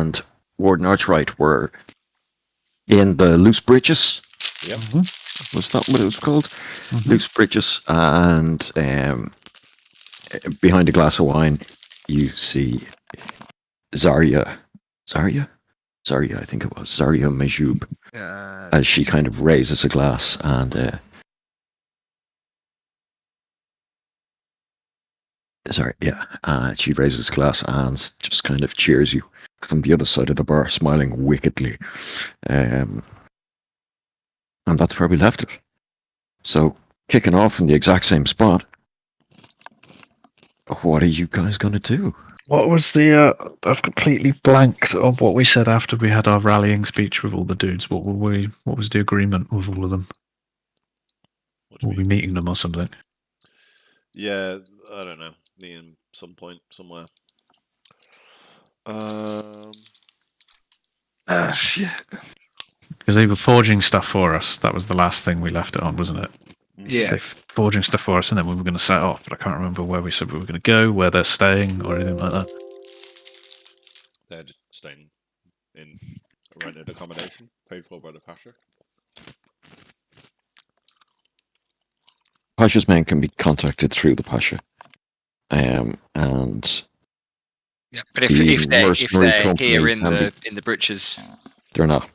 and Warden Archright were in the loose bridges. Yep. Mm-hmm. Was that what it was called? Mm-hmm. Loose bridges, and behind a glass of wine, you see Zarya, I think it was Zarya Majub, as she kind of raises a glass and she raises a glass and just kind of cheers you from the other side of the bar, smiling wickedly, and that's where we left it. So, kicking off in the exact same spot. What are you guys gonna do? What was the? I've completely blanked on what we said after we had our rallying speech with all the dudes. What were we? What was the agreement with all of them? We'll be meeting them or something. Yeah, I don't know. Meeting some point somewhere. Shit. Because they were forging stuff for us. That was the last thing we left it on, wasn't it? Yeah. They're forging stuff for us, and then we were going to set off. But I can't remember where we said we were going to go, where they're staying, or anything like that. They're just staying in rented accommodation, paid for by the Pasha. Pasha's men can be contacted through the Pasha, and Yeah, but if they're here in the britches, they're not.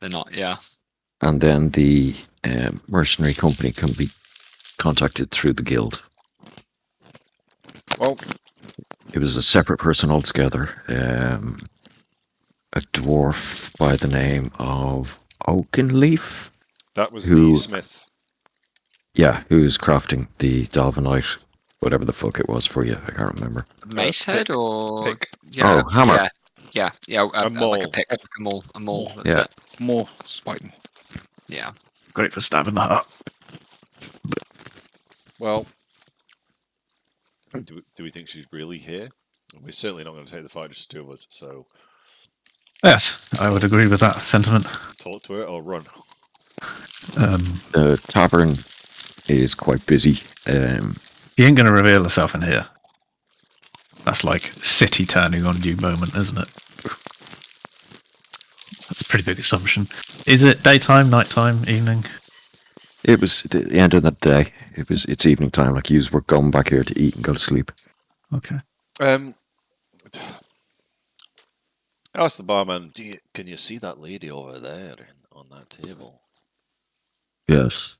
They're not. Yeah. And then the mercenary company can be contacted through the guild. Well, it was a separate person altogether. A dwarf by the name of Oakenleaf. That was the smith. Yeah, who's crafting the Dalvanite, whatever the fuck it was for you. I can't remember. Mace head or pick. Yeah, hammer. Yeah. A maul. Like a pick, like a maul. That's Yeah. it. More spine. Yeah. Great for stabbing that up. Well, do we think she's really here? We're certainly not going to take the fight, just two of us. So, yes, I would agree with that sentiment. Talk to her or run. The tavern is quite busy. She ain't going to reveal herself in here. That's like city turning on you moment, isn't it? That's a pretty big assumption. Is it daytime, nighttime, evening? It was the end of the day. It's evening time. Like you were going back here to eat and go to sleep. Okay. Ask the barman. Can you see that lady over there on that table? Yes.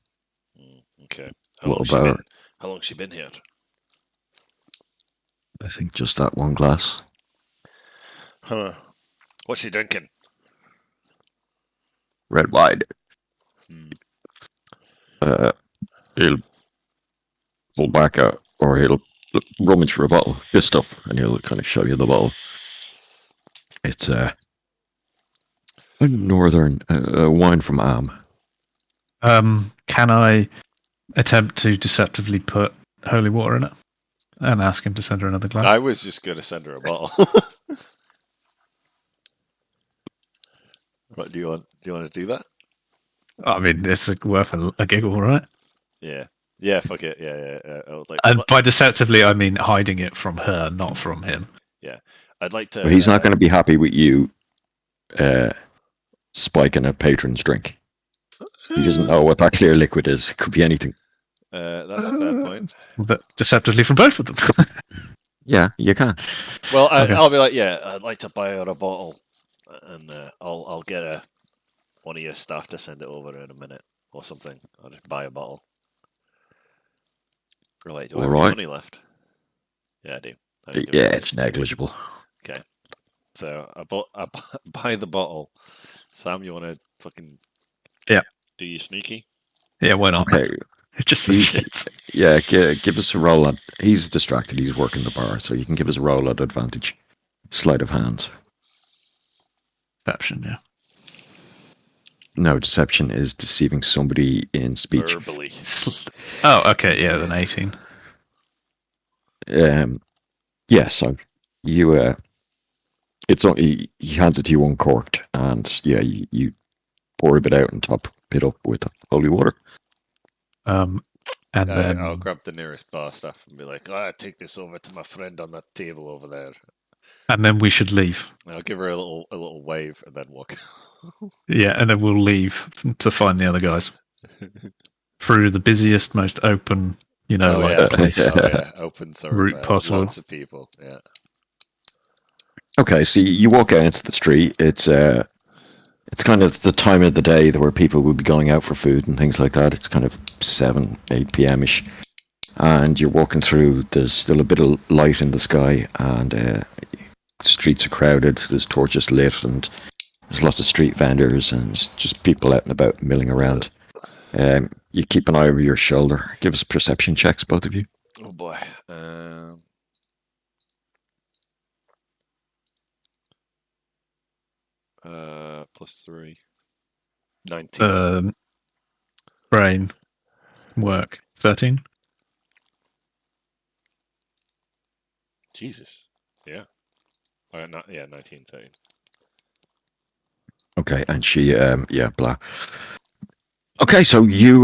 Okay. How long's she been here? I think just that one glass. Huh. What's she drinking? Red wine. He'll pull back out, or he'll rummage for a bottle. This stuff, and he'll kind of show you the bottle. It's a northern wine from Am. Can I attempt to deceptively put holy water in it and ask him to send her another glass? I was just going to send her a bottle. What do you want? Do you want to do that? I mean, it's worth a giggle, right? Yeah. Yeah, fuck it. Yeah. I was like, And by deceptively, I mean hiding it from her, not from him. Yeah. I'd like to... Well, he's not going to be happy with you spiking a patron's drink. He doesn't know what that clear liquid is. It could be anything. That's a fair point. But deceptively from both of them. Yeah, you can. Well, Okay. I'll be like, yeah, I'd like to buy her a bottle, and I'll get one of your staff to send it over in a minute or something. I'll just buy a bottle. Or wait, do I have any money left? Yeah, I do. Yeah, it's negligible. Okay, so I buy the bottle. Sam, you want to fucking do you sneaky? Yeah, why not? Okay. Just for shit. Yeah, give us a roll at... He's distracted. He's working the bar, so you can give us a roll at advantage. Sleight of hand. Deception, yeah. No, deception is deceiving somebody in speech. Verbally. Oh, okay, yeah, then 18. Yeah, so you... it's only... He hands it to you uncorked, and yeah, you pour a bit out and top it up with holy water. And then I'll grab the nearest bar staff and be like, take this over to my friend on that table over there. And then we should leave. I'll give her a little wave and then walk. Yeah, and then we'll leave to find the other guys through the busiest, most open, place Open route thoroughfare, possible. lots of people. Yeah. Okay, so you walk out into the street. It's kind of the time of the day where people will be going out for food and things like that. It's kind of 7, 8 p.m. ish, and you're walking through. There's still a bit of light in the sky, and streets are crowded. There's torches lit, and there's lots of street vendors and just people out and about milling around. You keep an eye over your shoulder. Give us perception checks, both of you. Oh boy. +3. 19. Brain work 13. Jesus. Yeah. All right, 19, 13. Okay, and she, blah. Okay, so you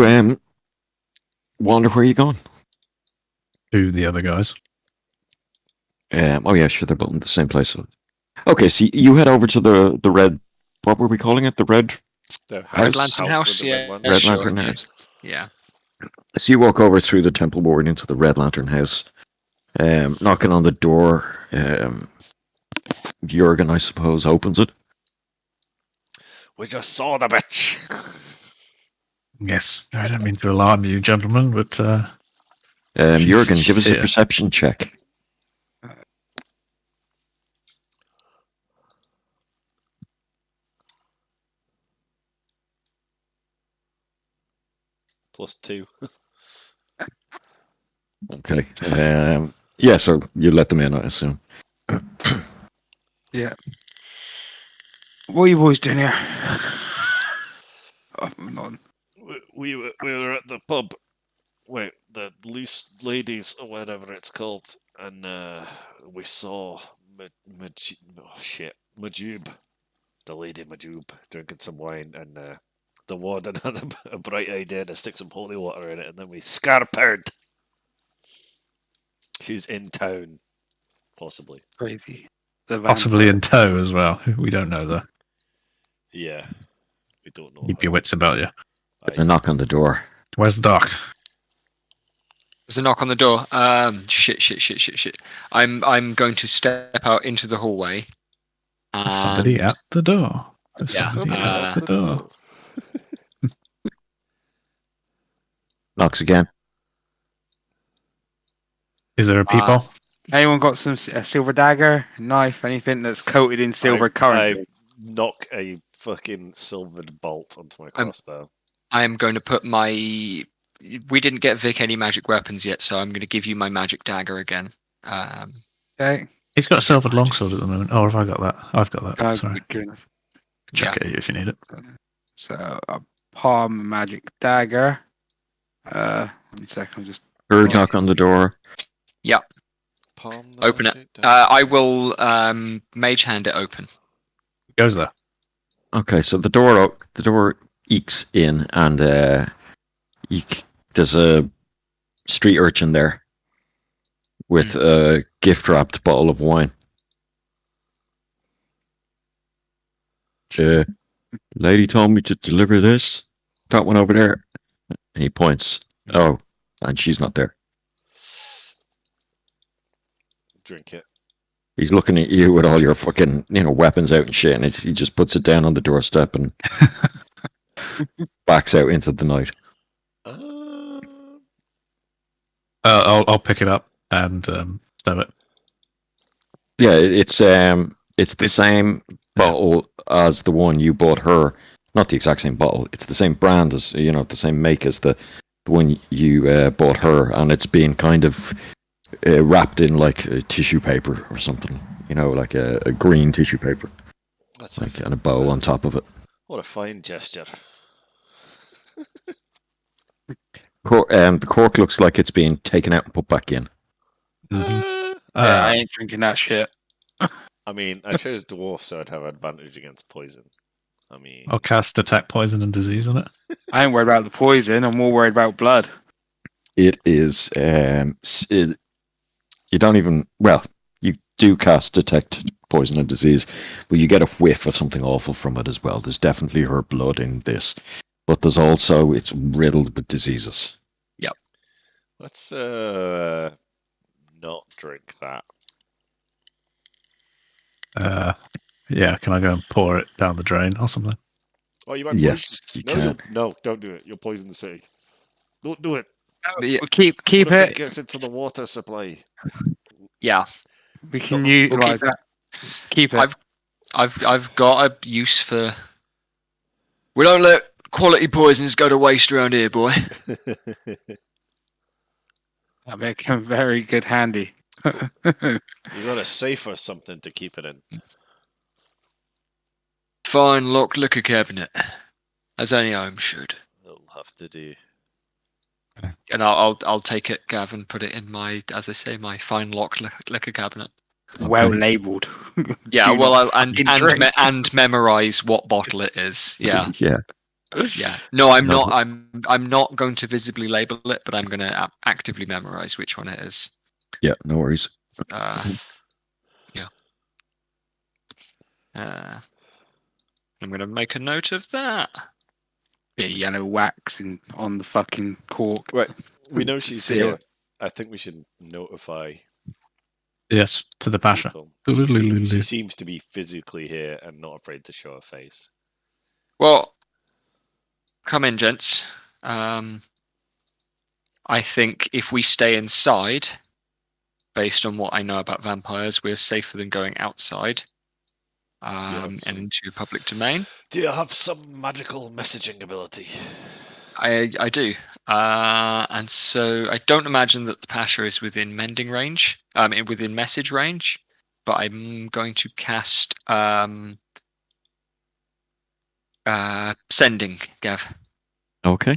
wander. Where are you going? To the other guys. Oh yeah, sure, they're both in the same place. Okay, so you head over to the red. What were we calling it? The red The Red Lantern House, with the red yeah. lantern. Red Sure, Lantern yeah. House. Yeah. So you walk over through the temple ward into the Red Lantern House, knocking on the door. Jurgen, I suppose, opens it. We just saw the bitch. Yes, I don't mean to alarm you, gentlemen, but Jurgen, give us she's a here. perception check. +2. Okay. Yeah, so you let them in, I assume. Yeah. What are you boys doing here? Oh, not. We were at the pub. Wait, the Loose Ladies or whatever it's called, and we saw Majub, the lady Majub, drinking some wine, and the warden had a bright idea to stick some holy water in it, and then we scarpered. She's in town, possibly. Crazy. The Possibly in vampire. tow as well. We don't know though. Yeah, we don't know. Keep your wits about you. There's a knock on the door. Where's the doc? There's a knock on the door. Shit. I'm going to step out into the hallway. There's somebody at the door. There's Yeah, somebody at the door. Knocks again. Is there a peephole? Anyone got a silver dagger, knife, anything that's coated in silver currently? I knock a fucking silvered bolt onto my crossbow. I am going to put my. We didn't get Vic any magic weapons yet, so I'm going to give you my magic dagger again. Okay. He's got a silvered longsword at the moment. Oh, have I got that? I've got that. Sorry. Good. Check it if you need it. So a palm magic dagger. 1 second, just Third knock on the door. Yeah. Open it. I will mage hand it open. Goes there. Okay, so the door ekes in, and there's a street urchin there with a gift wrapped bottle of wine. Lady told me to deliver this. Got one over there. And he points. Oh, and she's not there. Drink it. He's looking at you with all your fucking, weapons out and shit, and he just puts it down on the doorstep and backs out into the night. I'll pick it up and stab it. Yeah, it's the same bottle as the one you bought her. Not the exact same bottle. It's the same brand as the same make as the one you bought her, and it's been kind of wrapped in like a tissue paper or something. Like a green tissue paper. That's and a bow on top of it. What a fine gesture. The cork looks like it's been taken out and put back in. Mm-hmm. I ain't drinking that shit. I mean, I chose dwarf, so I'd have advantage against poison. I mean, I'll cast Detect Poison and Disease on it. I ain't worried about the poison. I'm more worried about blood. It is. You don't even. Well, you do cast detect poison and disease, but you get a whiff of something awful from it as well. There's definitely her blood in this, but there's also it's riddled with diseases. Let's not drink that. Yeah, can I go and pour it down the drain or something? Oh, you might Yes, poison. you No, can. no, don't do it. You'll poison the city. Don't do it. But yeah, We'll keep What if it it. gets into the water supply? yeah. We can We'll utilize keep that. Keep it. I've got a use for. We don't let quality poisons go to waste around here, boy. That may come very good handy. You got a safe or something to keep it in. Fine locked liquor cabinet, as any home should. It'll have to do. And I'll take it, Gav, and put it in my, as I say, my fine locked liquor cabinet. Well labelled. Yeah, Do well, not I'll, and fucking drink. and memorize what bottle it is. Yeah, Yeah. yeah. No, I'm No, not. I'm not going to visibly label it, but I'm going to actively memorize which one it is. Yeah, no worries. Yeah. I'm going to make a note of that. Bit of yellow wax on the fucking cork. Right. We know she's Seal. here. I think we should notify Yes, to the Pasha. people. She seems to be physically here and not afraid to show her face. Well, come in, gents. I think if we stay inside, based on what I know about vampires, we're safer than going outside and into public domain. Do you have some magical messaging ability? I do. And so I don't imagine that the Pasha is within mending range, within message range, but I'm going to cast sending, Gav. Okay.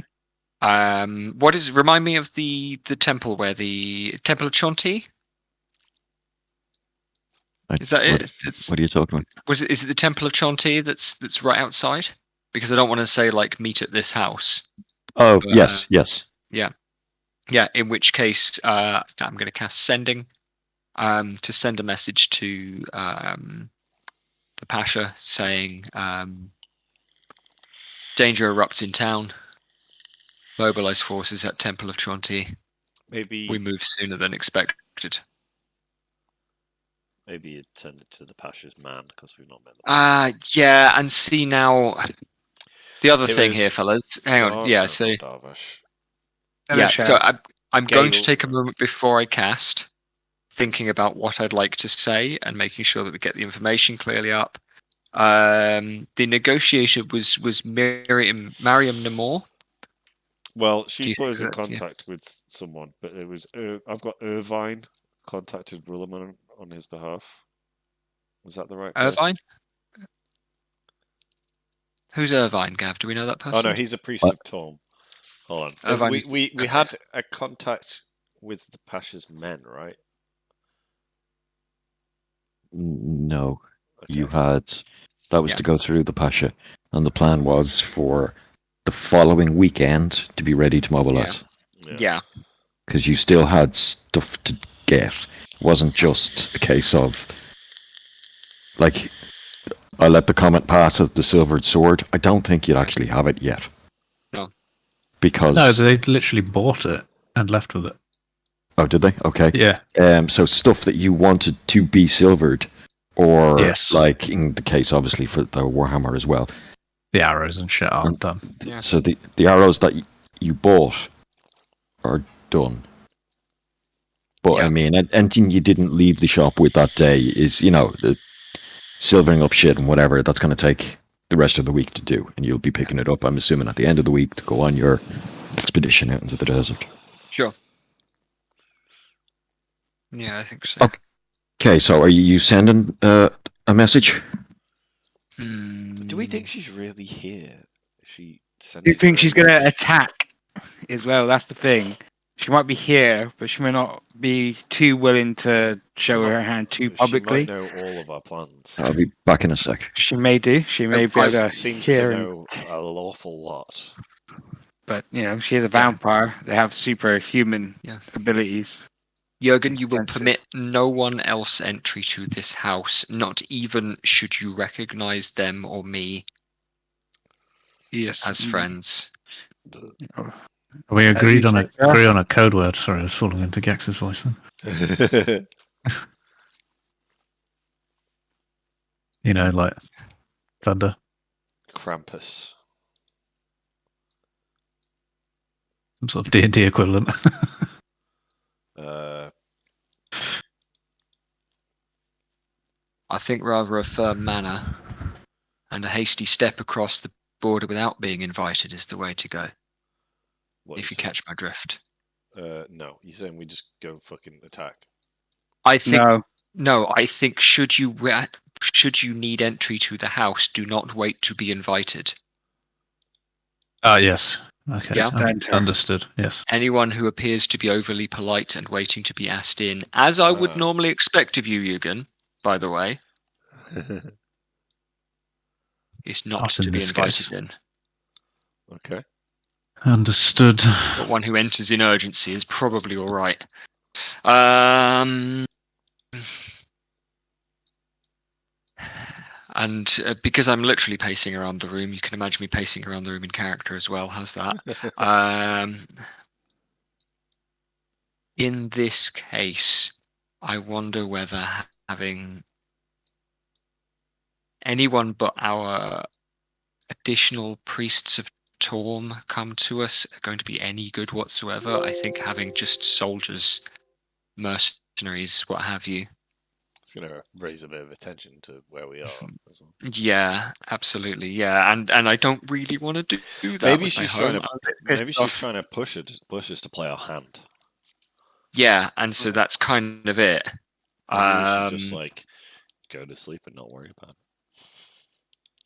What is? Remind me of the temple where the Temple of Chonti. Is that it? What are you talking about? Is it the Temple of Chonti that's right outside? Because I don't want to say like meet at this house. Oh, But, yes, yes. Yeah. In which case, I'm going to cast sending, to send a message to the Pasha saying, danger erupts in town. Mobilize forces at Temple of Chonti. Maybe We move sooner than expected. Maybe you'd send it to the Pasha's man because we've not met them. Yeah, and see now. The other It thing was here, fellas. Hang on. Yeah, so Darvish. yeah, so I'm going to Gale- take a moment before I cast, thinking about what I'd like to say and making sure that we get the information clearly up. The negotiator was Mariam Namor. Well, Do she you put us in think that- yeah. contact with someone, but it was I've got Irvine contacted Rulerman on his behalf. Was that the right person? Irvine? Who's Irvine, Gav? Do we know that person? Oh no, he's a priest of Tom. Hold on. Irvine We okay. had a contact with the Pasha's men, right? No. Okay. You had that was Yeah. to go through the Pasha, and the plan was for the following weekend to be ready to mobilize. Yeah. Because you still had stuff to get. It wasn't just a case of like I let the comment pass of the silvered sword. I don't think you'd actually have it yet. No. Because No, they literally bought it and left with it. oh, did they? Okay. Yeah. So stuff that you wanted to be silvered, or Yes. like in the case, obviously for the Warhammer as well. The arrows and shit aren't done. Yeah. So the arrows that you bought are done. But Yeah. I mean, anything you didn't leave the shop with that day is, the silvering up shit and whatever. That's going to take the rest of the week to do, and you'll be picking it up. I'm assuming at the end of the week to go on your expedition out into the desert. Sure. Yeah, I think so. Okay, so are you sending a message? Do we think she's really here? Is she Do you sending think her she's a going to message? attack as well? That's the thing. She might be here, but she may not be too willing to show her hand too publicly. She might know all of our plans. I'll be back in a sec. She may do. She may be able to Seems hear to and know an awful lot. But she is a vampire. They have superhuman Yeah. abilities. Jurgen, you will Senses. permit no one else entry to this house, not even should you recognize them or me Yes. as friends. Are we you agreed on say, a sir? agree on a code word? Sorry, I was falling into Gex's voice then. You know, like thunder. Krampus. Some sort of D&D equivalent. I think rather a firm manner and a hasty step across the border without being invited is the way to go. What If you say? catch my drift. No, you're saying we just go fucking attack. I think No. I think should you need entry to the house, do not wait to be invited. Yes. Okay. Yeah. Enter. Understood. Yes. Anyone who appears to be overly polite and waiting to be asked in, as I would normally expect of you, Jürgen, by the way, is not to in be this invited case. in. Okay. Understood. But one who enters in urgency is probably all right. And because I'm literally pacing around the room, you can imagine me pacing around the room in character as well. How's that? In this case, I wonder whether having anyone but our additional priests of Torm come to us are going to be any good whatsoever. I think having just soldiers, mercenaries, what have you. It's going to raise a bit of attention to where we are. As well. Yeah, absolutely. Yeah, and I don't really want to do that. Maybe with my she's home. trying to. I'm a bit pissed Maybe she's off. trying to push us to play our hand. Yeah, and so that's kind of it. Maybe we should just like go to sleep and not worry about it.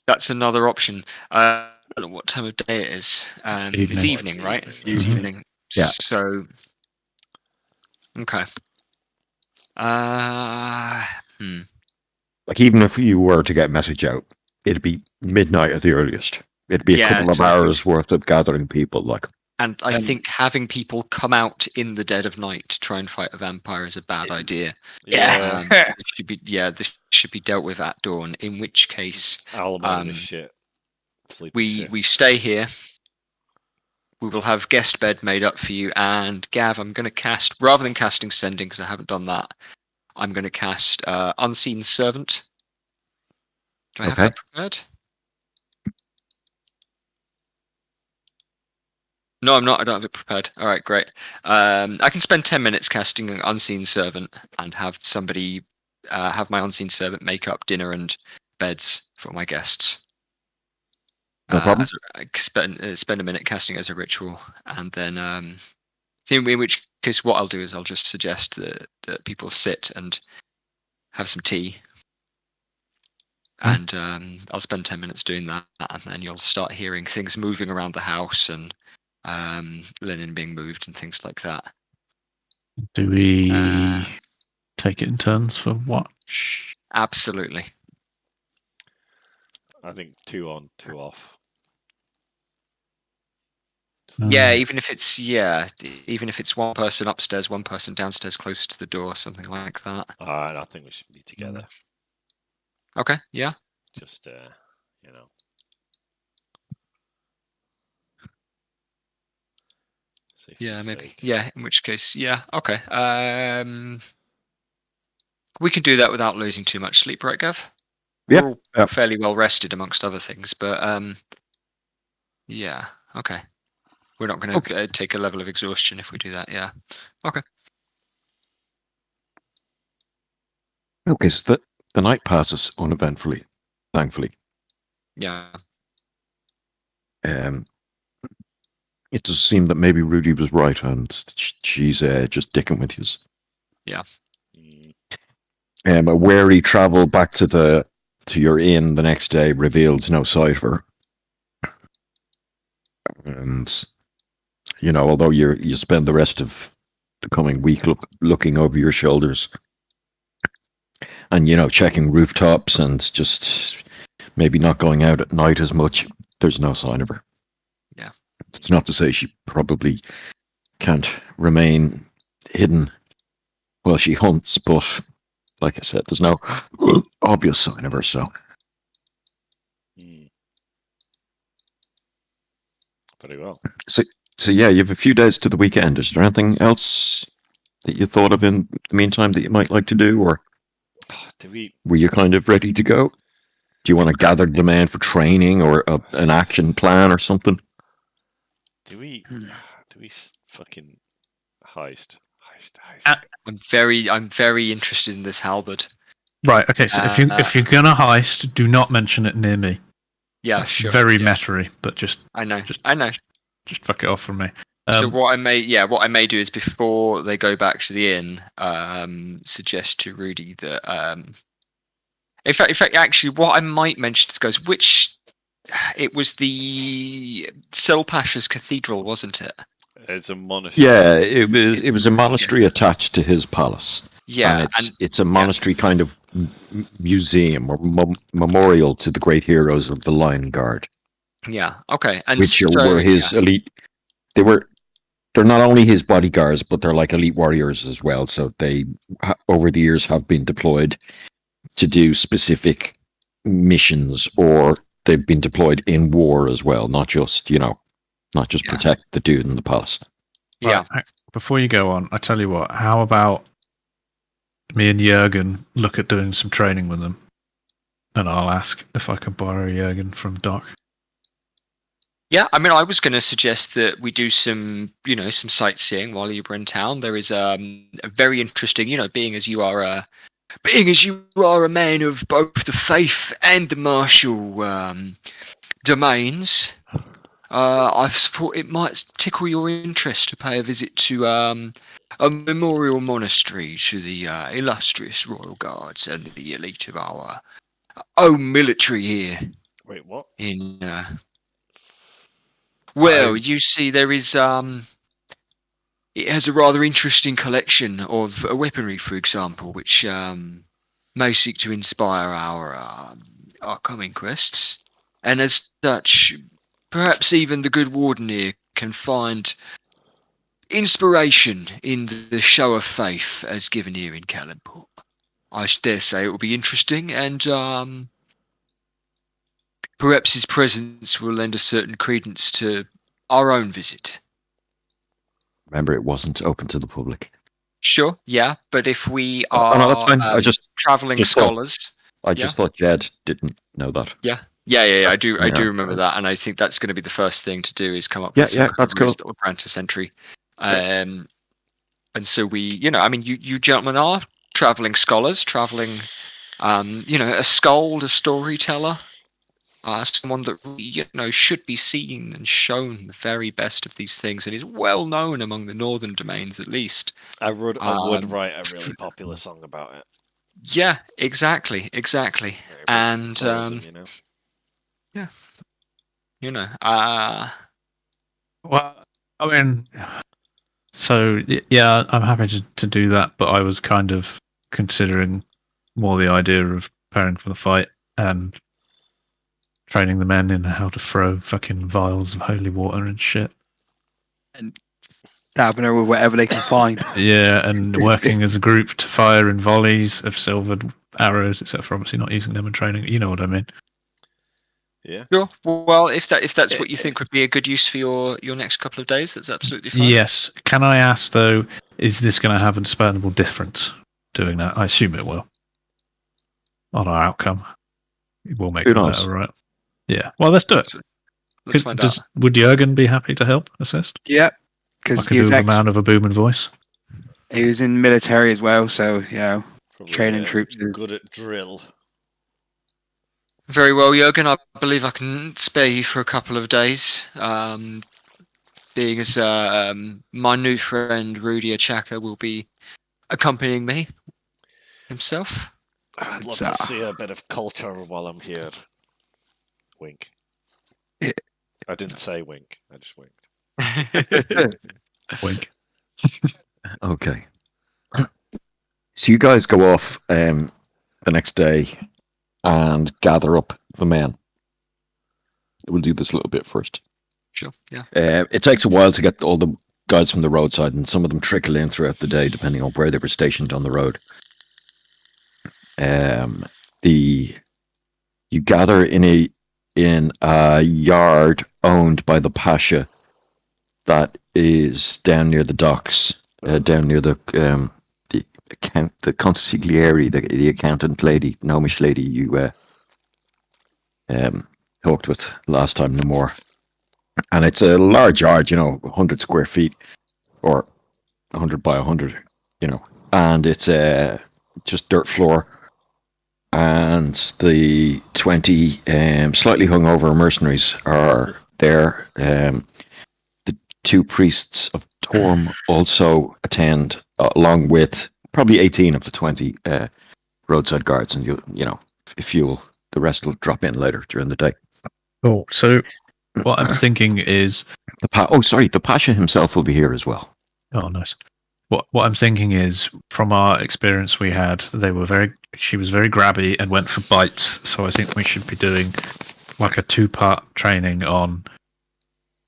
That's another option. I don't know what time of day it is. It's Evening. evening, right? Evening, It's Mhm. evening. Yeah. So, okay. Like, even if you were to get a message out, it'd be midnight at the earliest. It'd be a Yeah, couple of so- hours worth of gathering people. Like, And I think having people come out in the dead of night to try and fight a vampire is a bad idea. Yeah. This should be dealt with at dawn. In which case, Just alibi this shit. Sleeping we shift. stay here. We will have guest bed made up for you. And Gav, I'm going to cast, rather than casting Sending, because I haven't done that, I'm going to cast Unseen Servant. Do I have Okay. that prepared? No, I'm not. I don't have it prepared. All right, great. I can spend 10 minutes casting an Unseen Servant and have somebody have my Unseen Servant make up dinner and beds for my guests. No problem. I spend a minute casting as a ritual, and then in which case, what I'll do is I'll just suggest that people sit and have some tea, and I'll spend 10 minutes doing that, and then you'll start hearing things moving around the house and linen being moved and things like that. Do we take it in turns for watch? Absolutely. I think 2 on, 2 off. Yeah, even if it's one person upstairs, one person downstairs, closer to the door, something like that. I think we should be together. Okay. Yeah. Just you know. Safety's Yeah. Maybe. sake. Yeah. In which case, yeah. Okay. We can do that without losing too much sleep, right, Gav? Yeah, We're all yeah. fairly well rested, amongst other things, but yeah. Okay. We're not going to take a level of exhaustion if we do that. Yeah. Okay. Okay, so the night passes uneventfully, thankfully. Yeah. It does seem that maybe Rudy was right, and she's just dicking with you. Yeah. A wary travel back to your inn the next day reveals no sight of her. And although you spend the rest of the coming week looking over your shoulders and checking rooftops and just maybe not going out at night as much, there's no sign of her. Yeah. It's not to say she probably can't remain hidden Well, she hunts, but like I said, there's no obvious sign of her. So Hmm. Very well. so yeah, you have a few days to the weekend. Is there anything else that you thought of in the meantime that you might like to do, or Do we? were you kind of ready to go? Do you want to gather the men for training or an action plan or something? Do we? Hmm. Do we fucking heist? Uh, I'm very interested in this halberd. Right. Okay. So if you're gonna heist, do not mention it near me. Yeah, That's sure. very yeah. meta-y, but just I know. just- I know. just fuck it off from me. So what I may do is before they go back to the inn, suggest to Rudy that in fact, actually, what I might mention to guys, which it was the Sol Pasha's cathedral, wasn't it? It's a monastery. Yeah, it was a monastery attached to his palace. Yeah, and it's a monastery kind of museum or memorial to the great heroes of the Lion Guard, yeah, okay, and which so were his elite. They're not only his bodyguards, but they're like elite warriors as well. So they, over the years, have been deployed to do specific missions, or they've been deployed in war as well, not just protect the dude in the palace. yeah. Right, before you go on, I tell you what. How about me and Jurgen look at doing some training with them, and I'll ask if I can borrow Jurgen from Doc. Yeah, I mean, I was going to suggest that we do some sightseeing while you're in town. There is a very interesting, being as you are a man of both the faith and the martial domains. I thought it might tickle your interest to pay a visit to a memorial monastery to the illustrious royal guards and the elite of our own military here Wait, what? in. Well, you see, there is it has a rather interesting collection of weaponry, for example, which may seek to inspire our coming quests, and as such, perhaps even the good warden here can find inspiration in the show of faith as given here in Callanport. I dare say it will be interesting, and perhaps his presence will lend a certain credence to our own visit. Remember, it wasn't open to the public. Sure, yeah, but if we Oh no, that's are fine. I traveling just thought- scholars, I just thought Jed didn't know that. yeah, I do remember that, and I think that's going to be the first thing to do is come up with some kind that's of cool. list or apprentice entry. And so we, you gentlemen are traveling scholars, traveling, a skald, a storyteller, someone that should be seen and shown the very best of these things, and is well known among the northern domains at least. I would write a really popular song about it. Yeah, exactly. And tourism, yeah, Well, I mean, so yeah, I'm happy to do that, but I was kind of considering more the idea of preparing for the fight and training the men in how to throw fucking vials of holy water and shit. And stabbing her with whatever they can find. Yeah, and working as a group to fire in volleys of silvered arrows, etc. Obviously, not using them in training. You know what I mean? Yeah. sure. Well, if that's what you think would be a good use for your next couple of days, that's absolutely fine. Yes. Can I ask though? Is this going to have a discernible difference doing that? I assume it will. On our outcome, it will make Who it knows? better, right? Yeah. Well, let's do it. Let's find out. Would Jurgen be happy to help assist? Yeah, I because could do with a man of a booming voice. he was in the military as well, so Probably, training troops is good at drill. Very well, Jurgen. I believe I can spare you for a couple of days. Being as my new friend Rudy Achaka will be accompanying me himself. I'd love to see a bit of culture while I'm here. Wink. Yeah. I didn't say wink. I just winked. Wink. Okay. So you guys go off the next day and gather up the men. We'll do this a little bit first. Sure. Yeah. It takes a while to get all the guys from the roadside, and some of them trickle in throughout the day, depending on where they were stationed on the road. You gather in a yard owned by the Pasha that is down near the docks, down near the consigliere, the accountant lady, gnomish lady you talked with last time, no more. And it's a large yard, 100 square feet or 100 by 100, and it's just dirt floor. And the 20 slightly hungover mercenaries are there. The 2 priests of Torm also attend, along with probably 18 of the 20 roadside guards. And the rest will drop in later during the day. Cool. So what I'm thinking is, the Pasha himself will be here as well. oh, nice. What I'm thinking is, from our experience we had, she was very grabby and went for bites. So I think we should be doing like a 2-part training on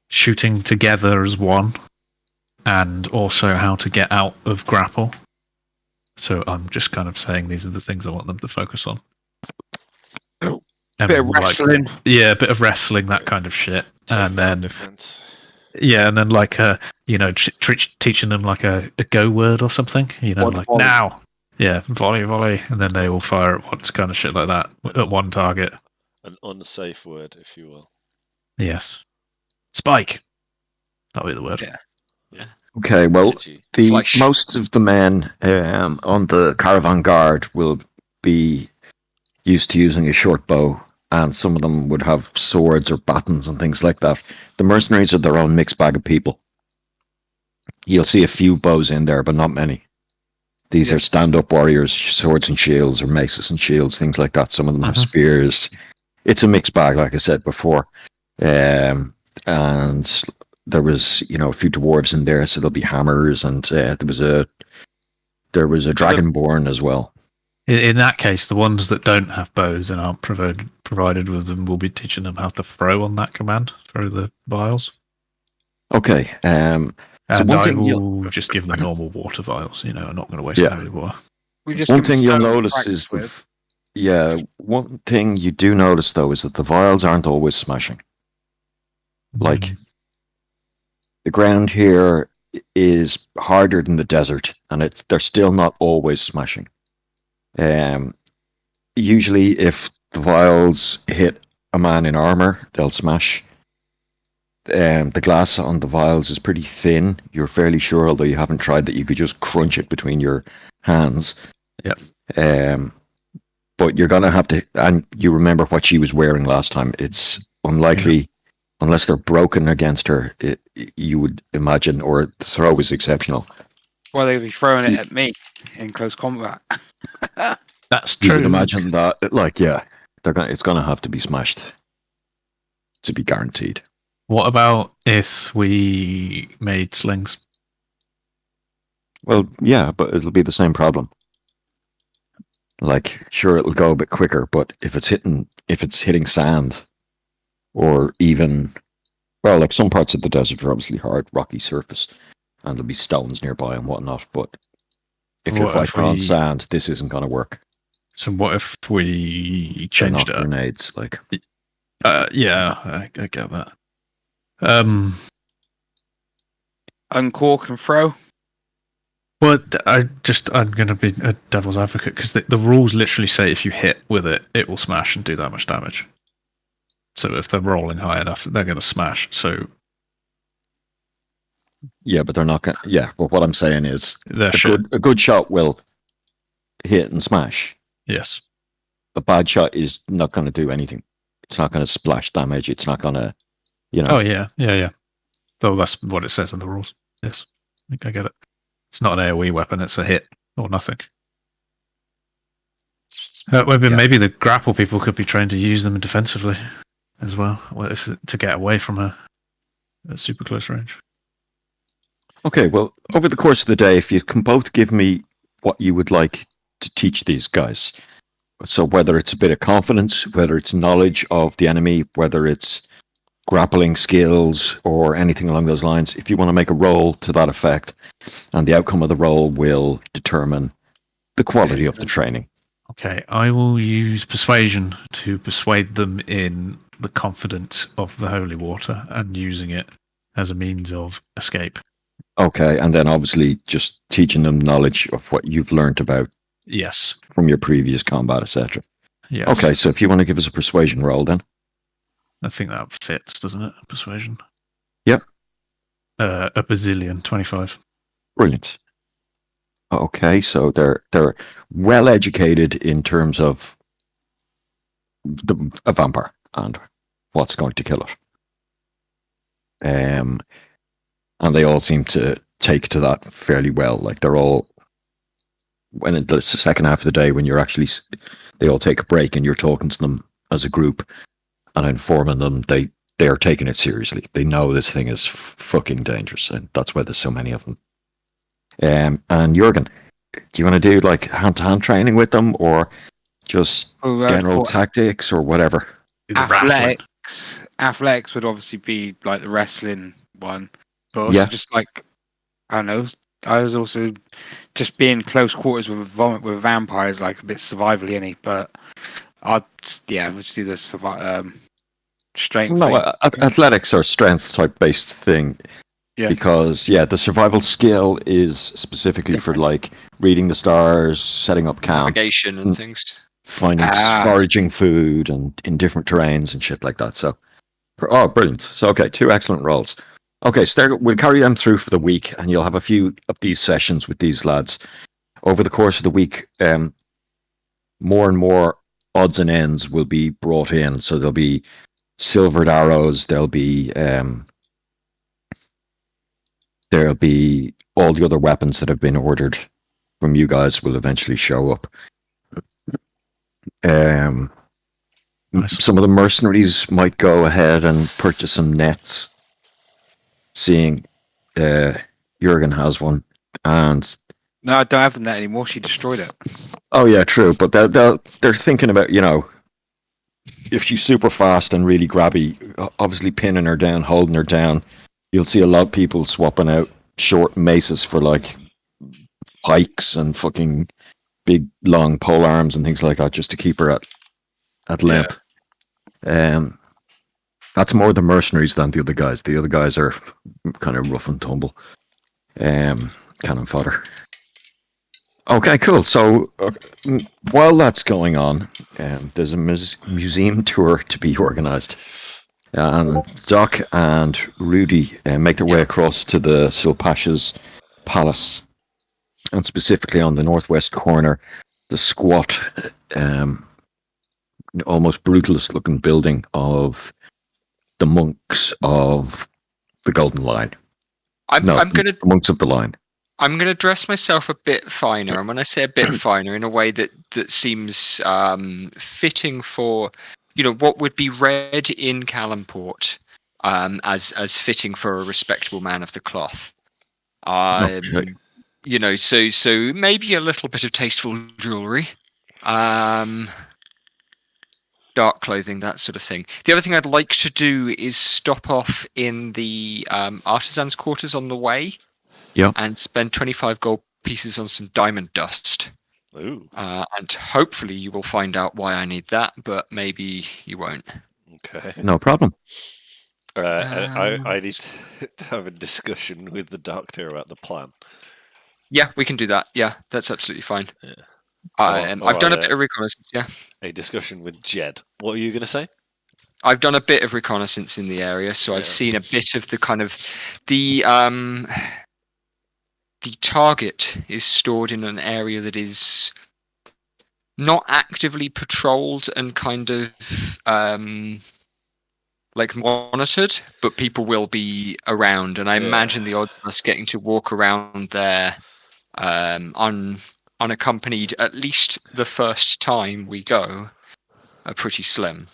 shooting together as one, and also how to get out of grapple. So I'm just kind of saying these are the things I want them to focus on. Oh, And bit of wrestling. a bit of wrestling, that kind of shit. And then defense. yeah, and then like teaching them like a go word or something. Volley. Now. Yeah, volley, and then they all fire at once, kind of shit like that, at one target. An unsafe word, if you will. Yes. Spike. That'll be the word. Yeah. Okay, well, Edgy. most of the men on the caravan guard will be used to using a short bow, and some of them would have swords or batons and things like that. The mercenaries are their own mixed bag of people. You'll see a few bows in there, but not many. These are stand-up warriors, swords and shields, or maces and shields, things like that. Some of them have spears. It's a mixed bag, like I said before. And there was, a few dwarves in there, so there'll be hammers, and there was a dragonborn as well. In that case, the ones that don't have bows and aren't provided with them, will be teaching them how to throw on that command, throw the vials. Okay. And I will just give them normal water vials. I'm not going to waste any water. One thing you'll notice is one thing you do notice though is that the vials aren't always smashing. Like, the ground here is harder than the desert, and they're still not always smashing. Usually, if the vials hit a man in armor, they'll smash. The glass on the vials is pretty thin. You're fairly sure, although you haven't tried, that you could just crunch it between your hands. Yep. But you're gonna have to, and you remember what she was wearing last time. It's unlikely, unless they're broken against her. You would imagine, or the throw is exceptional. Well, they'll be throwing it at me in close combat. That's true. You would imagine that, it's gonna have to be smashed to be guaranteed. What about if we made slings? Well, yeah, but it'll be the same problem. Like, sure, it'll go a bit quicker, but if it's hitting sand, or even, well, like some parts of the desert are obviously hard, rocky surface, and there'll be stones nearby and whatnot. But if you're fighting on sand, this isn't going to work. So what if we changed it? Grenades, like. Yeah, I get that. Uncork and throw. Well, I'm going to be a devil's advocate, because the rules literally say if you hit with it, it will smash and do that much damage. So if they're rolling high enough, they're going to smash. So yeah, but they're not going. Yeah, but what I'm saying is, a good shot will hit and smash. Yes. A bad shot is not going to do anything. It's not going to splash damage. It's not going to, Oh yeah. Though that's what it says in the rules. Yes, I think I get it. It's not an AoE weapon, it's a hit or nothing. Maybe the grapple people could be trained to use them defensively as well, to get away from her at super close range. Okay, well, over the course of the day, if you can both give me what you would like to teach these guys. So whether it's a bit of confidence, whether it's knowledge of the enemy, whether it's grappling skills or anything along those lines, if you want to make a roll to that effect, and the outcome of the roll will determine the quality of the training. Okay, I will use persuasion to persuade them in the confidence of the holy water and using it as a means of escape. Okay, and then obviously just teaching them knowledge of what you've learned about Yes. from your previous combat, etc. Yes. Okay, so if you want to give us a persuasion roll, then. I think that fits, doesn't it? Persuasion. Yep. A bazillion, 25. Brilliant. Okay, so they're well educated in terms of a vampire and what's going to kill it. And they all seem to take to that fairly well. Like they're all, when it's the second half of the day, when you're actually, they all take a break and you're talking to them as a group and informing them they are taking it seriously. They know this thing is fucking dangerous, and that's why there's so many of them. And Jurgen, do you want to do like hand-to-hand training with them, or just general tactics, or whatever? Athletics would obviously be like the wrestling one, but also Yeah. just like, I don't know. I was also just being close quarters with vampires, like a bit survivally any, but let's do the strength No, thing. athletics are strength type based thing. Yeah. Because the survival skill is specifically for like reading the stars, setting up camp, Navigation and things. finding foraging food and in different terrains and shit like that. So, brilliant. So, okay, 2 excellent rolls. Okay, so we'll carry them through for the week, and you'll have a few of these sessions with these lads over the course of the week. More and more odds and ends will be brought in. So there'll be silvered arrows. There'll be all the other weapons that have been ordered from you guys will eventually show up. Nice. Some of the mercenaries might go ahead and purchase some nets, seeing Jurgen has one. And No, I don't have the net anymore. She destroyed it. oh yeah, true. But they're thinking about, if she's super fast and really grabby, obviously pinning her down, holding her down. You'll see a lot of people swapping out short maces for like pikes and fucking big long pole arms and things like that, just to keep her at length. That's more the mercenaries than the other guys. The other guys are kind of rough and tumble, cannon fodder. Okay, cool. So while that's going on, there's a museum tour to be organised. And Doc and Rudy make their way across to the Silpasha's palace, and specifically on the northwest corner, the squat, almost brutalist-looking building of the monks of the Golden Line. The monks of the Line. I'm gonna dress myself a bit finer, and when I say a bit finer, in a way that seems fitting for, what would be read in Callumport, as fitting for a respectable man of the cloth. Okay. So maybe a little bit of tasteful jewelry, dark clothing, that sort of thing. The other thing I'd like to do is stop off in the artisans' quarters on the way. Yeah. And spend 25 gold pieces on some diamond dust. Ooh. And hopefully you will find out why I need that, but maybe you won't. Okay. No problem. I need to have a discussion with the doctor about the plan. Yeah, we can do that. Yeah, that's absolutely fine. Yeah. I've done a bit of reconnaissance, yeah. A discussion with Jed. What are you going to say? I've done a bit of reconnaissance in the area, so I've seen a bit of the kind of the target is stored in an area that is not actively patrolled and kind of like monitored, but people will be around, and I imagine the odds of us getting to walk around there unaccompanied at least the first time we go are pretty slim.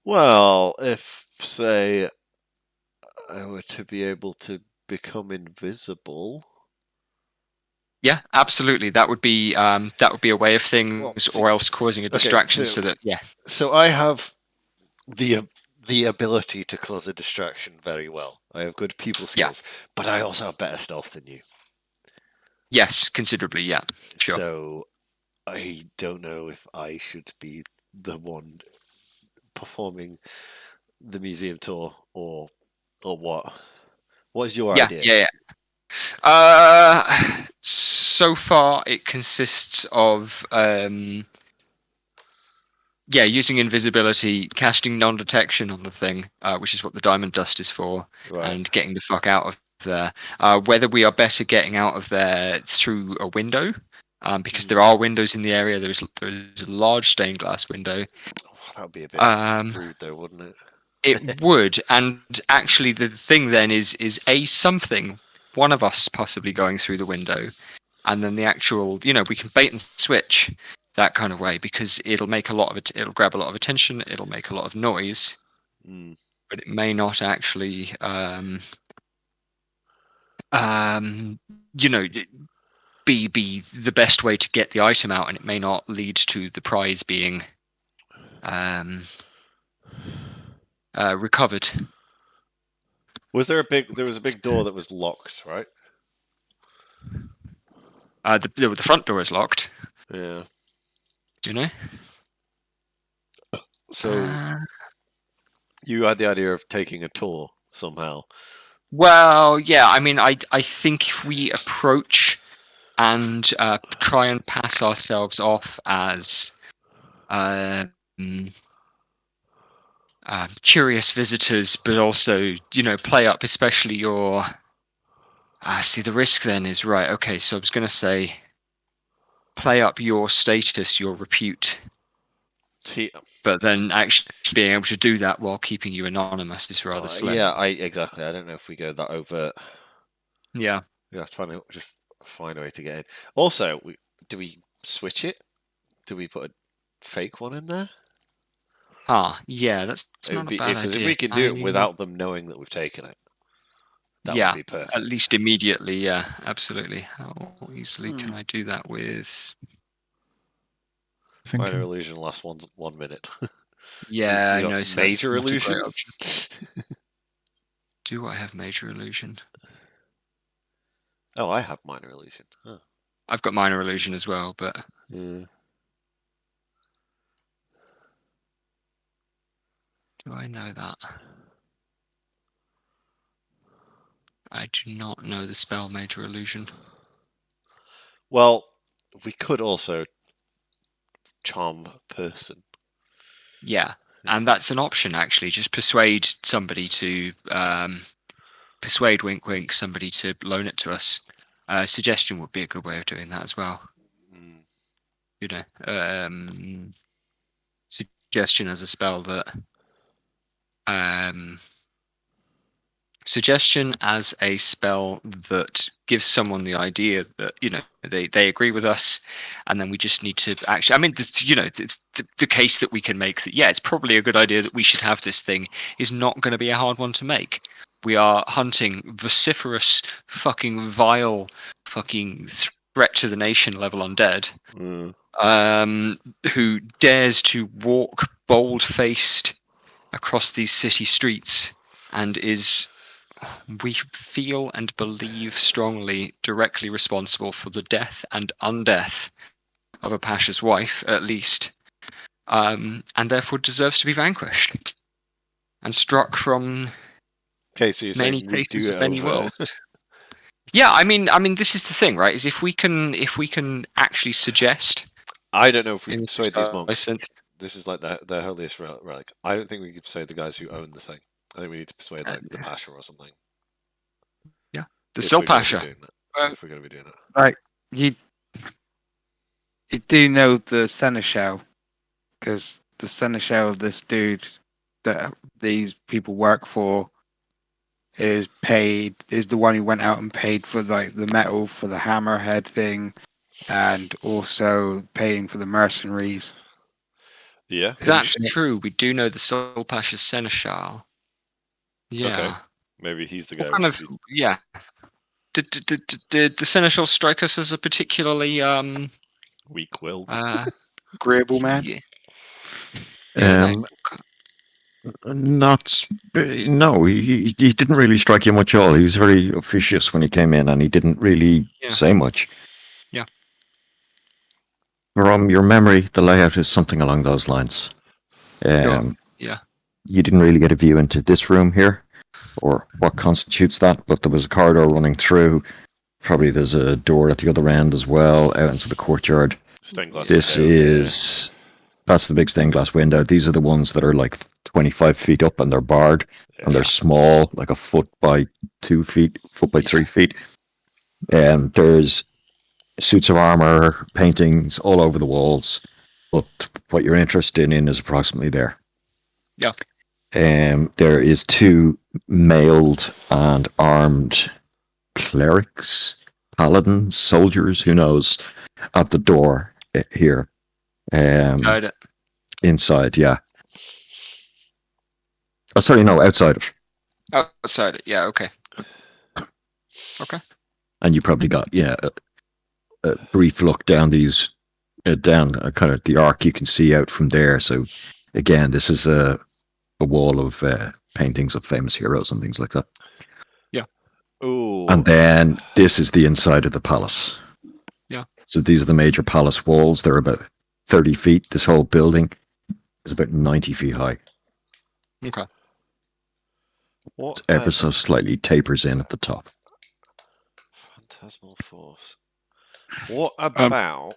Well, if say I were to be able to become invisible. Yeah, absolutely. That would be a way of things, or else causing a distraction. So that So I have the the ability to cause a distraction very well. I have good people Yeah. skills, but I also have better stealth than you. Yes, considerably. Yeah. Sure. So I don't know if I should be the one performing the museum tour or what. What is your Yeah. idea? Yeah. So far it consists of using invisibility, casting non-detection on the thing, which is what the diamond dust is for, Right. and getting the fuck out of there. Whether we are better getting out of there through a window, because there are windows in the area. There's a large stained glass window. Oh, that would be a bit rude, though, wouldn't it? It would, and actually the thing then is something, one of us possibly going through the window, and then the actual, we can bait and switch that kind of way, because it'll make a lot of it, it'll grab a lot of attention, it'll make a lot of noise, but it may not actually, be the best way to get the item out, and it may not lead to the prize being recovered. There was a big door that was locked, right? The front door is locked. Yeah. So you had the idea of taking a tour somehow. Well, yeah. I mean, I think if we approach and try and pass ourselves off as curious visitors, but also, play up, especially your. See, the risk then is right. Okay, so I was going to say, play up your status, your repute. But then actually being able to do that while keeping you anonymous is rather slim. Yeah, exactly. I don't know if we go that overt. Yeah. We have to find a way to get in. Also, do we switch it? Do we put a fake one in there? Yeah, that's not a bad idea. Because if we can do it without them knowing that we've taken it, that would be perfect. At least immediately, yeah, absolutely. How easily can I do that with... Minor illusion lasts 1 minute. Yeah, you I know. So major illusion? Do I have major illusion? Oh, I have minor illusion. Huh. I've got minor illusion as well, but... Yeah. Do I know that? I do not know the spell major illusion. Well, we could also charm a person. Yeah, and that's an option, actually. Just persuade somebody to... persuade wink wink somebody to loan it to us. Suggestion would be a good way of doing that as well. Suggestion as a spell that suggestion as a spell that gives someone the idea that they agree with us, and then we just need to actually, I mean, the case that we can make that it's probably a good idea that we should have this thing is not going to be a hard one to make. We are hunting vociferous, fucking vile, fucking threat to the nation level undead, who dares to walk bold-faced across these city streets and is, we feel and believe strongly, directly responsible for the death and undeath of a pasha's wife, at least, and therefore deserves to be vanquished and struck from... Okay, so you're many saying we cases do of it many over... worlds. Yeah, I mean, this is the thing, right? Is if we can actually suggest. I don't know if we can persuade these monks. Sense. This is like their holiest relic. I don't think we can persuade the guys who own the thing. I think we need to persuade like the Pasha or something. Yeah, the Sil Pasha. If we're going to be doing it, like you do know the seneschal, because the seneschal of this dude that these people work for is the one who went out and paid for like the metal for the hammerhead thing, and also paying for the mercenaries. Yeah, that's true. We do know the Sil Pasha seneschal. Yeah. Okay. Maybe he's the guy. Yeah. Did the seneschal strike us as a particularly weak-willed, agreeable man? Yeah. No, he didn't really strike you much at all. He was very officious when he came in, and he didn't really Yeah. say much. Yeah. From your memory, the layout is something along those lines. Yeah. You didn't really get a view into this room here, or what constitutes that, but there was a corridor running through. Probably there's a door at the other end as well, out into the courtyard. Stained glass This window. is that's the big stained glass window. These are the ones that are like 25 feet up, and they're barred, and they're small, like a foot by 2 feet, foot by 3 feet. And there's suits of armor, paintings all over the walls. But what you're interested in is approximately there. Yeah. There is 2 mailed and armed clerics, paladins, soldiers, who knows, at the door here. Tried it. Inside, yeah. Oh, sorry, no, outside it. Outside it. Yeah. Okay. Okay. And you probably got, a brief look down these, down kind of the arc you can see out from there. So, again, this is a wall of paintings of famous heroes and things like that. Yeah. Ooh. And then this is the inside of the palace. Yeah. So these are the major palace walls. They're about 30 feet. This whole building is about 90 feet high. Okay. What? It's ever so slightly tapers in at the top. Phantasmal force. What about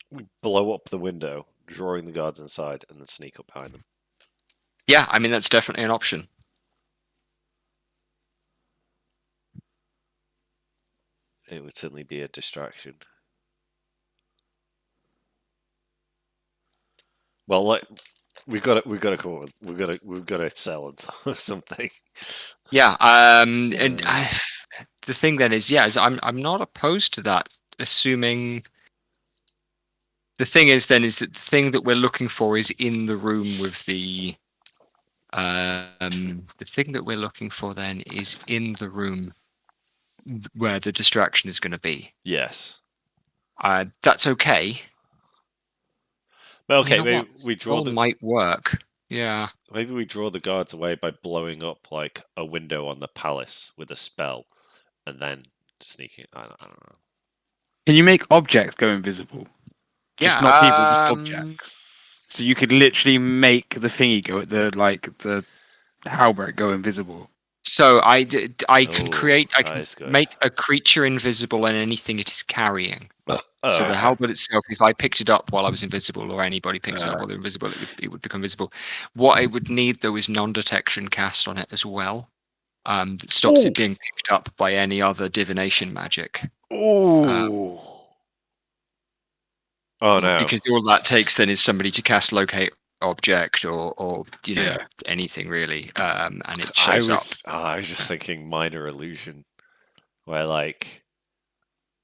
we blow up the window, drawing the guards inside, and then sneak up behind them? Yeah. I mean, that's definitely an option. It would certainly be a distraction. Well, we've got to come up with, we've got to sell something. Yeah. And the thing then is, I'm not opposed to that, assuming. The thing is then is that the thing that we're looking for is in the room with the. The thing that we're looking for then is in the room where the distraction is going to be. Yes. That's okay. But okay, You know maybe what? we draw Still might work. Yeah. Maybe we draw the guards away by blowing up like a window on the palace with a spell, and then sneaking. I don't know. Can you make objects go invisible? Just not people, just objects. So you could literally make the thingy go the halberd go invisible. So I can that is good. make a creature invisible and anything it is carrying. Oh, So the okay. halberd itself, if I picked it up while I was invisible, or anybody picked it up while they're invisible, it would become visible. What I would need though is non-detection cast on it as well. That stops it being picked up by any other divination magic. Ooh. Oh no. Because all that takes then is somebody to cast locate object or anything really, and it shows up. I was just thinking minor illusion, where like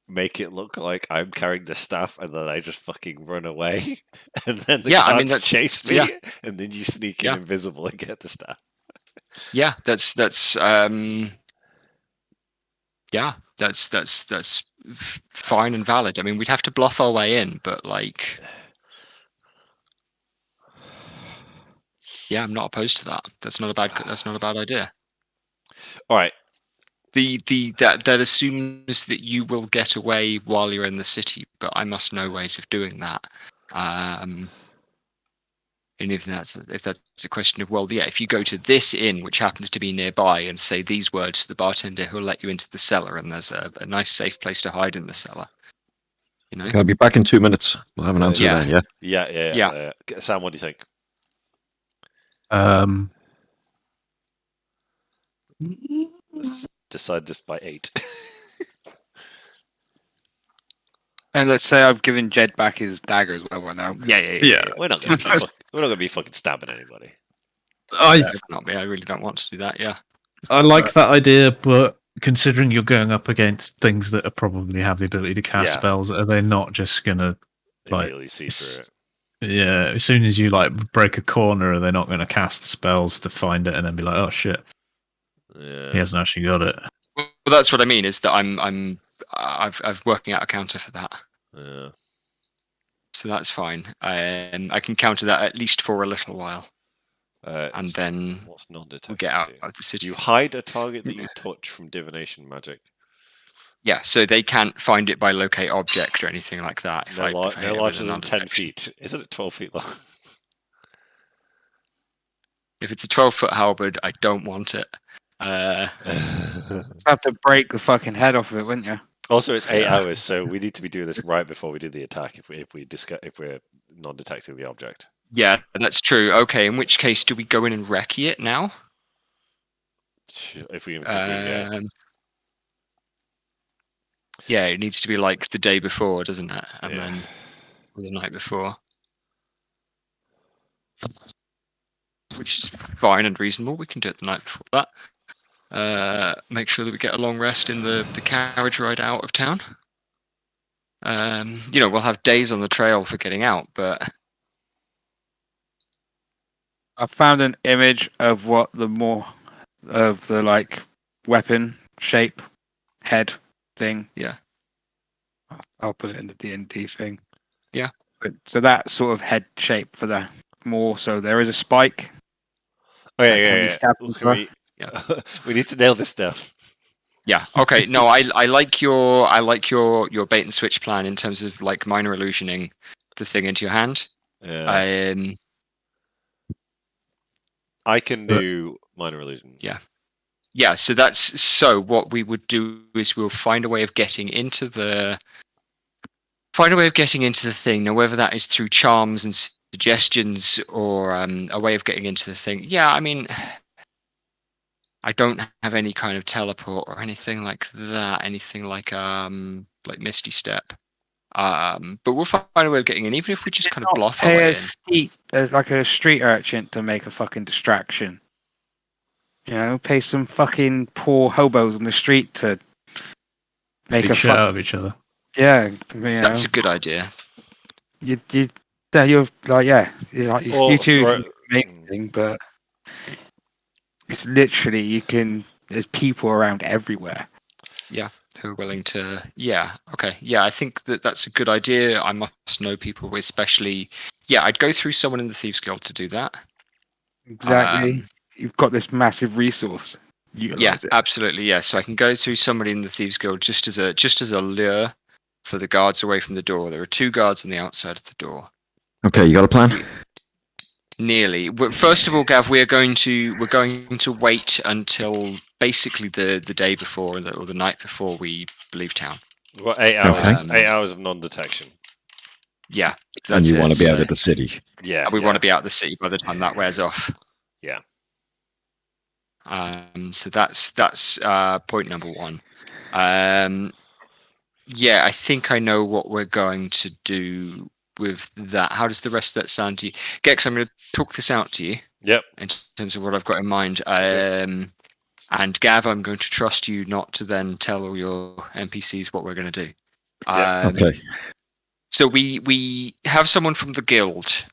make it look like I'm carrying the staff and then I just fucking run away, and then the guards chase me, and then you sneak in invisible and get the staff. Yeah, that's fine and valid. I mean, we'd have to bluff our way in, but like, yeah, I'm not opposed to that. That's not a bad idea. All right. That assumes that you will get away while you're in the city, but I must know ways of doing that. And if that's a question of, well, yeah, if you go to this inn, which happens to be nearby, and say these words to the bartender, who'll let you into the cellar, and there's a nice, safe place to hide in the cellar. You know, I'll be back in 2 minutes. We'll have an answer then. Yeah. Yeah. Sam, what do you think? Let's decide this by 8. And let's say I've given Jed back his dagger as well right now. Yeah. We're not gonna be fucking stabbing anybody. Not me. I really don't want to do that. Yeah. I like that idea, but considering you're going up against things that are probably have the ability to cast spells, are they not just gonna immediately see through it? Yeah, as soon as you like break a corner, are they not going to cast the spells to find it and then be like, oh shit, he hasn't actually got it. Well, that's what I mean. Is that I've working out a counter for that. Yeah. So that's fine. I can counter that at least for a little while. and then what's non-detection? we get out of the city. You hide a target that you touch from divination magic. Yeah, so they can't find it by locate object or anything like that. No larger than 10 feet. Isn't it 12 feet long? If it's a 12-foot halberd, I don't want it. Have to break the fucking head off of it, wouldn't you? Also, it's 8 hours, so we need to be doing this right before we do the attack. If we're non-detecting the object. Yeah, that's true. Okay, in which case, do we go in and recce it now? Yeah, it needs to be like the day before, doesn't it? And then the night before. Which is fine and reasonable. We can do it the night before that. Make sure that we get a long rest in the carriage ride out of town. We'll have days on the trail for getting out, but I found an image of what the like weapon shape head thing. Yeah. I'll put it in the D&D thing. Yeah. So that sort of head shape for the more. So there is a spike. Oh yeah. We need to nail this down. Yeah. Okay. No, I like your bait and switch plan in terms of like minor illusioning the thing into your hand. Yeah. I can do minor illusion. Yeah. Yeah. So what we would do is we'll find a way of getting into the thing. Now, whether that is through charms and suggestions or a way of getting into the thing. Yeah. I mean, I don't have any kind of teleport or anything like that. Anything like Misty Step. But we'll find a way of getting in, even if we just kind of bluff our way in. Like a street urchin to make a fucking distraction. Pay some fucking poor hobos on the street to make a shit out of each other. Yeah, that's a good idea. You're like, yeah, you two amazing, but it's literally there's people around everywhere. Yeah, who are willing to. Yeah, okay, yeah, I think that's a good idea. I must know people, especially. Yeah, I'd go through someone in the Thieves Guild to do that. Exactly. You've got this massive resource. Yeah, absolutely. Yeah, so I can go through somebody in the Thieves Guild just as a lure for the guards away from the door. There are 2 guards on the outside of the door. Okay, you got a plan? Nearly. First of all, Gav, we're going to wait until basically the day before or the night before we leave town. What, 8 hours? Okay. 8 hours of non-detection. Yeah, and you want to be out of the city. Yeah, we want to be out of the city by the time that wears off. Yeah. So that's point number 1. Yeah, I think I know what we're going to do with that. How does the rest of that sound to you? Gex, I'm going to talk this out to you. Yep. In terms of what I've got in mind. And Gav, I'm going to trust you not to then tell all your NPCs what we're going to do. Okay. So we have someone from the guild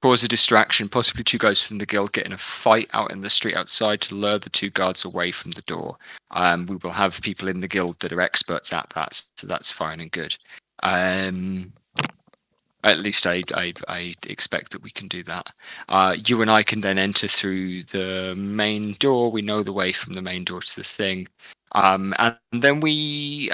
cause a distraction, possibly 2 guys from the guild get in a fight out in the street outside to lure the 2 guards away from the door. We will have people in the guild that are experts at that, so that's fine and good. At least I expect that we can do that. You and I can then enter through the main door. We know the way from the main door to the thing. And then we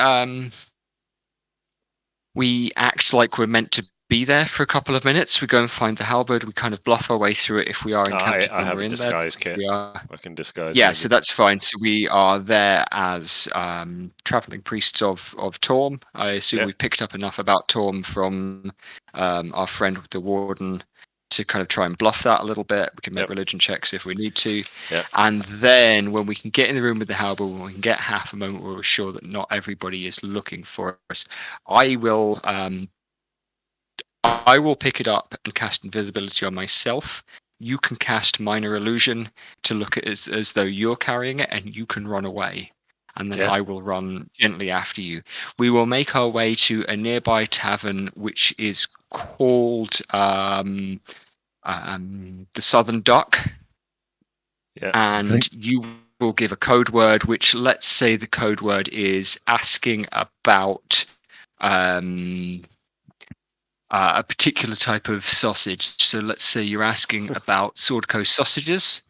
act like we're meant to be there for a couple of minutes. We go and find the halberd. We kind of bluff our way through it if we are encountered when we're in there. I have a disguise kit. I can disguise. Yeah, so that's fine. So we are there as traveling priests of Torm. I assume we picked up enough about Torm from our friend the warden to kind of try and bluff that a little bit. We can make religion checks if we need to. Yep. And then when we can get in the room with the halberd, when we can get half a moment where we're sure that not everybody is looking for us, I will pick it up and cast invisibility on myself. You can cast minor illusion to look at it as though you're carrying it, and you can run away. And then I will run gently after you. We will make our way to a nearby tavern, which is called the Southern Duck. Yeah. And you will give a code word, which, let's say the code word is asking about a particular type of sausage. So let's say you're asking about Swordco sausages.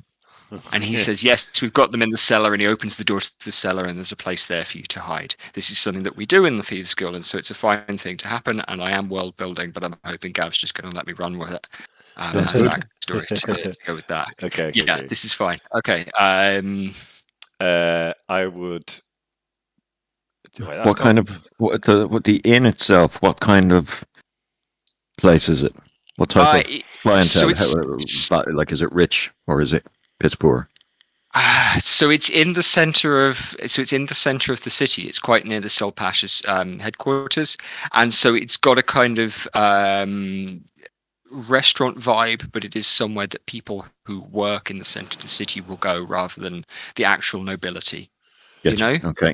And he says, yes, we've got them in the cellar, and he opens the door to the cellar, and there's a place there for you to hide. This is something that we do in the Thieves Guild, and so it's a fine thing to happen, and I am world building, but I'm hoping Gav's just going to let me run with it. As a backstory to go with that. Okay. Yeah, this is fine. Okay. I would... Wait, what kind of... the inn itself, what kind of place is it? What type of clientele? Like, is it rich, or is it piss poor? So it's in the center of the city. It's quite near the Solpash's headquarters, and so it's got a kind of restaurant vibe, but it is somewhere that people who work in the center of the city will go rather than the actual nobility. You know? Okay.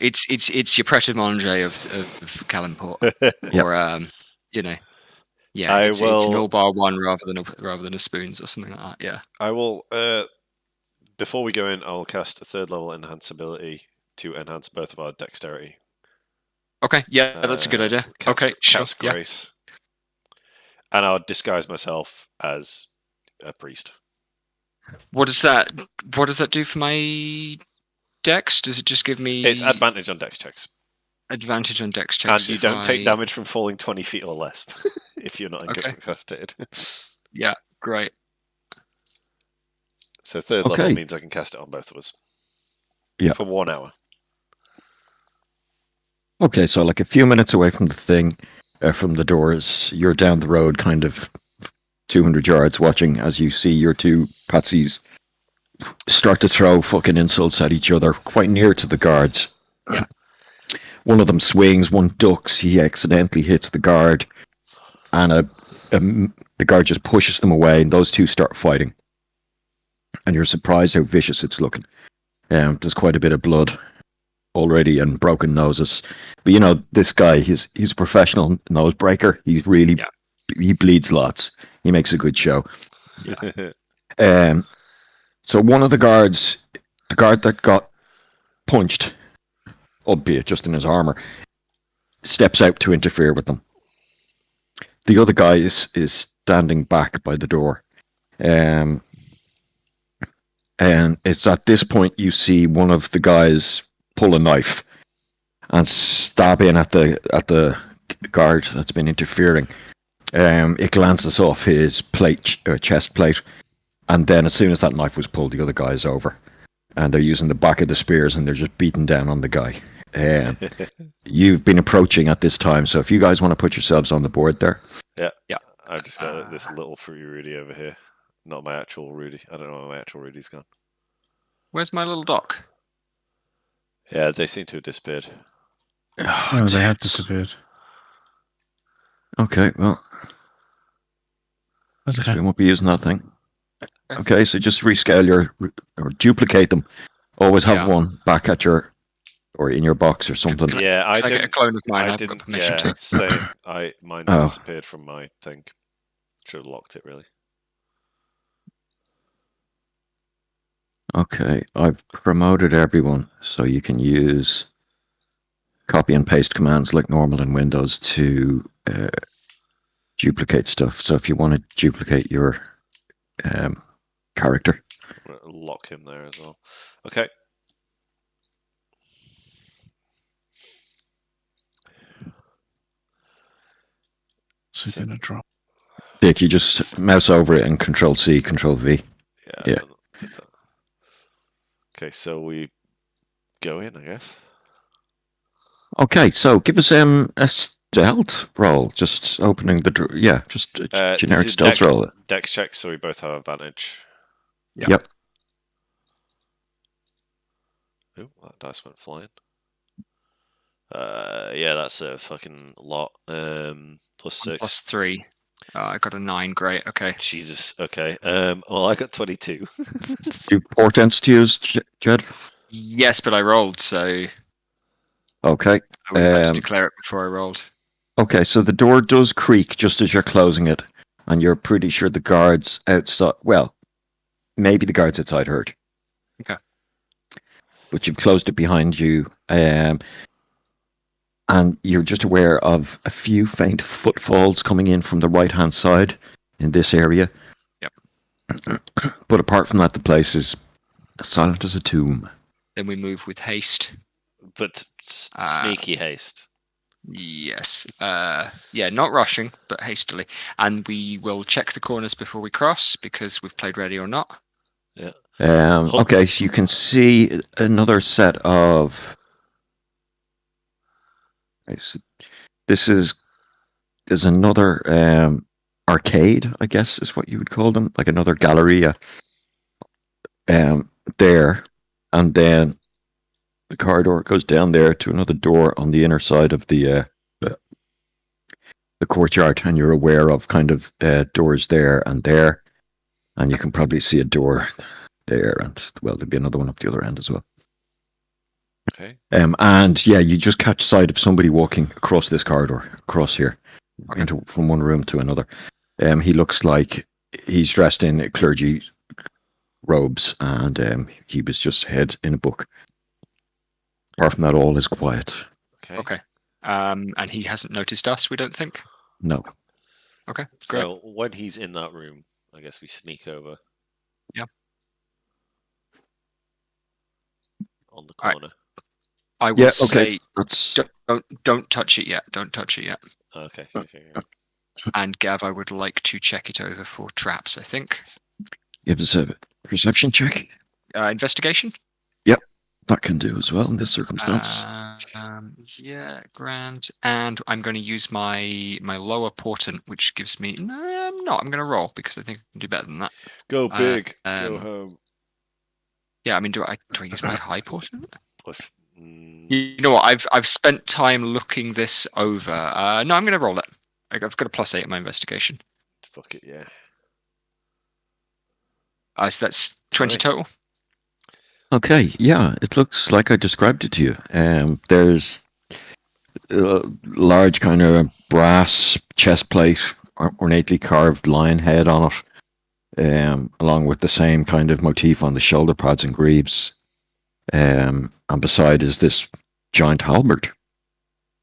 It's your Pret a Manger of Calimport, or you know, yeah, it's an all bar one rather than a spoons or something like that. Yeah. I will. Before we go in, I'll cast a 3rd level enhance ability to enhance both of our dexterity. Okay, yeah, that's a good idea. Cast Grace. And I'll disguise myself as a priest. What does that do for my dex? Does it just give me... It's advantage on dex checks. Advantage on dex checks. And you don't take damage from falling 20 feet or less if you're not incapacitated. Yeah, great. So 3rd level means I can cast it on both of us. Yeah. For 1 hour. Okay, so like a few minutes away from the thing, from the doors, you're down the road kind of 200 yards watching as you see your two patsies start to throw fucking insults at each other quite near to the guards. One of them swings, one ducks, he accidentally hits the guard, and the guard just pushes them away, and those two start fighting. And you're surprised how vicious it's looking. There's quite a bit of blood already and broken noses. But you know, this guy, he's a professional nose breaker. He's really, he bleeds lots. He makes a good show. Yeah. So one of the guards, the guard that got punched, albeit just in his armor, steps out to interfere with them. The other guy is standing back by the door. And it's at this point you see one of the guys pull a knife and stab in at the guard that's been interfering. It glances off his chest plate, and then as soon as that knife was pulled, the other guy is over, and they're using the back of the spears and they're just beating down on the guy. You've been approaching at this time, so if you guys want to put yourselves on the board there. Yeah. I've just got this little Fruity Rudy over here. Not my actual Rudy. I don't know where my actual Rudy's gone. Where's my little dock? Yeah, they seem to have disappeared. Oh, they have disappeared. Okay, well, we won't be using that thing. Okay, so just rescale or duplicate them. Always have one back at or in your box or something. Yeah, I didn't. Get a clone of mine. I didn't. Same. Mine's disappeared from my thing. Should have locked it, really. Okay, I've promoted everyone, so you can use copy and paste commands like normal in Windows to duplicate stuff. So if you want to duplicate your character, lock him there as well. Okay. So gonna drop. Dick, you just mouse over it and Control C, Control V. Yeah. Did that. Okay, so we go in, I guess. Okay, so give us a stealth roll. Just opening the door. Yeah, just a generic stealth roll. Dex check, so we both have advantage. Yep. Oh, that dice went flying. Yeah, that's a fucking lot. +6. +3. I got a 9. Great. Okay. Jesus. Okay. Well, I got 22. Do you portents to use, Jed? Yes, but I rolled, so. Okay. I would have to declare it before I rolled. Okay, so the door does creak just as you're closing it, and you're pretty sure the guards outside. Well, maybe the guards outside heard. Okay. But you've closed it behind you. and you're just aware of a few faint footfalls coming in from the right-hand side in this area. Yep. But apart from that, the place is as silent as a tomb. Then we move with haste. But sneaky haste. Yes. Yeah, not rushing, but hastily. And we will check the corners before we cross, because we've played ready or not. Yeah. Okay, so you can see another set of... There's another arcade, I guess is what you would call them, like another galleria there. And then the corridor goes down there to another door on the inner side of the courtyard, and you're aware of kind of doors there, and you can probably see a door there, and well, there'd be another one up the other end as well. Okay. And yeah, you just catch sight of somebody walking across this corridor, across here, from one room to another. He looks like he's dressed in clergy robes, and he was just head in a book. Apart from that, all is quiet. Okay. And he hasn't noticed us, we don't think? No. Okay, great. So when he's in that room, I guess we sneak over. Yeah. On the corner. I will say, That's... don't touch it yet. Don't touch it yet. Okay. And Gav, I would like to check it over for traps, I think. Give us a perception check. Investigation? Yep, that can do as well in this circumstance. Yeah, grand. And I'm going to use my lower portent, which gives me... No, I'm not. I'm going to roll, because I think I can do better than that. Go big. Go home. Yeah, I mean, do I use my high portent? Mm. You know what? I've spent time looking this over. No, I'm going to roll it. I've got a +8 in my investigation. Fuck it, yeah. So that's 20 total. Okay, yeah, it looks like I described it to you. There's a large kind of brass chest plate, ornately carved lion head on it, along with the same kind of motif on the shoulder pads and greaves. And beside is this giant halberd.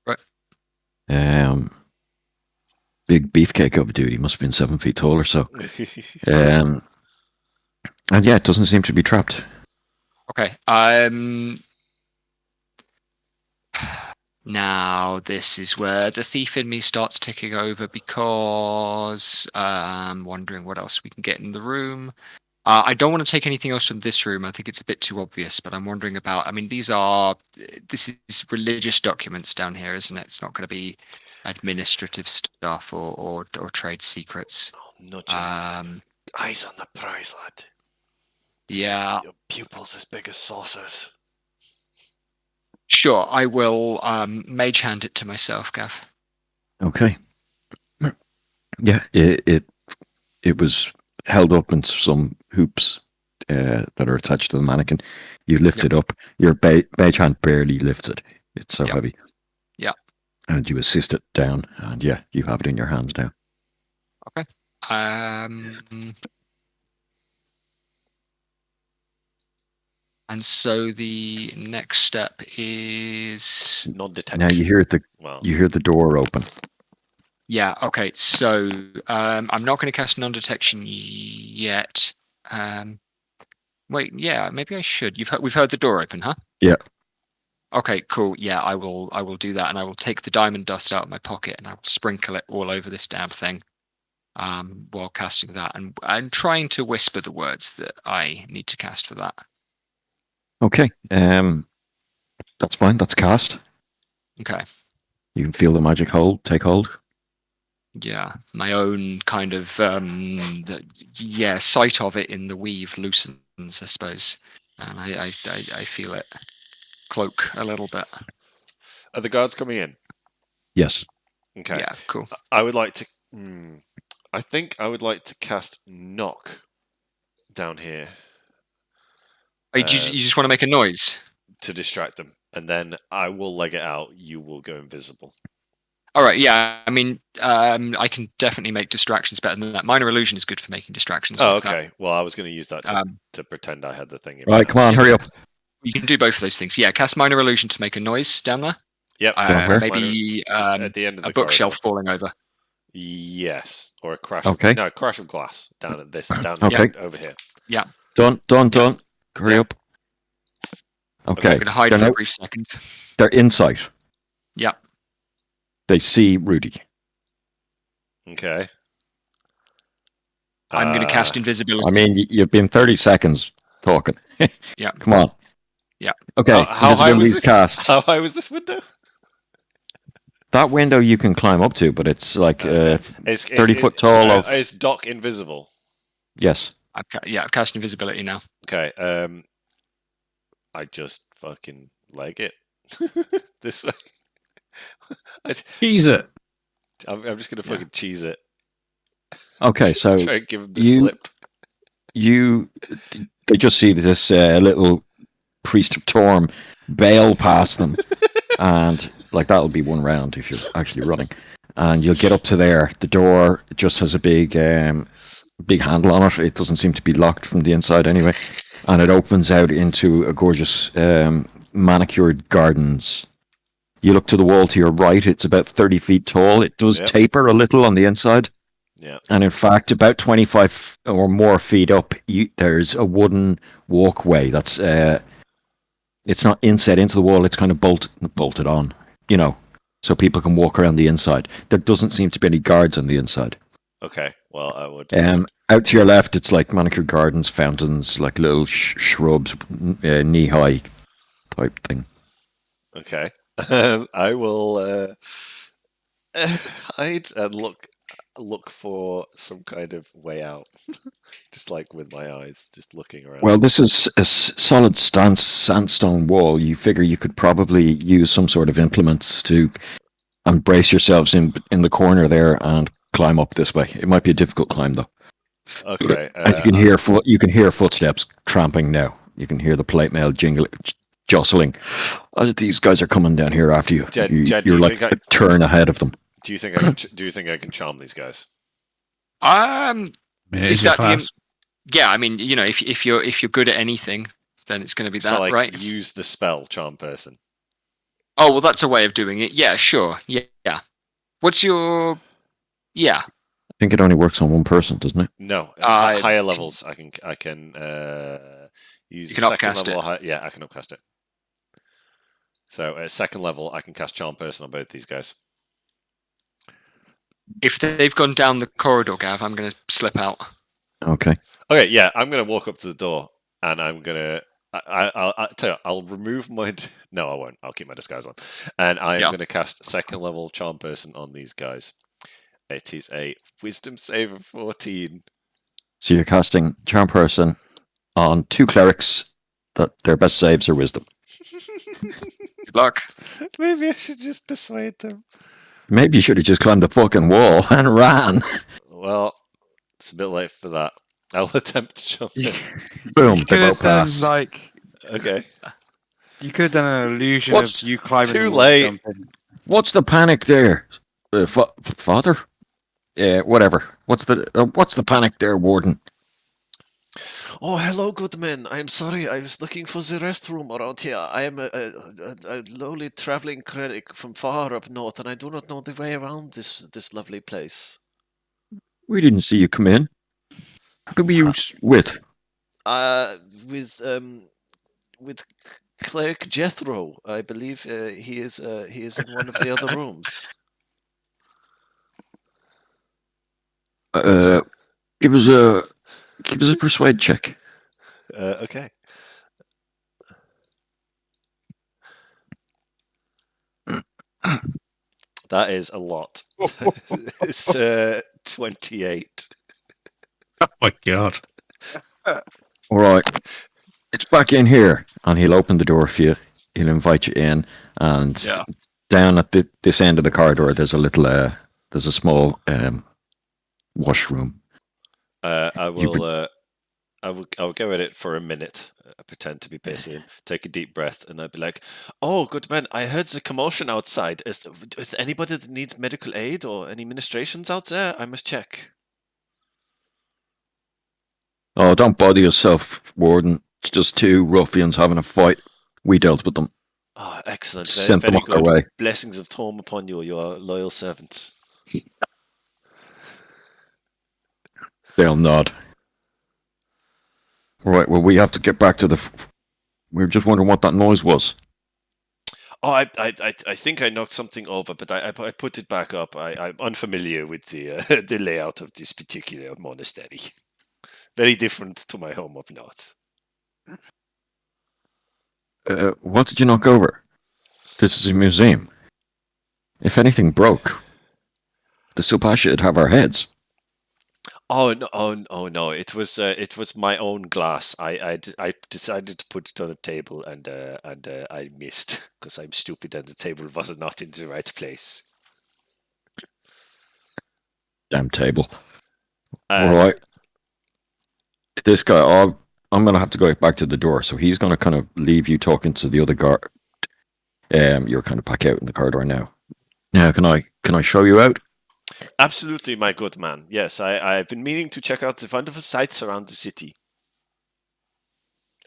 Right. Big beefcake of a dude. He must have been 7 feet tall or so. And yeah, it doesn't seem to be trapped. Okay. Now this is where the thief in me starts ticking over, because I'm wondering what else we can get in the room. I don't want to take anything else from this room. I think it's a bit too obvious, but I'm wondering about... I mean, this is religious documents down here, isn't it? It's not going to be administrative stuff or trade secrets. Oh, nudging. Eyes on the prize, lad. Yeah. Your pupils as big as saucers. Sure, I will mage hand it to myself, Gav. Okay. Yeah, it was held up in some hoops that are attached to the mannequin. You lift it up. Your mage hand barely lifts it. It's so heavy. Yeah. And you assist it down, and yeah, you have it in your hands now. Okay. And so the next step is non-detection. Now you hear the door open. Yeah. Okay. So I'm not going to cast non-detection yet. Wait. Yeah. Maybe I should. We've heard the door open, huh? Yeah. Okay. Cool. Yeah. I will do that, and I will take the diamond dust out of my pocket, and I will sprinkle it all over this damn thing. While casting that, and I'm trying to whisper the words that I need to cast for that. Okay. That's fine. That's cast. Okay. You can feel the magic take hold. Yeah, my own kind of sight of it in the weave loosens, I suppose, and I feel it cloak a little bit. Are the guards coming in? Yes. Okay. Yeah, cool. I would like to. I think I would like to cast knock down here. You just want to make a noise to distract them, and then I will leg it out. You will go invisible. All right. Yeah. I mean, I can definitely make distractions better than that. Minor illusion is good for making distractions. Oh, like okay. that. Well, I was going to use that to pretend I had the thing. Right. Come on. Hurry up. You can do both of those things. Yeah. Cast minor illusion to make a noise down there. Yep. Maybe just at the end of the a bookshelf corridor. falling over. Yes, or a crash. Okay. No, crash of glass down at this. Down Okay. over here. Yeah. Done. Hurry up. Okay. I'm going to hide for a brief second. They're inside. Yeah. They see Rudy. Okay. I'm going to cast invisibility. I mean, you've been 30 seconds talking. Yeah. Come on. Yeah. Okay. How high was this? Cast. How high was this window? That window you can climb up to, but it's like 30 foot tall. Is Doc invisible? Yes. I've cast invisibility now. Okay. I just fucking leg it this way. Cheese it. I'm just gonna fucking cheese it. Okay, so try and give him the slip. They just see this little priest of Torm bail past them, and like that'll be one round if you're actually running. And you'll get up to there. The door just has a big handle on it. It doesn't seem to be locked from the inside anyway, and it opens out into a gorgeous manicured gardens. You look to the wall to your right. It's about 30 feet tall. It does taper a little on the inside. Yeah. And in fact, about 25 or more feet up, there's a wooden walkway that's it's not inset into the wall. It's kind of bolted on, so people can walk around the inside. There doesn't seem to be any guards on the inside. Okay. Well, I would. Out to your left, it's like manicured gardens, fountains, like little shrubs, knee-high type thing. Okay. I will hide and look for some kind of way out. Just like with my eyes, just looking around. Well, this is a solid sandstone wall. You figure you could probably use some sort of implements to brace yourselves in the corner there and climb up this way. It might be a difficult climb though. Okay. And you can hear footsteps tramping now. You can hear the plate mail jostling. As these guys are coming down here after you. Jed, you're like a turn ahead of them. Do you think I can charm these guys? Is that the? Yeah, I mean, if you're good at anything, then it's going to be that, right? Use the spell, charm person. Oh well, that's a way of doing it. Yeah, sure. Yeah. What's your? Yeah. I think it only works on one person, doesn't it? No, higher levels. I can use. You can upcast level. it. Yeah, I can upcast it. So at second level, I can cast charm person on both these guys. If they've gone down the corridor, Gav, I'm going to slip out. Okay. Okay, yeah, I'm going to walk up to the door, and I'm going to. I'll tell you, I'll remove my. No, I won't. I'll keep my disguise on, and I am going to cast second level charm person on these guys. It is a wisdom save of 14. So you're casting charm person on 2 clerics that their best saves are wisdom. Good luck. Maybe I should just persuade them. Maybe you should have just climbed the fucking wall and ran. Well, it's a bit late for that. I'll attempt to jump in. Boom, they both pass. Okay. You could have done an illusion of you climbing. Too late. What's the panic there, Father? Whatever. What's the panic there, Warden? Oh, hello, good men. I'm sorry. I was looking for the restroom around here. I am a lowly traveling cleric from far up north, and I do not know the way around this lovely place. We didn't see you come in. Who were you with? With Cleric Jethro. I believe he is in one of the other rooms. Give us a persuade check. Okay. That is a lot. It's 28. Oh my god. All right. It's back in here. And he'll open the door for you. He'll invite you in. And down at this end of the corridor, there's a little, there's a small washroom. I will go at it for a minute. Pretend to be busy and take a deep breath, and I'd be like, "Oh, good man, I heard the commotion outside. Is there anybody that needs medical aid or any ministrations out there? I must check." Oh, don't bother yourself, Warden. It's just 2 ruffians having a fight. We dealt with them. Oh, excellent. Sent them Very on their good. way. Blessings of Tom upon you, your loyal servants. They'll nod. Right, well, we have to get back to the... We were just wondering what that noise was. Oh, I think I knocked something over, but I put it back up. I'm unfamiliar with the the layout of this particular monastery. Very different to my home up north. What did you knock over? This is a museum. If anything broke, the Subhasha would have our heads. Oh no! Oh no! It was my own glass. I decided to put it on a table and I missed because I'm stupid and the table was not in the right place. Damn table. All right. This guy, I'm going to have to go back to the door, so he's going to kind of leave you talking to the other guard. You're kind of back out in the corridor now. Now, can I show you out? Absolutely, my good man. Yes, I've been meaning to check out the wonderful sights around the city.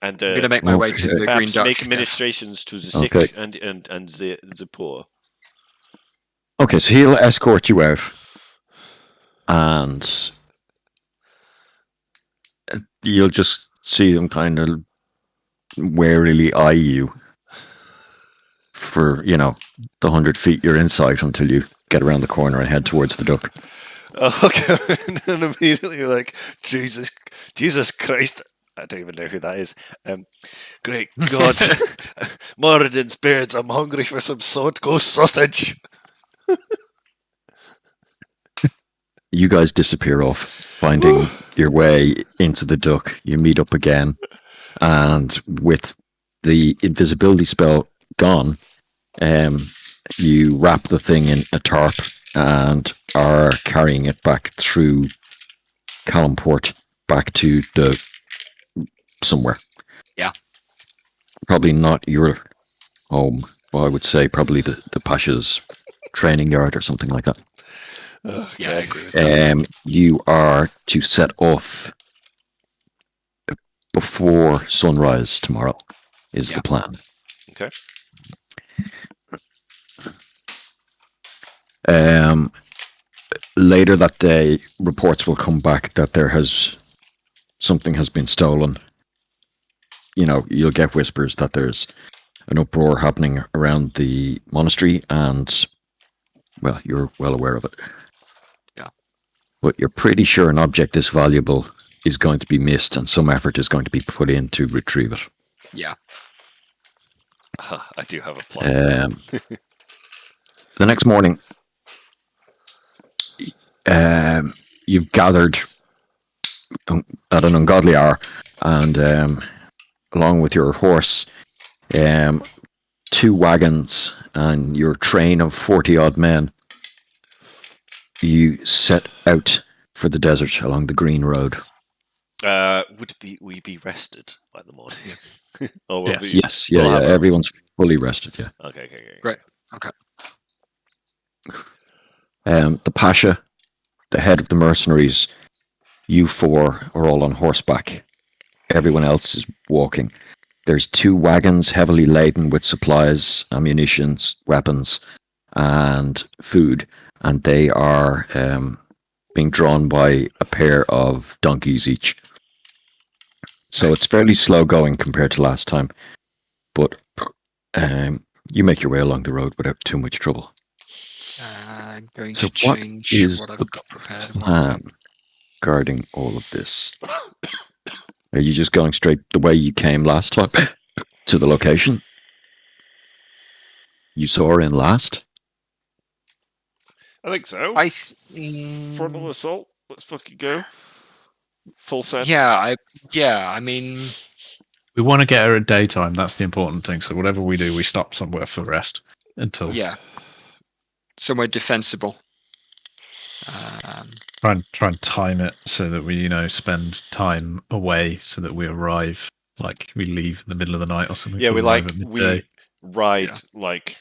And I'm going to make my way to the Green perhaps Duck. make ministrations to the sick and the poor. Okay, so he'll escort you out, and you'll just see him kind of warily eye you for, the 100 feet you're in sight until you get around the corner and head towards the duck. Okay, and then immediately like, Jesus Christ. I don't even know who that is. Great God. More than spirits, I'm hungry for some salt ghost sausage. You guys disappear off, finding your way into the duck. You meet up again, and with the invisibility spell gone, you wrap the thing in a tarp and are carrying it back through Calumport back to the somewhere. Yeah. Probably not your home. Well, I would say probably the Pasha's training yard or something like that. Okay. Yeah, I agree with that. You are to set off before sunrise tomorrow, is the plan. Okay. Later that day, reports will come back that something has been stolen. You'll get whispers that there's an uproar happening around the monastery, and, well, you're well aware of it. Yeah. But you're pretty sure an object this valuable is going to be missed, and some effort is going to be put in to retrieve it. Yeah. I do have a plan. The next morning, you've gathered at an ungodly hour, and along with your horse, 2 wagons and your train of 40-odd men, you set out for the desert along the green road. Would we be rested by the morning? Or will Yes. Everyone's fully rested. Yeah. Okay. Great. Okay. The Pasha, the head of the mercenaries, you 4 are all on horseback. Everyone else is walking. There's 2 wagons heavily laden with supplies, ammunitions, weapons, and food, and they are being drawn by a pair of donkeys each. So it's fairly slow going compared to last time, but you make your way along the road without too much trouble. I'm going So to change what I've got prepared. Plan regarding all of this? Are you just going straight the way you came last time to the location you saw her in last? I think so. Frontal assault. Let's fucking go. Full send. Yeah, I mean, We want to get her at daytime. That's the important thing. So whatever we do, we stop somewhere for rest until. Yeah. Somewhere defensible. Try and time it so that we, spend time away so that we arrive, like we leave in the middle of the night or something. Yeah, we arrive at midday. ride like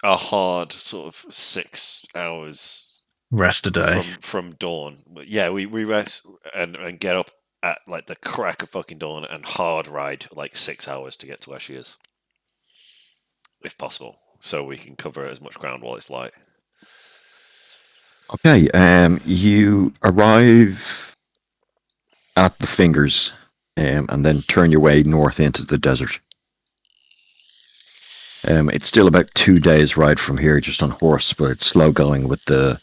a hard sort of 6 hours Rest a day from dawn. Yeah, we rest and get up at like the crack of fucking dawn and hard ride like 6 hours to get to where she is. if possible, so we can cover as much ground while it's light. Okay, you arrive at the Fingers, and then turn your way north into the desert. It's still about 2 days ride from here, just on horse, but it's slow going with the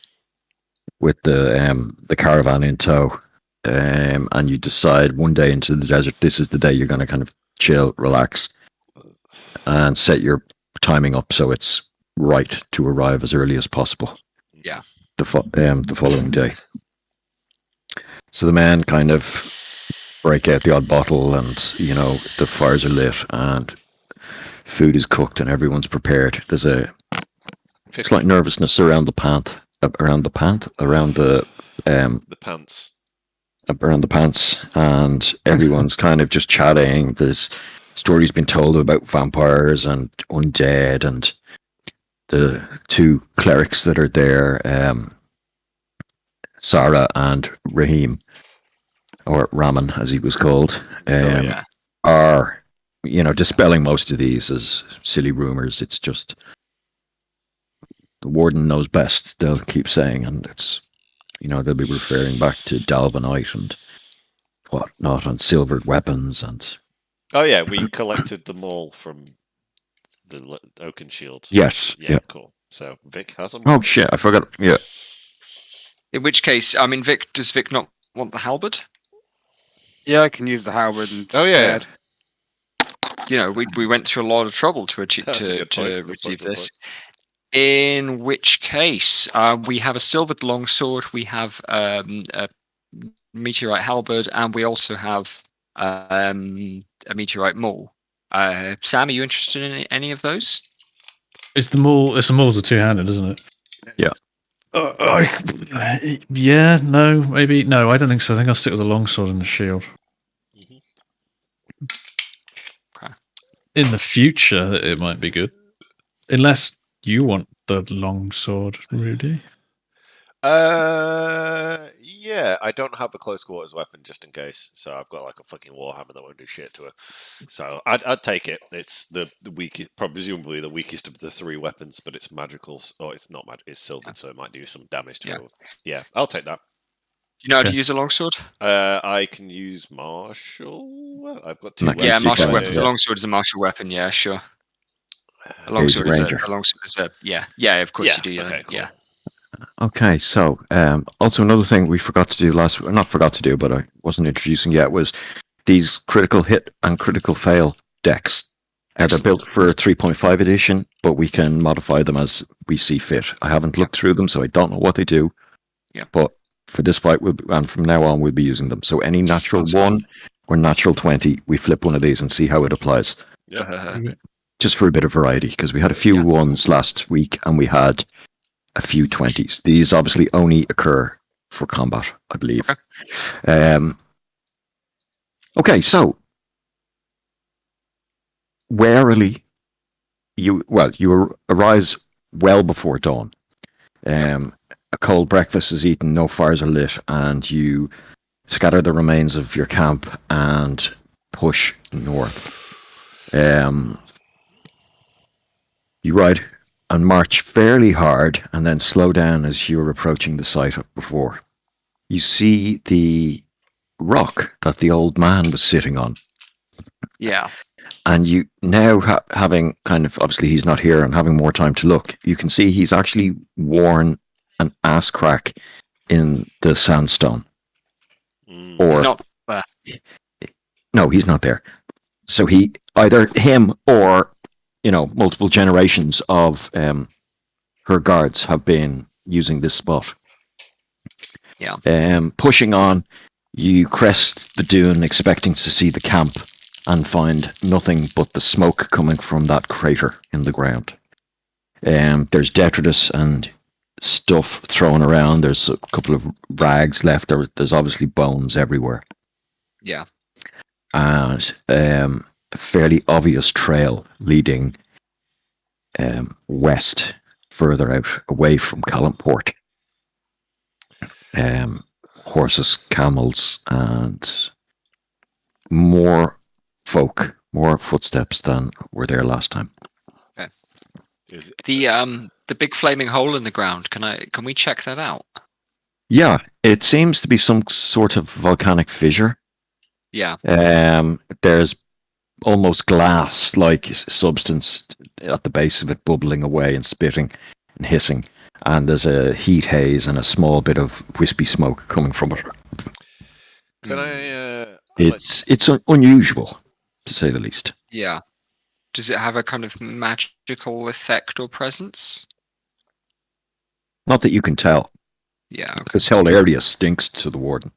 caravan in tow. And you decide one day into the desert, this is the day you're going to kind of chill, relax, and set your timing up so it's right to arrive as early as possible. Yeah. The following day. So the men kind of break out the odd bottle, and the fires are lit and food is cooked and everyone's prepared. There's a slight nervousness around the pants, around the pants, and everyone's kind of just chatting. There's stories being told about vampires and undead, and the two clerics that are there, Sarah and Rahim, or Raman as he was called, are dispelling most of these as silly rumors. It's just the warden knows best, they'll keep saying, and it's they'll be referring back to Dalvanite and whatnot, and silvered weapons, and oh yeah, we collected them all from the Oaken Shield. Yes. Yeah, cool. So Vic has them. Oh shit, I forgot. Yeah. In which case, does Vic not want the halberd? Yeah, I can use the halberd. And yeah. We went through a lot of trouble to receive this. In which case, we have a silvered longsword, we have a meteorite halberd, and we also have a meteorite maul. Sam, are you interested in any of those? It's the maul's a two-handed, isn't it? Yeah. Yeah, no, maybe. No, I don't think so. I think I'll stick with the longsword and the shield. Okay. In the future, it might be good. Unless you want the longsword, Rudy. Yeah, I don't have a close quarters weapon just in case, so I've got like a fucking warhammer that won't do shit to her. So I'd take it. It's the weakest, presumably the weakest of the three weapons, but it's magical, or it's not magic. It's silvered, so it might do some damage to her. Yeah, I'll take that. Do you know how to use a longsword? I can use martial. I've got two. Yeah, martial weapon. The longsword is a martial weapon. Yeah, sure. A longsword is a yeah. Of course you do. Okay, cool. Yeah. Okay, so also another thing we forgot to do not forgot to do, but I wasn't introducing yet, was these critical hit and critical fail decks. They're built for 3.5 edition, but we can modify them as we see fit. I haven't looked through them, so I don't know what they do. Yeah. But for this fight, and from now on, we'll be using them. So any natural 1 or natural 20, we flip one of these and see how it applies. Yeah. Just for a bit of variety, because we had a few ones last week, and we had a few 20s. These obviously only occur for combat, I believe. Okay, so warily, you arise well before dawn. A cold breakfast is eaten, no fires are lit, and you scatter the remains of your camp and push north. You ride and march fairly hard, and then slow down as you're approaching the site of before. You see the rock that the old man was sitting on. Yeah. And you now having kind of, obviously he's not here, and having more time to look, you can see he's actually worn an ass crack in the sandstone. Or he's not there. No, he's not there. So either him or multiple generations of her guards have been using this spot. Yeah. Pushing on, you crest the dune, expecting to see the camp, and find nothing but the smoke coming from that crater in the ground. There's detritus and stuff thrown around. There's a couple of rags left. There's obviously bones everywhere. Yeah. And a fairly obvious trail leading west, further out, away from Callanport. Horses, camels, and more folk, more footsteps than were there last time. Okay. The big flaming hole in the ground. Can we check that out? Yeah, it seems to be some sort of volcanic fissure. Yeah. There's almost glass-like substance at the base of it, bubbling away and spitting and hissing. And there's a heat haze and a small bit of wispy smoke coming from it. Can I? It's unusual, to say the least. Yeah. Does it have a kind of magical effect or presence? Not that you can tell. Yeah. Okay. This whole area stinks to the warden.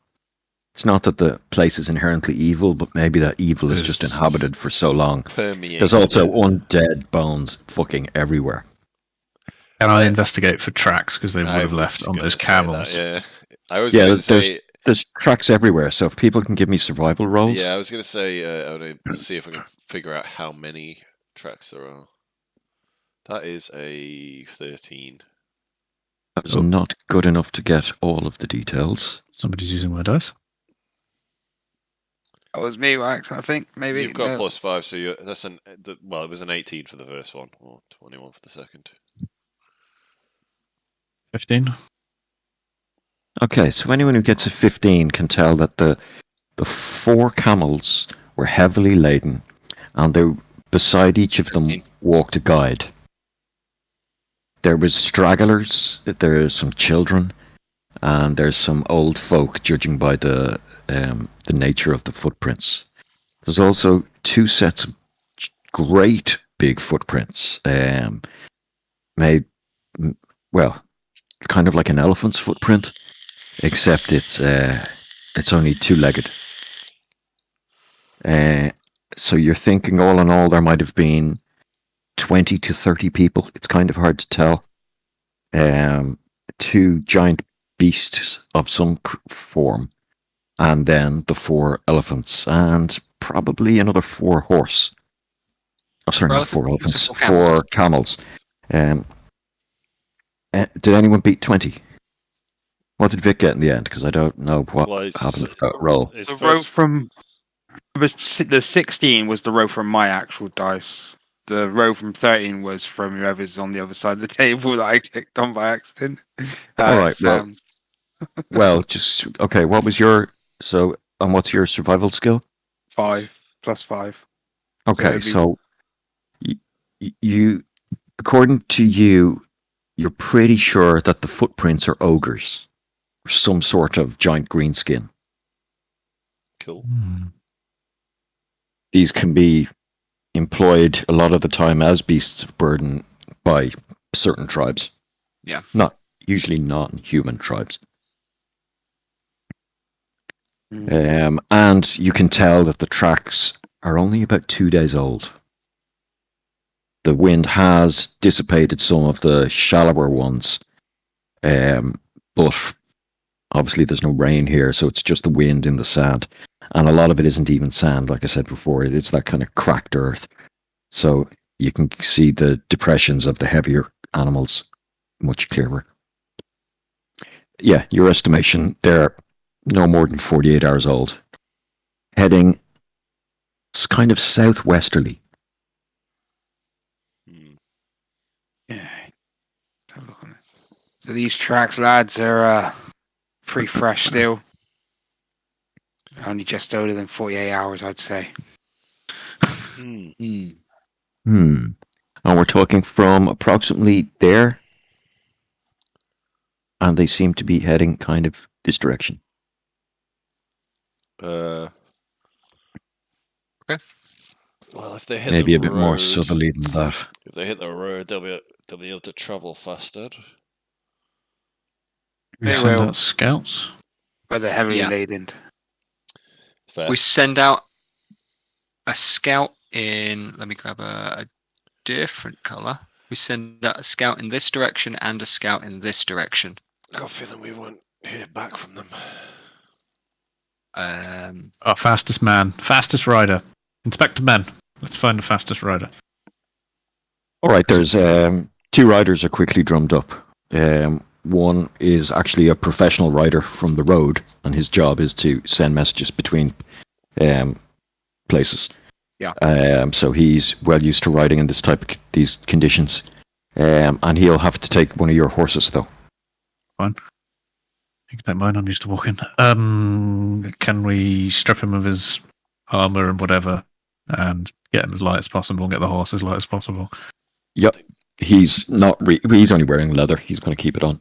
It's not that the place is inherently evil, but maybe that evil is just inhabited for so long. There's also undead bones fucking everywhere. Can I investigate for tracks because they would have left on those camels? Yeah, I was going to say there's tracks everywhere. So if people can give me survival rolls, yeah, I was going to say I want to see if I can figure out how many tracks there are. That is a 13. That was not good enough to get all of the details. Somebody's using my dice. That was me, Wax. I think maybe You've got +5, so it was an 18 for the first one, or 21 for the second. 15. Okay, so anyone who gets a 15 can tell that the 4 camels were heavily laden, and beside each of them walked a guide. There was stragglers, there's some children, and there's some old folk, judging by the nature of the footprints. There's also 2 sets of great big footprints, made, well, kind of like an elephant's footprint, except it's only 2-legged. So you're thinking all in all there might have been 20 to 30 people. It's kind of hard to tell. 2 giant beasts of some form, and then the 4 elephants, and probably another 4 horse. Oh, sorry, not 4 elephants, 4 camels. Did anyone beat 20? What did Vic get in the end? Because I don't know what happened to that roll. The row from the 16 was the row from my actual dice. The row from 13 was from whoever's on the other side of the table that I clicked on by accident. All right, well, just okay. What was your and what's your survival skill? 5 plus 5. Okay, so you, according to you, you're pretty sure that the footprints are ogres, or some sort of giant green skin. Cool. These can be employed a lot of the time as beasts of burden by certain tribes. Yeah. Usually non-human tribes. And you can tell that the tracks are only about 2 days old. The wind has dissipated some of the shallower ones, but obviously there's no rain here, so it's just the wind in the sand. And a lot of it isn't even sand, like I said before. It's that kind of cracked earth. So you can see the depressions of the heavier animals much clearer. Yeah, your estimation, they're no more than 48 hours old. Heading kind of southwesterly. Yeah. So these tracks, lads, are pretty fresh still. Only just older than 48 hours, I'd say. And we're talking from approximately there. And they seem to be heading kind of this direction. Okay. Well, if they hit maybe the a bit more southerly than that. If they hit the road, they'll be able to travel faster. We send out scouts. But they're heavily laden. We send out a scout in. Let me grab a different color. We send out a scout in this direction and a scout in this direction. I got a feeling we won't hear back from them. Our fastest rider, Inspector Ben. Let's find the fastest rider. All right, there's 2 riders are quickly drummed up. One is actually a professional rider from the road, and his job is to send messages between places. Yeah. So he's well used to riding in these conditions. And he'll have to take one of your horses, though. Fine. You can take mine. I'm used to walking. Can we strip him of his armor and whatever, and get him as light as possible, and get the horse as light as possible? Yep. He's not. He's only wearing leather. He's going to keep it on.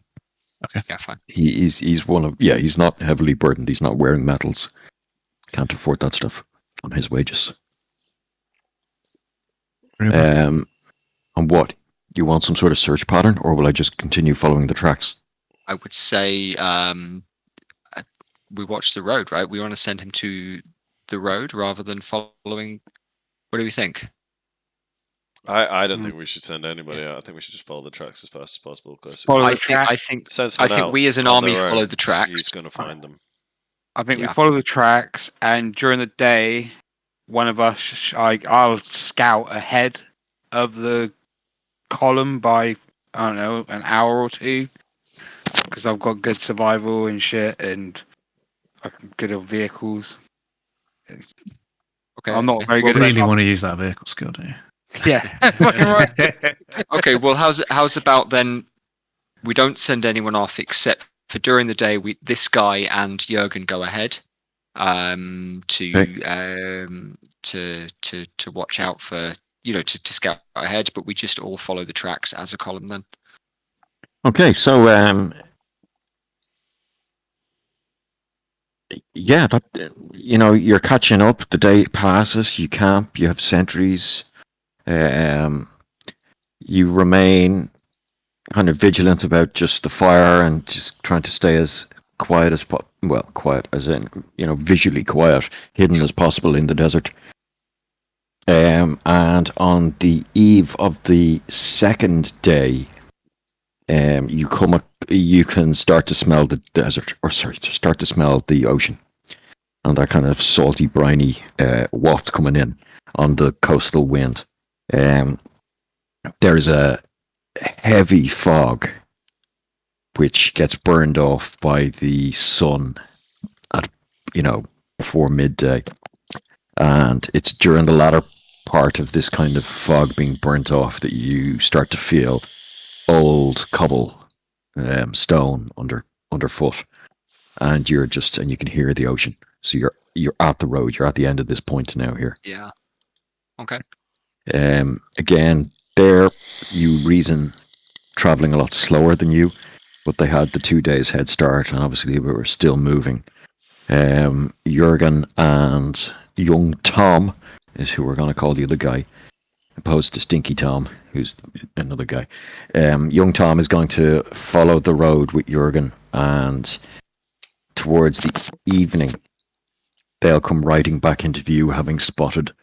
Okay. Yeah, fine. He's one of. Yeah, he's not heavily burdened. He's not wearing metals. Can't afford that stuff on his wages. And what? You want some sort of search pattern, or will I just continue following the tracks? I would say we watch the road, right? We want to send him to the road rather than following. What do we think? I don't think we should send anybody out. I think we should just follow the tracks as fast as possible. Because Follow I the think track. I think we as an army follow the tracks. She's going to find them. I think we Yeah. follow the tracks, and during the day, one of us, I'll scout ahead of the column by, I don't know, an hour or two, because I've got good survival and shit, and I'm good at vehicles. Okay. I'm not very You good at really want to use that vehicle skill, do you? Yeah, fucking right. Okay. Well, how's about then? We don't send anyone off except for during the day. This guy and Jurgen go ahead, to watch out for to scout ahead. But we just all follow the tracks as a column then. Okay, so yeah, that you're catching up. The day passes. You camp. You have sentries. You remain kind of vigilant about just the fire and just trying to stay as quiet as quiet as in visually quiet, hidden as possible in the desert. And on the eve of the second day, you can start to smell the desert, or sorry, start to smell the ocean, and that kind of salty, briny waft coming in on the coastal wind. There's a heavy fog which gets burned off by the sun at before midday, and it's during the latter part of this kind of fog being burnt off that you start to feel old cobble stone underfoot, and you can hear the ocean. So you're at the road. You're at the end of this point now here. Yeah. Okay. Again, there you reason traveling a lot slower than you, but they had the 2 days head start, and obviously we were still moving. Jurgen and young Tom is who we're going to call the other guy, opposed to Stinky Tom, who's another guy. Young Tom is going to follow the road with Jurgen, and towards the evening, they'll come riding back into view, having spotted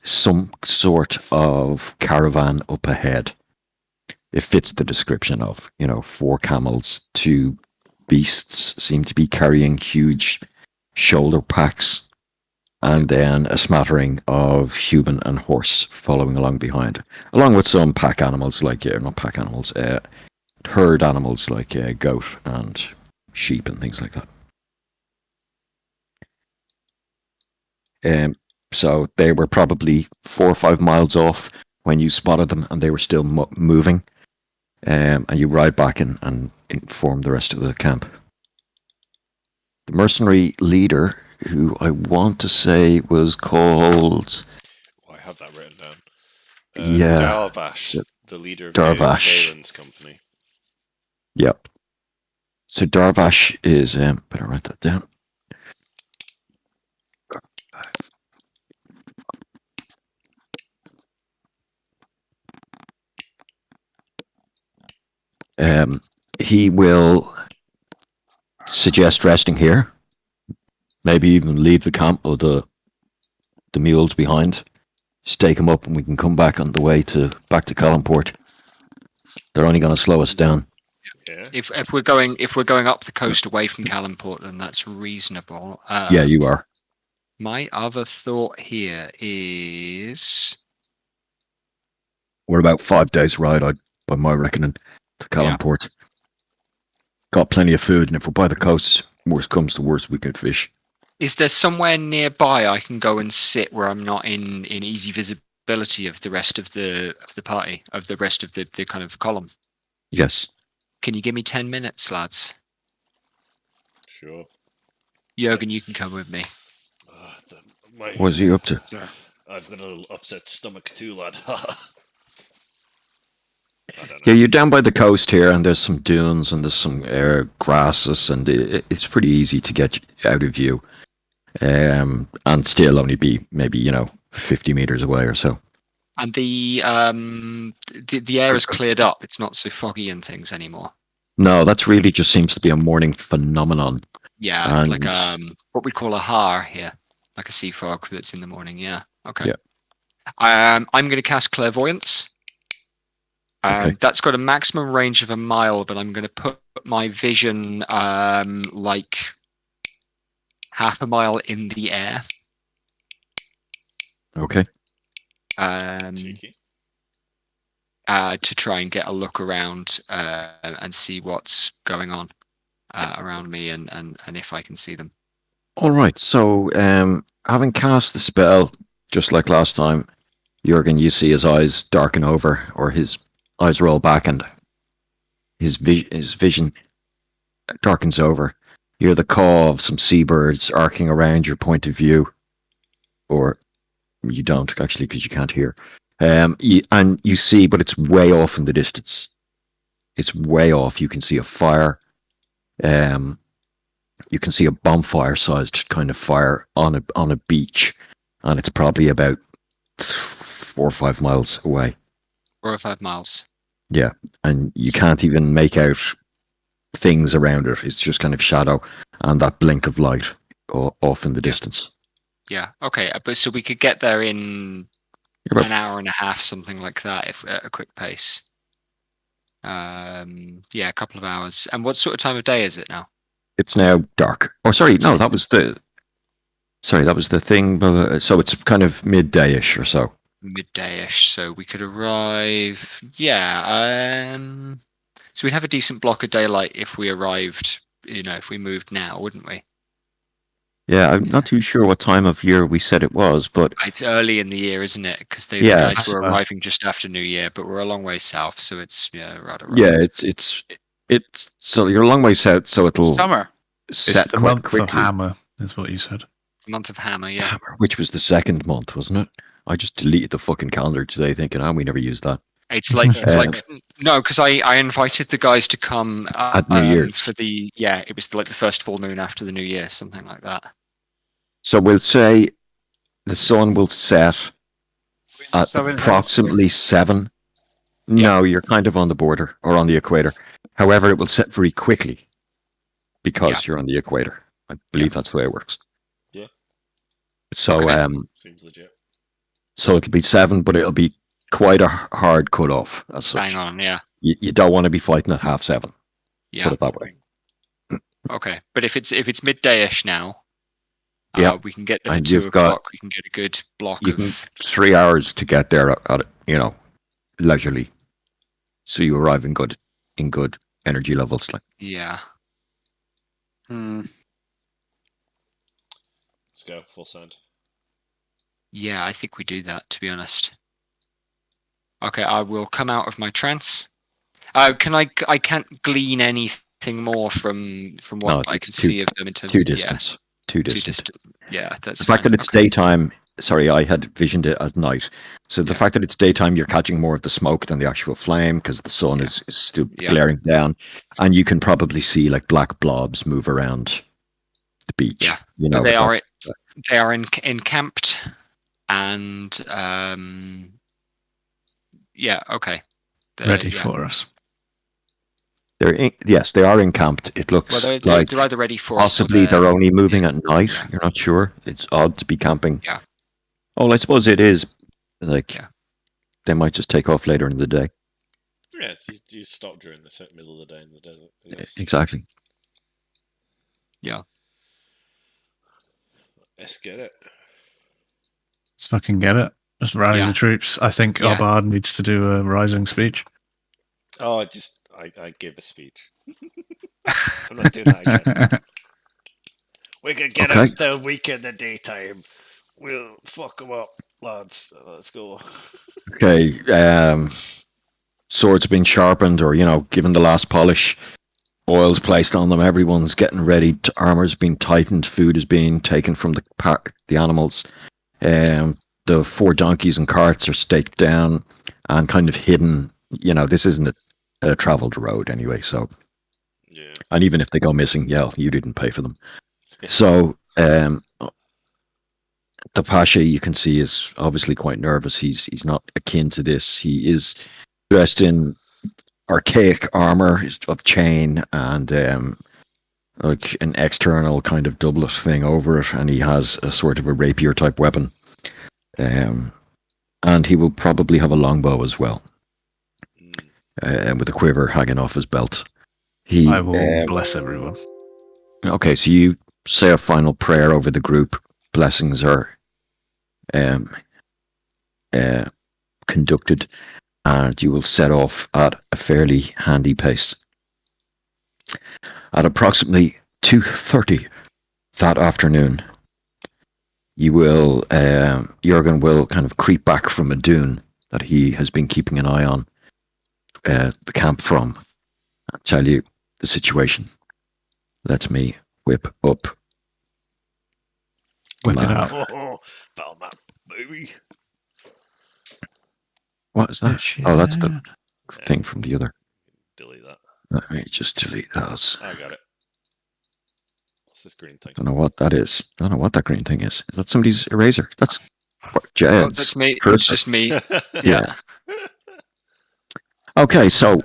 some sort of caravan up ahead. It fits the description of 4 camels, 2 beasts seem to be carrying huge shoulder packs, and then a smattering of human and horse following along behind, along with some pack animals herd animals like goat and sheep and things like that. So they were probably 4 or 5 miles off when you spotted them, and they were still moving. And you ride back and inform the rest of the camp. The mercenary leader, who I want to say was called... I have that written down. Yeah. Darvash, the leader of Darvash. Galen's company. Yep. So Darvash is... better write that down. He will suggest resting here. Maybe even leave the camp or the mules behind. Stake them up, and we can come back on the way back to Collinport. They're only going to slow us down. Yeah. If we're going up the coast away from Collinport, then that's reasonable. Yeah, you are. My other thought here is We're about 5 days ride out, by my reckoning, to Collinport. Got plenty of food, and if we're by the coast, worst comes to worst, we can fish. Is there somewhere nearby I can go and sit where I'm not in easy visibility of the rest of the party, of the rest of the kind of column. Yes. Can you give me 10 minutes, lads? Sure. Jurgen, you can come with me. What is he up to? Sir. I've got a little upset stomach too, lad. I don't know. Yeah, you're down by the coast here, and there's some dunes and there's some grasses, and it's pretty easy to get out of view, and still only be maybe 50 meters away or so. And the air is cleared up. It's not so foggy and things anymore. No, that's really just seems to be a morning phenomenon. Yeah, like what we call a har here, like a sea fog that's in the morning. Yeah. Okay. Yeah. I'm going to cast clairvoyance. Okay. That's got a maximum range of 1 mile, but I'm going to put my vision like half a mile in the air. Okay. Cheeky. To try and get a look around and see what's going on around me and if I can see them. All right. So, having cast the spell, just like last time, Jurgen, you see his eyes darken over, or his eyes roll back, and his vision darkens over. You hear the caw of some seabirds arcing around your point of view, or you don't actually because you can't hear. And you see, but it's way off in the distance. It's way off. You can see a fire. You can see a bonfire-sized kind of fire on a beach, and it's probably about 4 or 5 miles away. 4 or 5 miles. Yeah, and you can't even make out things around it. It's just kind of shadow and that blink of light off in the distance. Yeah. Okay. But so we could get there in You're an hour and a half, something like that, if at a quick pace. Yeah, a couple of hours. And what sort of time of day is it now? It's now dark. Oh, sorry, no, that was the thing. But so it's kind of midday-ish or so. Midday-ish. So we could arrive. Yeah. So we'd have a decent block of daylight if we arrived. If we moved now, wouldn't we? Yeah, I'm not too sure what time of year we said it was, but it's early in the year, isn't it? Because the Yeah, guys were arriving just after New Year, but we're a long way south, so it's rather. yeah, it's so you're a long way south, so it'll Summer. set It's the quite month quickly. of Hammer, is what you said. The month of Hammer, yeah. Hammer, which was the second month, wasn't it? I just deleted the fucking calendar today, thinking, we never used that. It's like no, because I invited the guys to come At New Year's. for it was like the first full moon after the New Year, something like that. So we'll say the sun will set at approximately 7. No, you're kind of on the border or on the equator. However, it will set very quickly because you're on the equator. I believe that's the way it works. Yeah. So seems legit. So it'll be 7, but it'll be quite a hard cut off as such. Hang on, yeah. You don't want to be fighting at 7:30. Yeah. Put it that way. Okay, but if it's midday-ish now, we can get there And at 2 you've got- o'clock. We can get a good block You of. can 3 hours to get there at leisurely. So you arrive in good energy levels. Like Yeah. Hmm. Let's go full send. Yeah, I think we do that, to be honest. Okay, I will come out of my trance. I can't glean anything more from what I can see of them in terms too of distance. Too distant. Yeah, that's The fact fine. that it's daytime. Sorry, I had visioned it at night. So the fact that it's daytime, you're catching more of the smoke than the actual flame because the sun is still glaring down, and you can probably see like black blobs move around the beach. Yeah, but they are encamped, and okay. Ready for us. They are encamped. It looks they're like either ready for possibly us or they're only moving at night. Yeah. You're not sure. It's odd to be camping. Yeah. Oh, I suppose it is. They might just take off later in the day. Yeah, you stop during the middle of the day in the desert. Exactly. Yeah. Let's get it. Let's fucking get it. Just rally the troops. I think our bard needs to do a rising speech. Oh, I give a speech. I'm not doing that again. We can get out the week in the daytime. We'll fuck them up. Lads, let's go. Okay. Swords being sharpened, or given the last polish. Oils placed on them. Everyone's getting ready. Armor's being tightened. Food is being taken from the animals. The 4 donkeys and carts are staked down and kind of hidden. This isn't a traveled road anyway. So, Yeah. and even if they go missing, you didn't pay for them. So, the Pasha, you can see, is obviously quite nervous. He's not akin to this. He is dressed in archaic armor of chain and like an external kind of doublet thing over it, and he has a sort of a rapier type weapon. And he will probably have a longbow as well, with a quiver hanging off his belt. I will bless everyone. Okay, so you say a final prayer over the group. Blessings are conducted, and you will set off at a fairly handy pace. At approximately 2:30 that afternoon, Jurgen will kind of creep back from a dune that he has been keeping an eye on the camp from, and tell you the situation. Let me whip up. Whip it up. Battle map, baby. What is that? Oh, that's the thing from the other. Delete that. Let me just delete those. I got it. What's this green thing? I don't know what that is. I don't know what that green thing is. Is that somebody's eraser? That's Jed's. That's me. cursor. It's just me. Yeah. Okay, so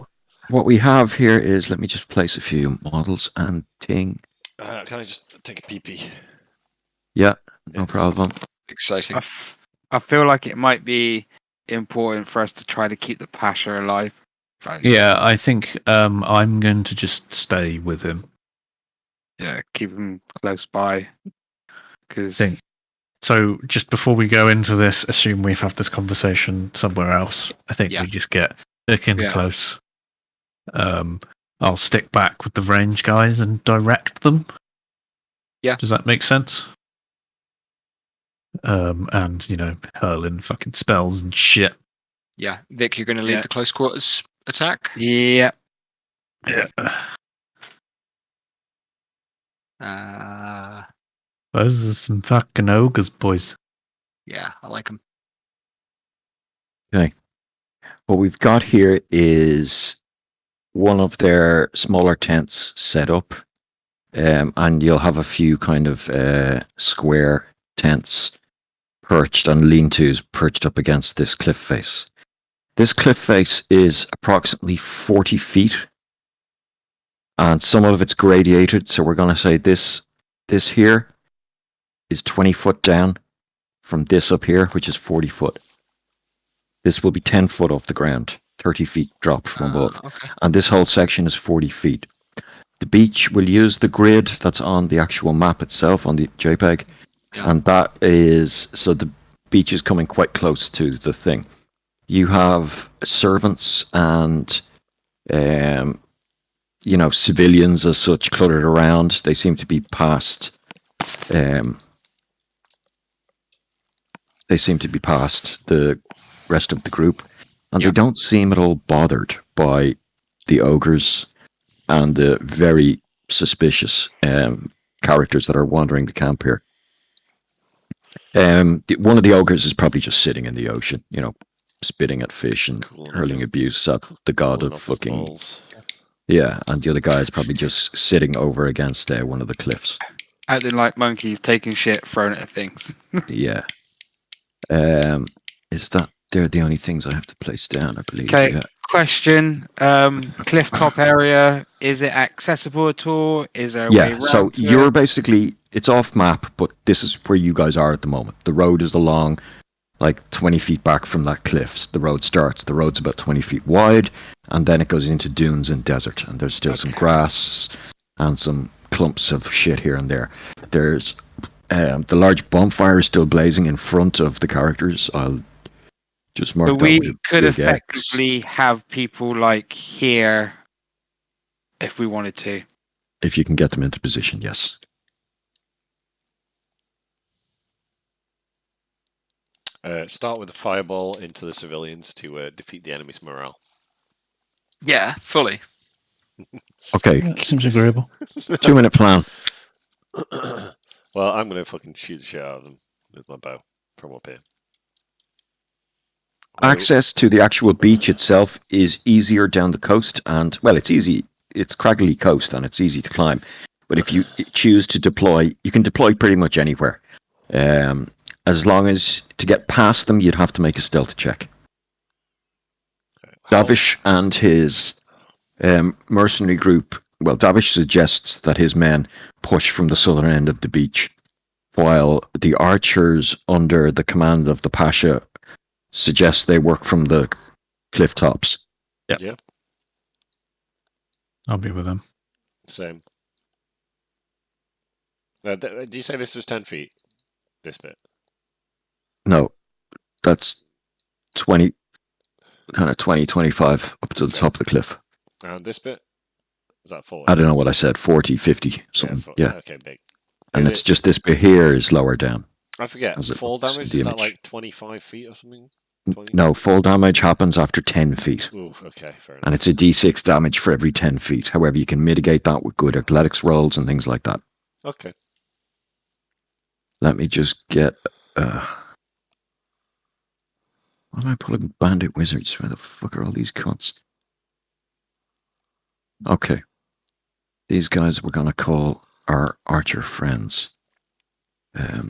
what we have here is, let me just place a few models and ting. Can I just take a pee? Yeah, no problem. Exciting. I feel like it might be important for us to try to keep the Pasha alive. Yeah, I think I'm going to just stay with him. Yeah, keep him close by. Because so, just before we go into this, assume we've had this conversation somewhere else. I think Yeah. we just get in Yeah. close. I'll stick back with the range guys and direct them. Yeah. Does that make sense? And hurl in fucking spells and shit. Yeah, Vic, you're going to lead the close quarters attack. Yeah. Those are some fucking ogres, boys. Yeah, I like them. Okay. What we've got here is one of their smaller tents set up, and you'll have a few kind of square tents perched and lean-tos perched up against this cliff face. This cliff face is approximately 40 feet, and some of it's gradiated, so we're going to say this here is 20 foot down from this up here, which is 40 foot. This will be 10 foot off the ground, 30 feet drop from above. Okay. And this whole section is 40 feet. The beach will use the grid that's on the actual map itself, on the JPEG. Yeah. And that is, so the beach is coming quite close to the thing. You have servants and, civilians as such cluttered around. They seem to be past, the rest of the group. And they don't seem at all bothered by the ogres and the very suspicious characters that are wandering the camp here. One of the ogres is probably just sitting in the ocean, spitting at fish and hurling abuse at the god of fucking... Yeah, and the other guy is probably just sitting over against one of the cliffs. Acting like monkeys, taking shit, throwing it at things. Yeah. Is that... They're the only things I have to place down, I believe. Okay, Yeah. question. Cliff top area, is it accessible at all? Is there a way around so to you're it? basically... It's off map, but this is where you guys are at the moment. The road is along, like 20 feet back from that cliffs. The road starts. The road's about 20 feet wide, and then it goes into dunes and desert. And there's still some grass and some clumps of shit here and there. There's the large bonfire is still blazing in front of the characters. I'll just mark So that with we a could big X. effectively have people like here if we wanted to. If you can get them into position, yes. Start with a fireball into the civilians to defeat the enemy's morale. Yeah, fully. Okay. That seems agreeable. 2-minute plan. Well, I'm going to fucking shoot the shit out of them with my bow from up here. Access to the actual beach itself is easier down the coast, and well, it's easy. It's craggly coast, and it's easy to climb. But if you choose to deploy, you can deploy pretty much anywhere. As long as to get past them, you'd have to make a stealth check. Davish and his mercenary group. Well, Davish suggests that his men push from the southern end of the beach, while the archers under the command of the Pasha suggest they work from the cliff tops. Yeah. I'll be with them. Same. Do you say this was 10 feet? This bit? No, that's 20, kind of 20, 25 up to the top of the cliff. And this bit? Is that 40? I don't know what I said, 40, 50, something. Yeah. Okay, big. And it's just this bit here is lower down. I forget. Fall damage, is that like 25 feet or something? 20? No, fall damage happens after 10 feet. Ooh, okay, fair enough. And it's a d6 damage for every 10 feet. However, you can mitigate that with good athletics rolls and things like that. Okay. Let me just get... why am I pulling bandit wizards? Where the fuck are all these cunts? Okay. These guys we're going to call our archer friends. Yeah.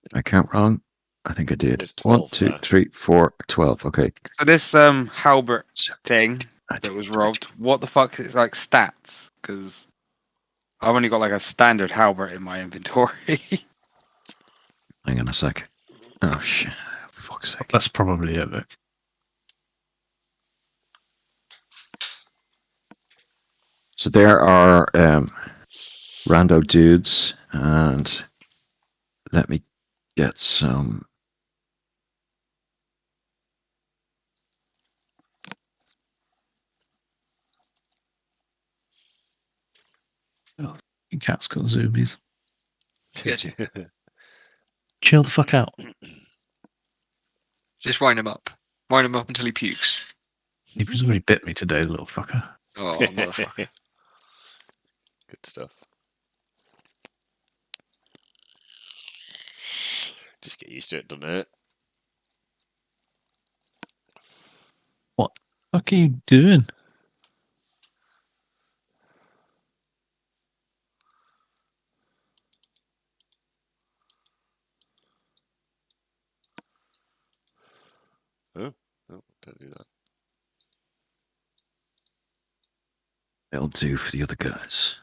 Did I count wrong? I think I did. It's 12 1, 2, 3, 4, 12. Okay. So this halberd thing I that think was I did. robbed, what the fuck is like stats? Because I've only got like a standard halberd in my inventory. Hang on a sec. Oh shit! Fuck's sake. That's probably it, Vic. So there are rando dudes, and let me get some. Cat's got zoomies. Good. Chill the fuck out. Just wind him up. Wind him up until he pukes. He's already bit me today, the little fucker. Oh, motherfucker. Good stuff. Just get used to it, doesn't it? What the fuck are you doing? Oh, don't do that. They'll do for the other guys.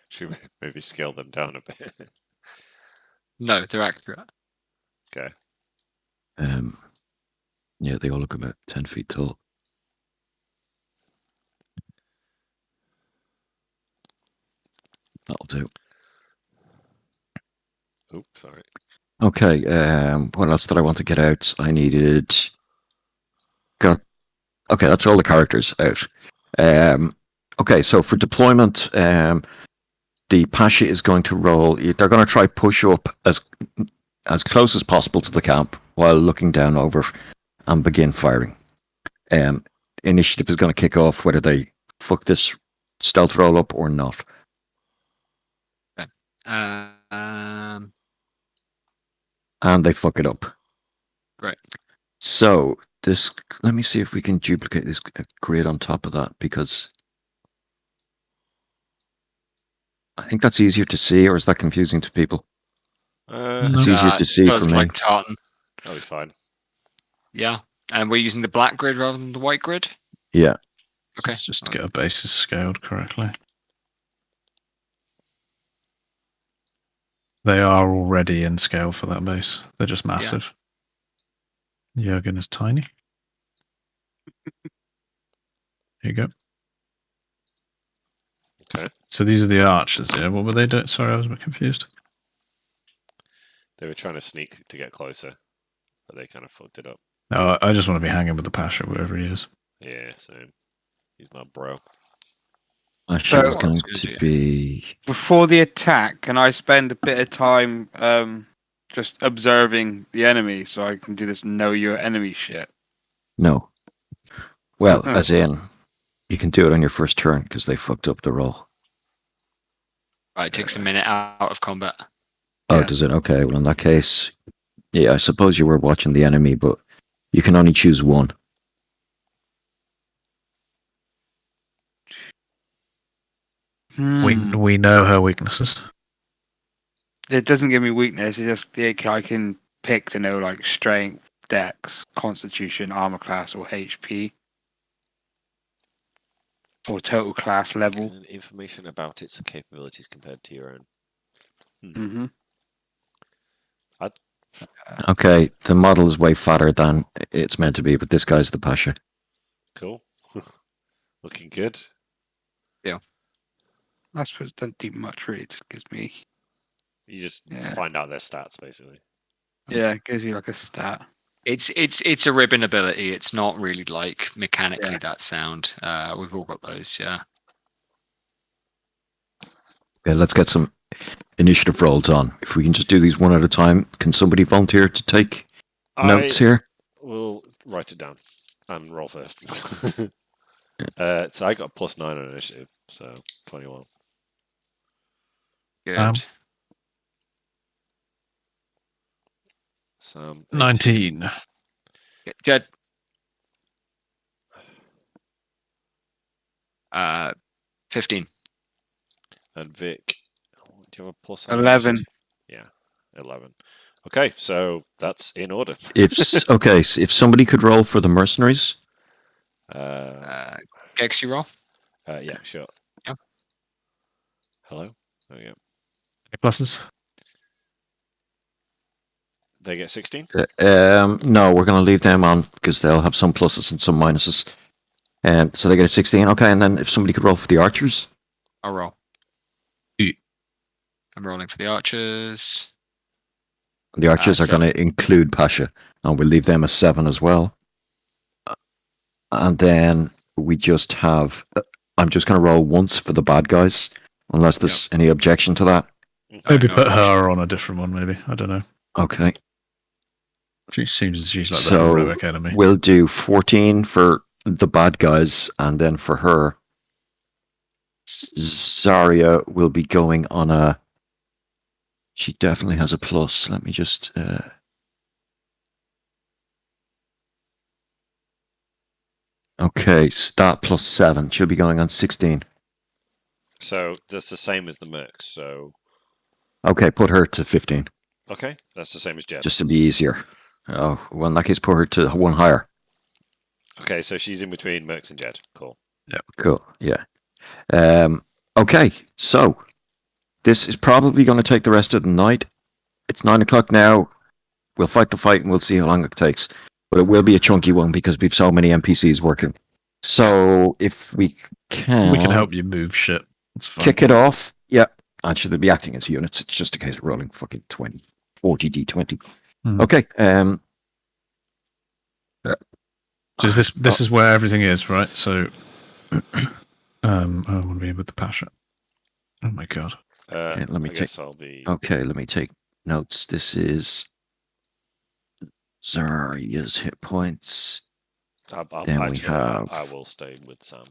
Should we maybe scale them down a bit? No, they're accurate. Okay. Yeah, they all look about 10 feet tall. That'll do. Oops, sorry. Okay, what else did I want to get out? I needed... Okay, that's all the characters out. Okay, so for deployment, the Pasha is going to roll... They're going to try push up as close as possible to the camp while looking down over and begin firing. Initiative is going to kick off whether they fuck this stealth roll up or not. Um, And they fuck it up. Right. So this, let me see if we can duplicate this grid on top of that, because I think that's easier to see, or is that confusing to people? It's easier to see does for me. like tartan. That'll be fine. Yeah. And we're using the black grid rather than the white grid? Yeah. Okay. Let's just get our bases scaled correctly. They are already in scale for that base. They're just massive. Jurgen is tiny. Here you go. Okay. So these are the archers, yeah? What were they doing? Sorry, I was a bit confused. They were trying to sneak to get closer, but they kind of fucked it up. Oh, I just want to be hanging with the Pasha, wherever he is. Yeah, same. He's my bro. Pasha is So- going to be... Before the attack, can I spend a bit of time just observing the enemy so I can do this know your enemy shit? No. Well, as in, you can do it on your first turn because they fucked up the roll. Right, it takes a minute out of combat. Oh, Yeah. does it? Okay, well, in that case, yeah, I suppose you were watching the enemy, but you can only choose one. We know her weaknesses. It doesn't give me weakness. It just I can pick to know like strength, dex, constitution, armor class, or HP, or total class level. Information about its capabilities compared to your own. Mm-hmm. Okay, the model is way fatter than it's meant to be, but this guy's the Pasha. Cool. Looking good. I suppose it doesn't do much really. It just gives me You just Yeah. find out their stats, basically. it gives you like a stat. It's a ribbon ability. It's not really like mechanically Yeah. that sound. We've all got those, yeah. Okay, let's get some initiative rolls on. If we can just do these one at a time, can somebody volunteer to take notes here? We'll write it down and roll first. So I got a +9 on initiative, so 21. Good. Sam 19. Good. 15. And Vic, do you have a plus on 11. initiative? Yeah, 11. Okay, so that's in order. Okay, so if somebody could roll for the mercenaries, Gex, you roll? Yeah, sure. Yeah. Hello? Oh, yeah. Any pluses? They get 16? no, we're going to leave them on because they'll have some pluses and some minuses. So they get a 16. Okay, and then if somebody could roll for the archers, I'll roll. Yeah. I'm rolling for the archers. the archers are going 7. to include Pasha, and we'll leave them a 7 as well. And then we just have. I'm just going to roll once for the bad guys, unless there's any objection to that. Maybe no put objection. her on a different one, maybe. I don't know. Okay. She seems she's like the So heroic enemy. we'll do 14 for the bad guys, and then for her, Zarya will be going on a. She definitely has a plus. Let me just. Okay, stat +7. She'll be going on 16. So that's the same as the Mercs, so... Okay, put her to 15, Okay, that's the same as Jed. just to be easier. Oh, well, in that case, put her to one higher. Okay, so she's in between Mercs and Jed. Cool. Cool, yeah. Okay, so this is probably going to take the rest of the night. It's 9 o'clock now. We'll fight the fight and we'll see how long it takes. But it will be a chunky one because we've so many NPCs working. So if we can... We can help you move shit. It's fine. Kick it off. Yeah. Actually, they'll be acting as units. It's just a case of rolling fucking 40 D20. Hmm. Okay. So this is where everything is, right? So, I want to be with the Pasha. Oh my god. Okay, let me I guess I'll be... Okay, let me take notes. This is Zarya's hit points. Then we have I will stay with Sam.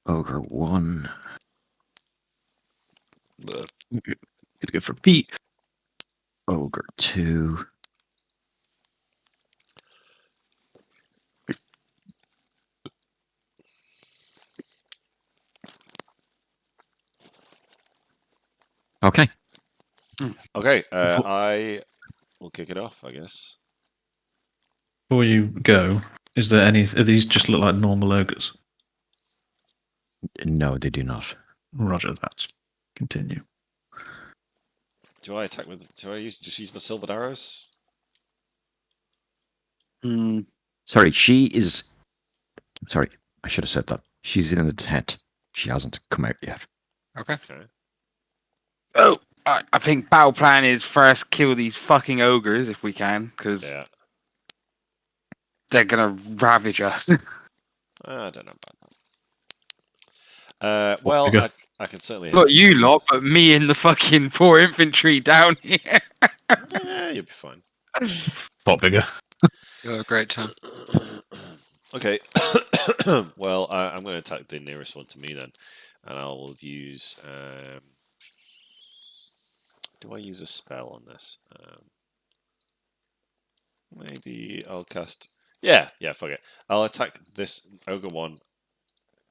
Ogre 1. Good to go for Pete. Ogre 2. Okay. Okay, I will kick it off, I guess. Before you go, is there any? Are these just look like normal ogres? No, they do not. Roger that. Continue. Do I attack with... Do I just use my silvered arrows? Hmm. Sorry, she is... Sorry, I should have said that. She's in the tent. She hasn't come out yet. Okay. Oh, I think battle plan is first kill these fucking ogres if we can, because Yeah. they're gonna ravage us. I don't know about that. Well, bigger? I can certainly. Not you lot, but me and the fucking 4 infantry down here. You'll be fine. What bigger? You're a great time. Okay. Well, I'm going to attack the nearest one to me then, and I will use. Do I use a spell on this? Maybe I'll cast. Yeah, fuck it. I'll attack this ogre one.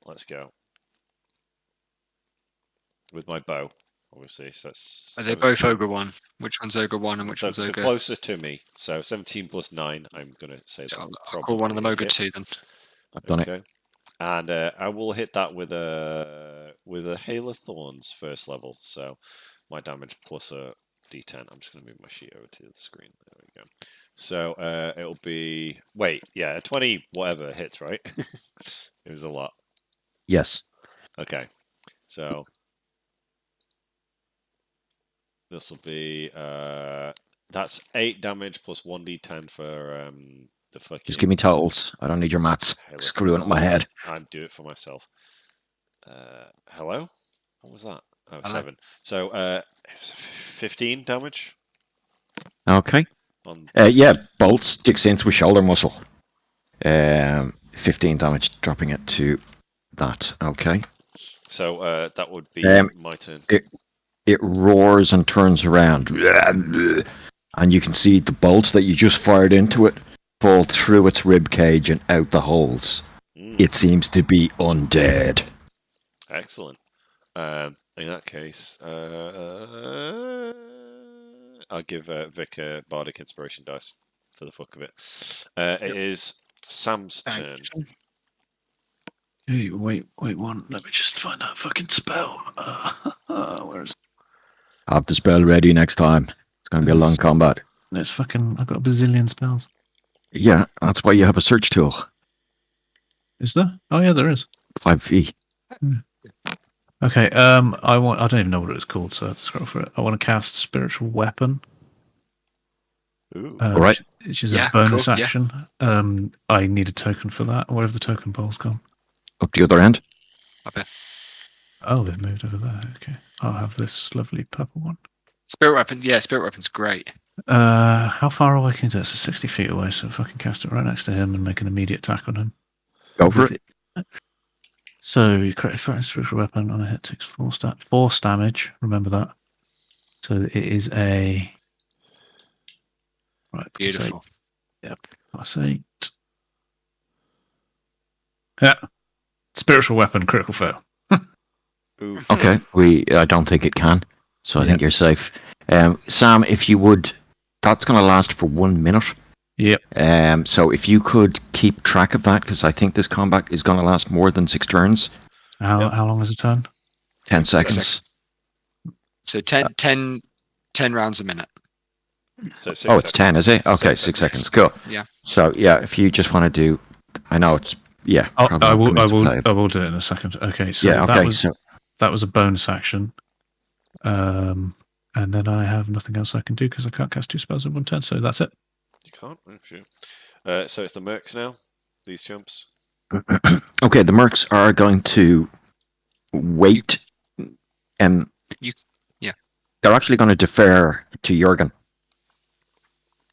Let's go. With my bow, obviously. So that's. Are they both 17. ogre 1? Which one's ogre 1 and which one's The ogre? closer to me. So 17 plus 9. I'm going to say So that. I'll call one of them ogre 2 then. I've done it. Okay. And I will hit that with a hail of thorns first level. So my damage plus a d10. I'm just going to move my sheet over to the screen. There we go. So it'll be a 20 whatever hits, right? It was a lot. Yes. Okay. So this will be that's 8 damage plus 1d10 for the fucking. Just give me totals. I don't need your maths. Screwing up my head. I'm do it for myself. Hello? What was that? Oh, Hello. 7. So 15 damage. Okay. On Yeah, bolt sticks into a shoulder muscle. 15 damage, dropping it to that. Okay. So that would be my turn. It roars and turns around, and you can see the bolt that you just fired into it fall through its rib cage and out the holes. It seems to be undead. Excellent. In that case, I'll give Vic a bardic inspiration dice for the fuck of it. It is Sam's turn. Hey, wait one. Let me just find that fucking spell. Where is it? Have the spell ready next time. It's going to be a long combat. It's fucking. I've got a bazillion spells. Yeah, that's why you have a search tool. Is there? Oh yeah, there is. 5e. Okay. I don't even know what it was called, so I have to scroll for it. I want to cast Spiritual Weapon. Ooh. Alright. Which is a bonus cool, yeah. action. I need a token for that. Where have the token bowls gone? Up the other end. Okay. Oh, they've moved over there. Okay. I'll have this lovely purple one. Spirit weapon. Yeah, spirit weapon's great. How far away can you do it? It's 60 feet away, so if I can cast it right next to him and make an immediate attack on him. Go for it. So you create a spiritual weapon on a hit, takes 4 damage. Remember that. So it is a. Right, Beautiful. Yep, +8. Yeah. Spiritual weapon, critical fail. Oof. Okay, I don't think it can, so I think you're safe. Sam, if you would, that's going to last for 1 minute. Yep. So if you could keep track of that, because I think this combat is going to last more than 6 turns. How long is a turn? 10 6 seconds. So 10 rounds a minute. So 6 It's 10, is it? Okay, 6 seconds. Go. Yeah. So yeah, if you just want to do, I know it's probably I not will. coming to play. I will do it in a second. Okay. So Yeah. Okay. that was a bonus action. And then I have nothing else I can do because I can't cast 2 spells in 1 turn. So that's it. You can't? Oh, shoot. So it's the mercs now. These chumps. Okay, the mercs are going to wait. They're actually going to defer to Jurgen.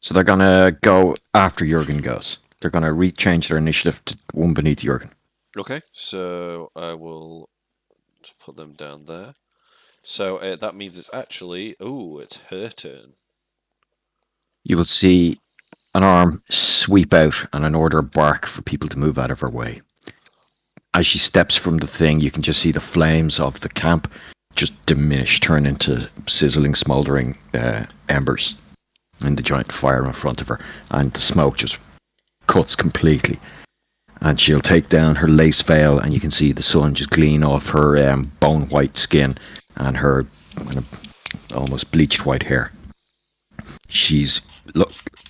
So they're going to go after Jurgen goes. They're going to rechange their initiative to 1 beneath Jurgen. Okay, so I will just put them down there. So that means it's actually... Oh, it's her turn. You will see an arm sweep out and an order bark for people to move out of her way. As she steps from the thing, you can just see the flames of the camp just diminish, turn into sizzling, smouldering embers in the giant fire in front of her, and the smoke just cuts completely. And she'll take down her lace veil, and you can see the sun just gleam off her bone white skin and her kind of almost bleached white hair.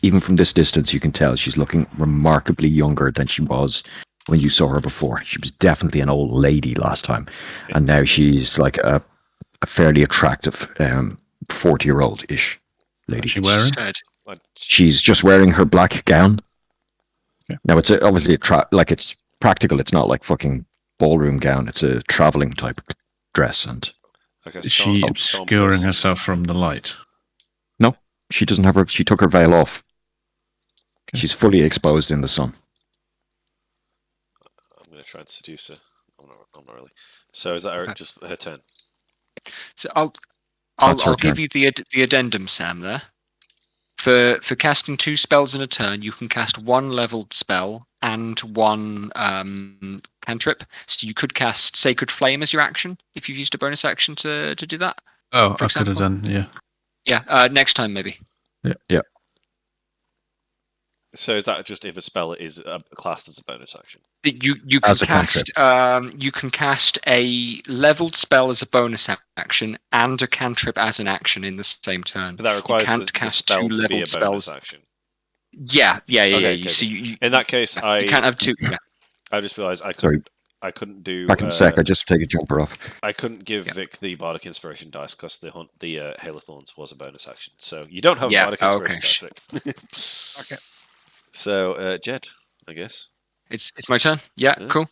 Even from this distance, you can tell she's looking remarkably younger than she was when you saw her before. She was definitely an old lady last time, and now she's like a fairly attractive 40-year-old-ish lady. What's she wearing? She's just wearing her black gown. Okay. Now it's obviously it's practical. It's not like fucking ballroom gown. It's a traveling type dress, and is she obscuring herself from the light? No, she doesn't have her. She took her veil off. Okay. She's fully exposed in the sun. I'm going to try and seduce her. I'm not really. So is that just her turn? So I'll give you the addendum, Sam. There, for casting 2 spells in a turn, you can cast 1 leveled spell and 1 cantrip. So you could cast Sacred Flame as your action if you've used a bonus action to do that. Oh, I could have done, yeah. Yeah, next time maybe. Yeah. So is that just if a spell is classed as a bonus action? You can cast a leveled spell as a bonus action and a cantrip as an action in the same turn. But that requires the spell to be a bonus action. Yeah. Okay. So in that case, you can't have 2. Yeah. I just realised I couldn't do. Back in a sec. I just take a jumper off. I couldn't give Vic the Bardic Inspiration dice because the Hail of Thorns was a bonus action. So you don't have a Bardic Inspiration dice, Vic. Okay. So Jed, I guess. It's my turn. Yeah, cool.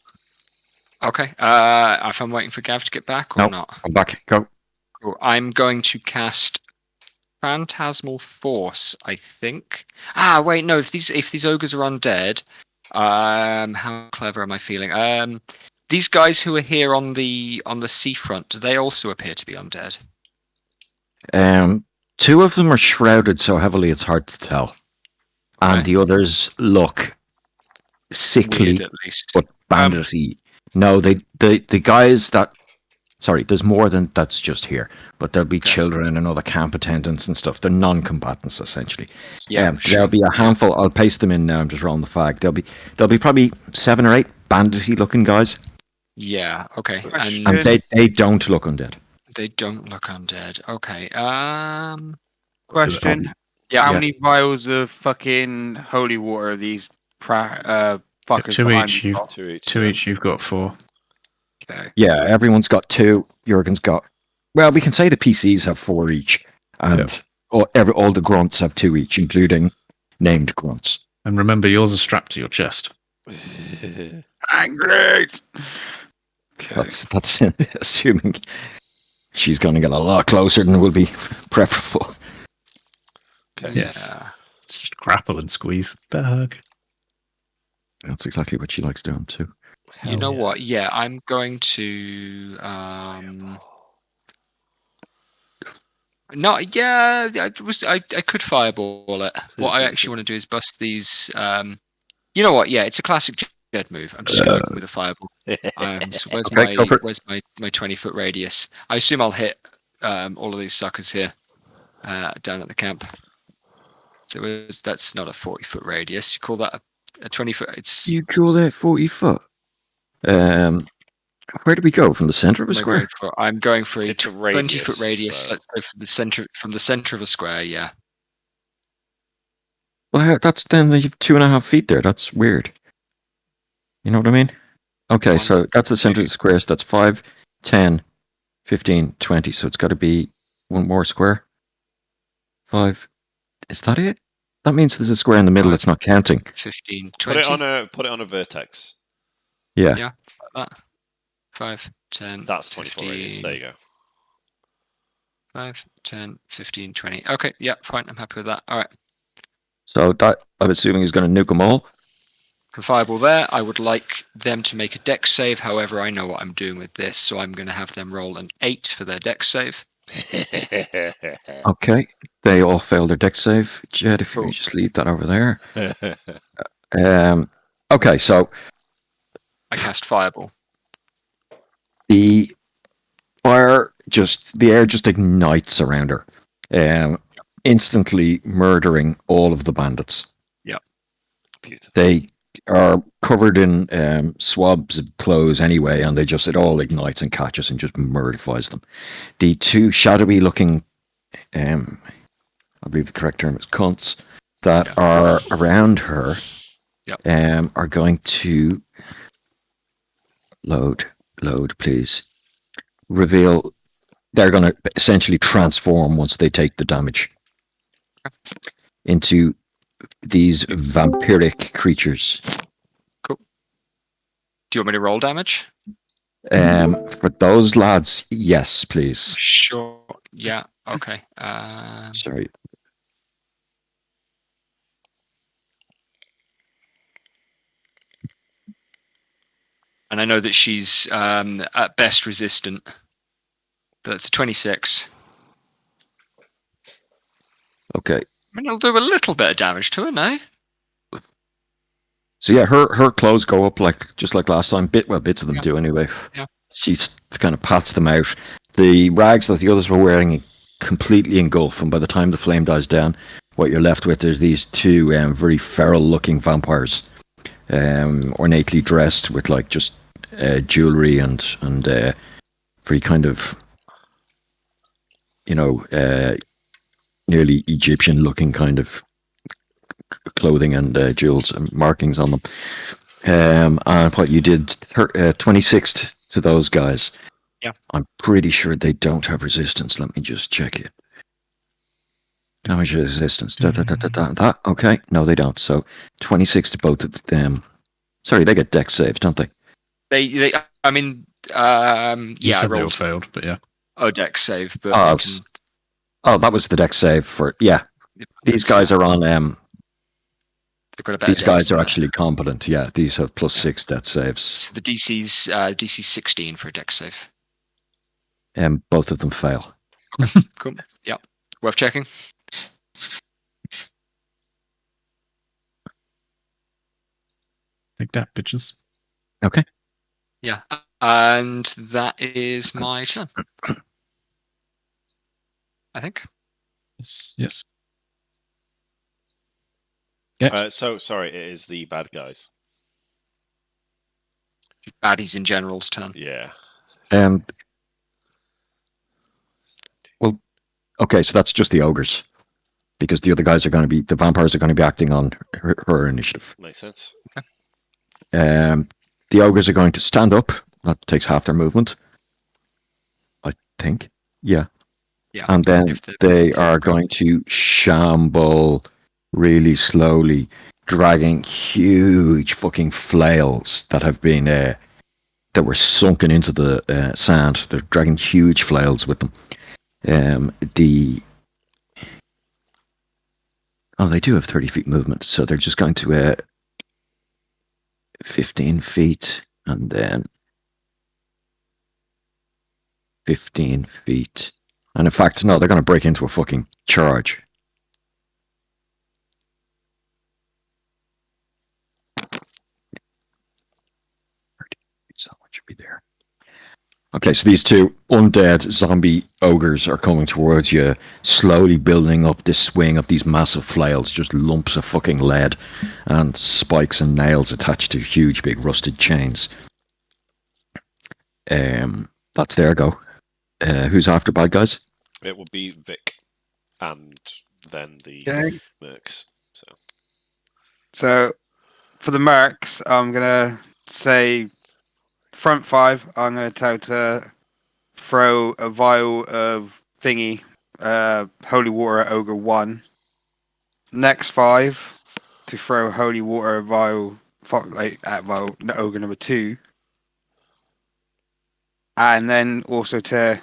Okay. If I'm waiting for Gav to get back or not. I'm back. Go. Cool. I'm going to cast Phantasmal Force, I think. Wait, no. If these ogres are undead, how clever am I feeling? These guys who are here on the seafront, do they also appear to be undead? 2 of them are shrouded so heavily it's hard to tell, and the others look sickly, weird, at least. but bandity. No, the guys that. Sorry, there's more than that's just here, but there'll be children and other camp attendants and stuff. They're non-combatants essentially. Yeah, there'll be a handful. I'll paste them in now. I'm just rolling the fag. There'll be probably 7 or 8 bandity-looking guys. Yeah. Okay. And they don't look undead. They don't look undead. Okay. Question. Yeah. How many vials of fucking holy water are these fuckers? 2 each. 2 each. You've got 4. Okay. Yeah, everyone's got 2. Jurgen's got. Well, we can say the PCs have 4 each, and all the grunts have 2 each, including named grunts. And remember, yours are strapped to your chest. Angry. Okay. That's assuming she's going to get a lot closer than will be preferable. Okay. Yes. It's just grapple and squeeze. Bug. That's exactly what she likes doing too. You know what? Yeah, I'm going to. No, yeah, I could fireball it. What I actually want to do is bust these. You know what? Yeah, it's a classic Jed move. I'm just going with a fireball. So where's my 20-foot radius? I assume I'll hit all of these suckers here down at the camp. So that's not a 40-foot radius. You call that a 20-foot? It's you call that 40 foot? Where do we go from the center of a square? I'm going for a 20-foot radius. So. From the center of a square. Yeah. Well, that's then you have 2.5 feet there. That's weird. You know what I mean? Okay, so that's the center of the square. So that's 5, 10, 15, 20. So it's got to be 1 more square. 5. Is that it? That means there's a square in the middle that's not counting. 15, 20. Put it on a vertex. Yeah. Yeah, like that. 5, 10. That's 24 radius. There you go. 5, 10, 15, 20. Okay, yeah, fine. I'm happy with that. All right. So that I'm assuming is going to nuke them all. Fireball there. I would like them to make a dex save. However, I know what I'm doing with this, so I'm going to have them roll an 8 for their dex save. Okay, they all failed their dex save. Jed, if you just leave that over there. Okay, so I cast fireball. The air just ignites around her, instantly murdering all of the bandits. Yeah, beautiful. They are covered in swabs of clothes anyway, and it all ignites and catches and just murdifies them. The 2 shadowy looking, I believe the correct term is cunts, that are around her, are going to Load, please. Reveal. They're going to essentially transform once they take the damage into these vampiric creatures. Cool. Do you want me to roll damage? For those lads, yes, please. Sure. Yeah. Okay. Sorry. And I know that she's at best resistant. That's a 26. Okay. I mean, it'll do a little bit of damage to her, no? So yeah, her clothes go up just like last time. Bits of them Yeah. do anyway. Yeah. She kind of pats them out. The rags that the others were wearing completely engulf, and by the time the flame dies down, what you're left with is these two very feral-looking vampires, ornately dressed with like just jewelry and very kind of nearly Egyptian-looking kind of clothing and jewels and markings on them. And what you did, 26th to those guys. Yeah. I'm pretty sure they don't have resistance. Let me just check it. Damage resistance. That, okay. No, they don't. So 26 to both of them. Sorry, they get dex saves, don't they? They. I mean, You yeah, I said they all rolled failed, but yeah. a dex save, but Oh, they can. Oh, that was the dex save for. Yeah. These guys are on. They've got a better These guys dex are than actually competent. Yeah, these have plus Yeah. 6 death saves. So the DC's DC 16 for a dex save. And both of them fail. Cool. Yeah. Worth checking. Take that, bitches. Okay. Yeah. And that is my turn. I think. Yes. So sorry, it is the bad guys. Baddies in general's turn. Yeah. Well, okay, so that's just the ogres, because the other guys are going to be the vampires are going to be acting on her initiative. Makes sense. Okay. The ogres are going to stand up. That takes half their movement, I think. Yeah. Yeah. And then they are go. going to shamble really slowly, dragging huge fucking flails that have been that were sunken into the sand. They're dragging huge flails with them. They do have 30 feet movement, so they're just going to 15 feet and then 15 feet. And in fact, no, they're going to break into a fucking charge. Someone should be there. Okay, so these two undead zombie ogres are coming towards you, slowly building up this swing of these massive flails, just lumps of fucking lead and spikes and nails attached to huge big rusted chains. That's their go. Who's after bad guys? It will be Vic, and then the Okay. mercs. So for the mercs, I'm gonna say front 5. I'm gonna tell to throw a vial of thingy, holy water at ogre 1. Next 5 to throw holy water vial at vial ogre number 2. And then also to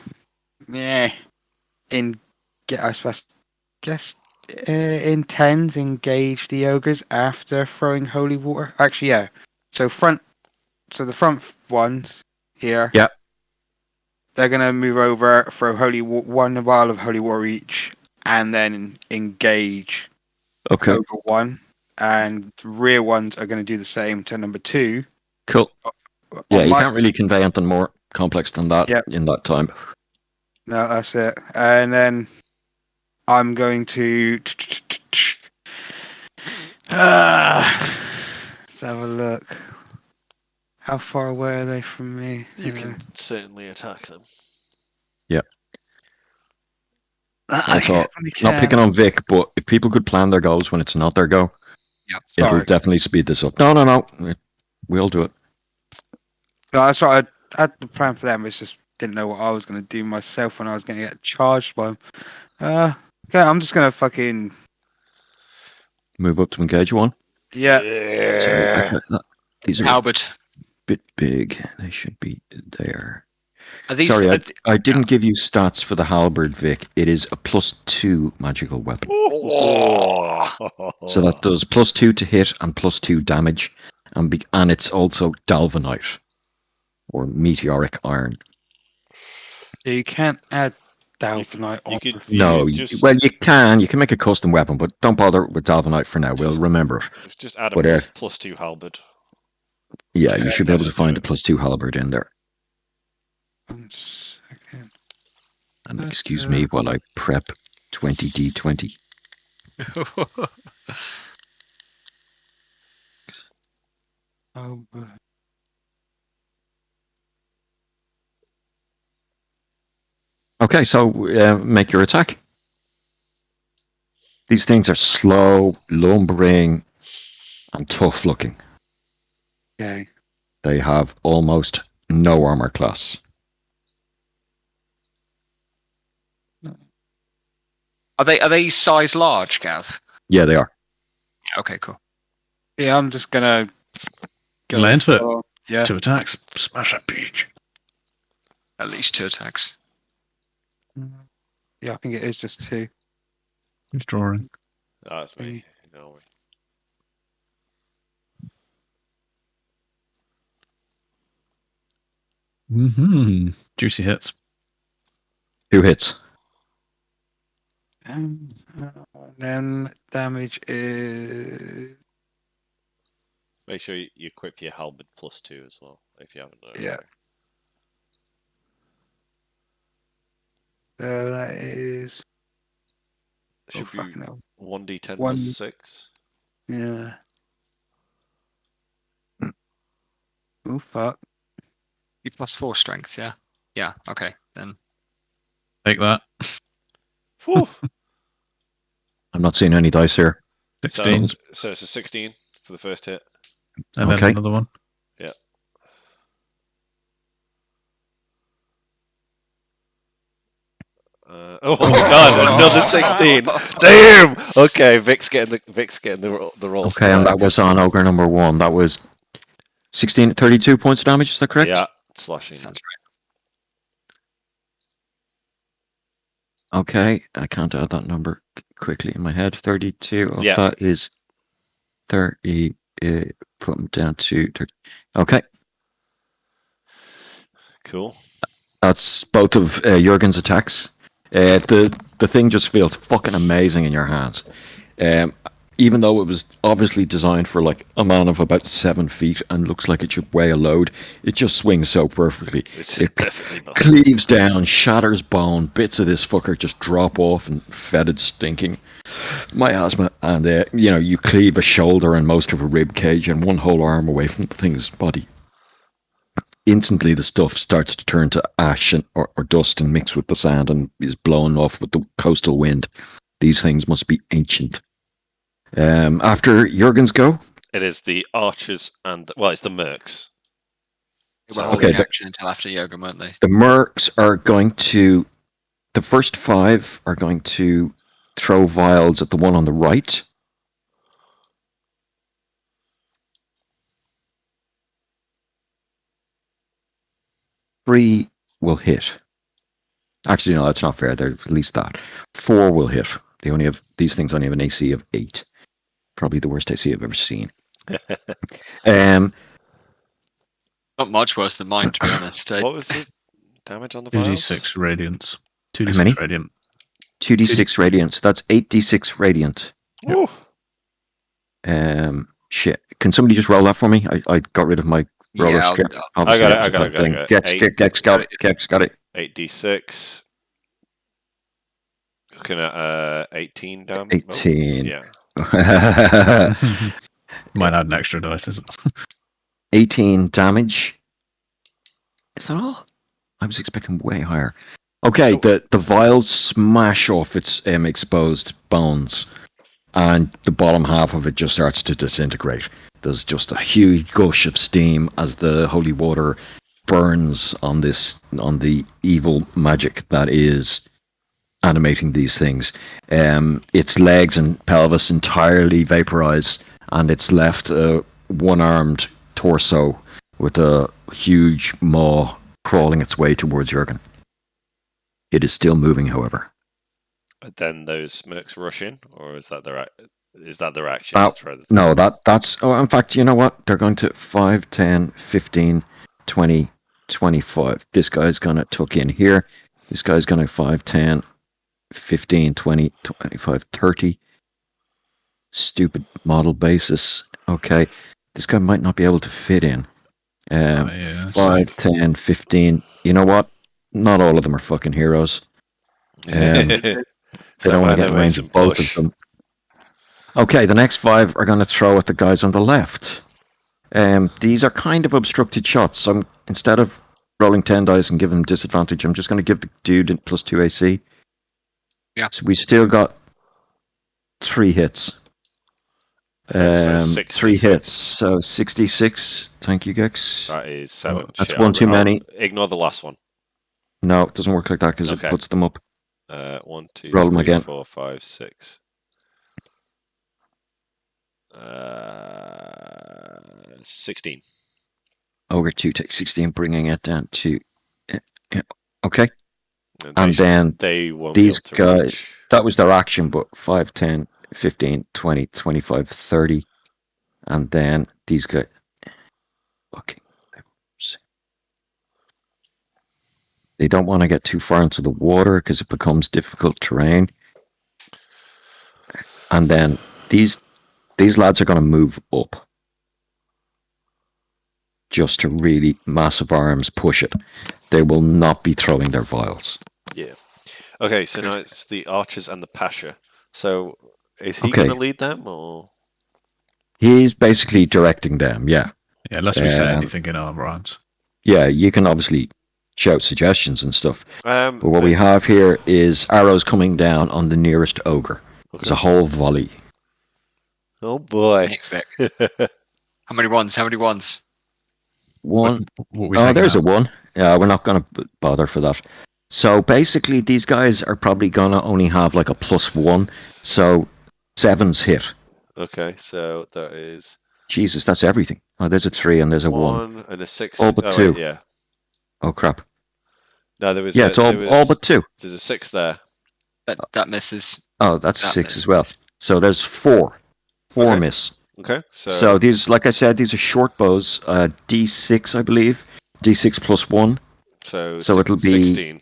intends engage the ogres after throwing holy water. Actually, yeah. So the front ones here. Yeah. They're gonna move over, throw one vial of holy water each, and then engage Okay. ogre 1. And the rear ones are gonna do the same to number 2. Cool. Yeah, On you my- can't really convey anything more complex than that in that time. No, that's it. And then I'm going to let's have a look. How far away are they from me? You can certainly attack them. Yeah. I Also, definitely not can. picking on Vic, but if people could plan their goals when it's not their go, Yeah. it'll Sorry. definitely speed this up. No. We'll do it. No, that's right. I had the plan for them. It's just didn't know what I was going to do myself when I was going to get charged by them. Okay, I'm just going to fucking... Move up to engage one. Yeah. Sorry, these are Halberd. a bit big. They should be there. Are these, Sorry, I didn't give you stats for the halberd, Vic. It is a +2 magical weapon. So that does +2 to hit and +2 damage. And it's also Dalvanite. Or meteoric iron. You can't add Dalvanite on. No, you can. You can make a custom weapon, but don't bother with Dalvanite for now. We'll remember it. Just add a +2 halberd. Yeah, you should be able to find a +2 halberd in there. 1 second. And excuse me while I prep 20d20. Okay, so make your attack. These things are slow, lumbering, and tough looking. Okay. They have almost no armor class. Are they size large, Gav? Yeah, they are. Okay, cool. Yeah, I'm just gonna go into it. Yeah. 2 attacks. Smash that bitch. At least 2 attacks. Yeah, I think it is just 2. Who's drawing? Oh, that's me. No. Juicy hits. 2 hits. Then damage is... Make sure you equip your halberd +2 as well, if you haven't done it. Yeah. That is... Should be 1d10 1... +6. Yeah. Oh, fuck. You +4 strength, yeah? Yeah, okay, then. Take that. I'm not seeing any dice here. 16. So it's a 16 for the first hit. And then another one. Yeah. Oh my god, another 16. Damn! Okay, Vic's getting the rolls. Okay, and that was on ogre number 1. That was 32 points of damage, is that correct? Yeah, slashing. Sounds right. Okay, I can't add that number quickly in my head. 32 of that is 30. Put them down to 30. Okay. Cool. That's both of Jurgen's attacks. The thing just feels fucking amazing in your hands. Even though it was obviously designed for like a man of about 7 feet and looks like it should weigh a load, it just swings so perfectly. It definitely cleaves down, shatters bone, bits of this fucker just drop off and fetid stinking. My asthma, and you cleave a shoulder and most of a rib cage and one whole arm away from the thing's body. Instantly, the stuff starts to turn to ash or dust and mix with the sand and is blown off with the coastal wind. These things must be ancient. After Jurgen's go, it is the archers and it's the mercs. They were holding action until after Jurgen, weren't they? The mercs are going to. The first 5 are going to throw vials at the one on the right. Three will hit. Actually, no, that's not fair. They're at least that. 4 will hit. These things only have an AC of 8. Probably the worst AC I've ever seen. Not much worse than mine, to be honest. What was the damage on the vials? 2d6 radiance. 2d6 radiant. 2d6 radiant. That's 8d6 radiant. Yep. Shit. Can somebody just roll that for me? I got rid of my roller strip. I got it. Gex got it. 8d6. Looking at 18 damage. 18. Yeah. Might add an extra dice as well. 18 damage. Is that all? I was expecting way higher. Okay, the vials smash off its exposed bones, and the bottom half of it just starts to disintegrate. There's just a huge gush of steam as the holy water burns on the evil magic that is animating these things. Its legs and pelvis entirely vaporize, and it's left a one-armed torso with a huge maw crawling its way towards Jurgen. It is still moving, however. Then those mercs rush in, or is that their action to throw the thing? No, that's... Oh, in fact, you know what? They're going to 5, 10, 15, 20, 25. This guy's going to tuck in here. This guy's going to 5, 10, 15, 20, 25, 30. Stupid model basis. Okay. This guy might not be able to fit in. 5, 10, 15. You know what? Not all of them are fucking heroes. They don't want to get in range of both of them. Okay, the next 5 are going to throw at the guys on the left. These are kind of obstructed shots, so instead of rolling 10 dice and giving them disadvantage, I'm just going to give the dude +2 AC. Yeah. So we still got 3 hits. So 3 hits, so 66. Thank you, Gex. That is 7. That's one too many. Ignore the last one. No, it doesn't work like that because it puts them up. 1, 2, Roll them 3, again. 4, 5, 6. 16. Ogre 2 takes 16, bringing it down to... Okay. And then they won't these be able to guys... reach. That was their action, but 5, 10, 15, 20, 25, 30. And then these guys... Okay. They don't want to get too far into the water because it becomes difficult terrain. And then these lads are going to move up. Just to really massive arms push it. They will not be throwing their vials. Yeah. Okay, so now it's the archers and the pasha. So is he going to lead them, or...? He's basically directing them, yeah. Yeah, unless we say anything in our rounds. Yeah, you can obviously shout suggestions and stuff. But what we have here is arrows coming down on the nearest ogre. Okay. It's a whole volley. Oh boy. How many ones? How many ones? One. There's a 1. Yeah, we're not going to bother for that. So basically, these guys are probably going to only have like a +1. So 7's hit. Okay, so that is... Jesus, that's everything. Oh, there's a 3 and there's a 1. And a 6. All but 2. Wait, yeah. Oh, crap. No, there was... Yeah, it's all but 2. There's a 6 there. That misses. Oh, that's 6 as well. So there's 4. 4 miss. Okay, so these, like I said, these are short bows. D6, I believe. D6 +1. So it'll be 16.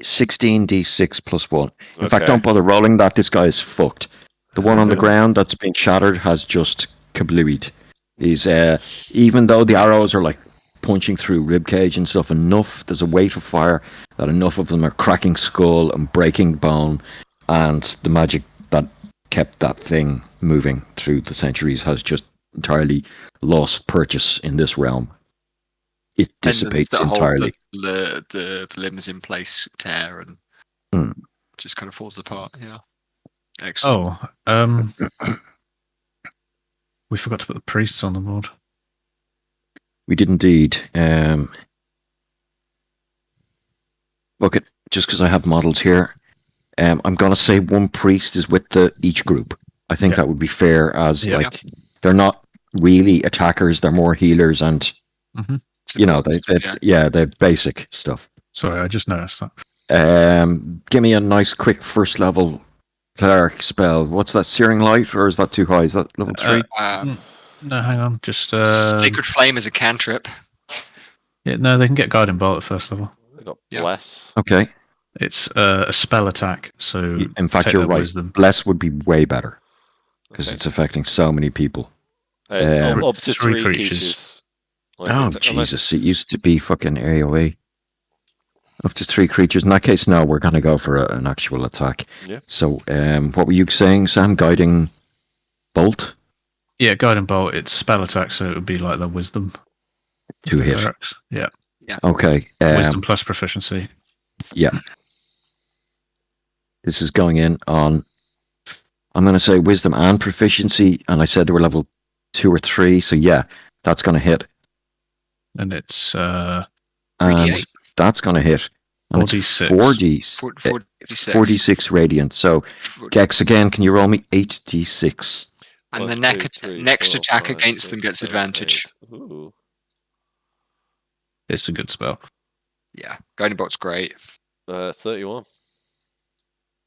16 D6 +1. In fact, don't bother rolling that. This guy is fucked. The one on the ground that's been shattered has just kablooied. He's even though the arrows are like punching through ribcage and stuff, there's a weight of fire that enough of them are cracking skull and breaking bone, and the magic that kept that thing moving through the centuries has just entirely lost purchase in this realm. It dissipates entirely. The limbs in place tear and just kind of falls apart. Yeah. Excellent. We forgot to put the priests on the board. We did indeed. Look, just because I have models here, I'm going to say 1 priest is with each group. I think that would be fair, as they're not really attackers; they're more healers, and they're basic stuff. Sorry, I just noticed that. Give me a nice, quick first level cleric spell. What's that? Searing Light, or is that too high? Is that level 3? No, hang on. Just Sacred Flame is a cantrip. Yeah, no, they can get Guiding Bolt at first level. They got Bless. Okay. It's a spell attack, so in fact, you're right. Wisdom. Bless would be way better because it's affecting so many people. It's up to 3 creatures. Jesus! It used to be fucking AOE. Up to 3 creatures. In that case, no, we're going to go for an actual attack. Yeah. So, what were you saying, Sam? Guiding Bolt? Yeah, Guiding Bolt. It's spell attack, so it would be like the Wisdom. 2 hit. Yeah. Okay. Wisdom plus proficiency. Yeah. This is going in on... I'm going to say Wisdom and proficiency, and I said they were level 2 or 3, so yeah, that's going to hit. And it's And 3d8. that's going to hit. And it's 46. 46 radiant. So, Gex, again, can you roll me 8d6? And 1, the 2, 3, next 4, attack 5, against 6, them gets 7, advantage. 8. Ooh. It's a good spell. Yeah, Guiding Bolt's great. 31.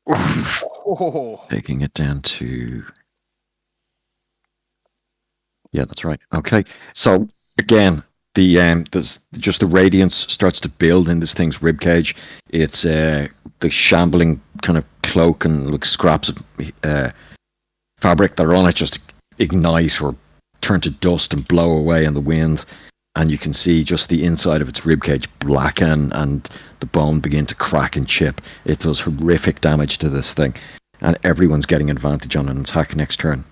Oh. Taking it down to... Yeah, that's right. Okay. So, again, there's just the radiance starts to build in this thing's ribcage. It's the shambling kind of cloak and like scraps of fabric that are on it just ignite or turn to dust and blow away in the wind. And you can see just the inside of its ribcage blacken and the bone begin to crack and chip. It does horrific damage to this thing. And everyone's getting advantage on an attack next turn.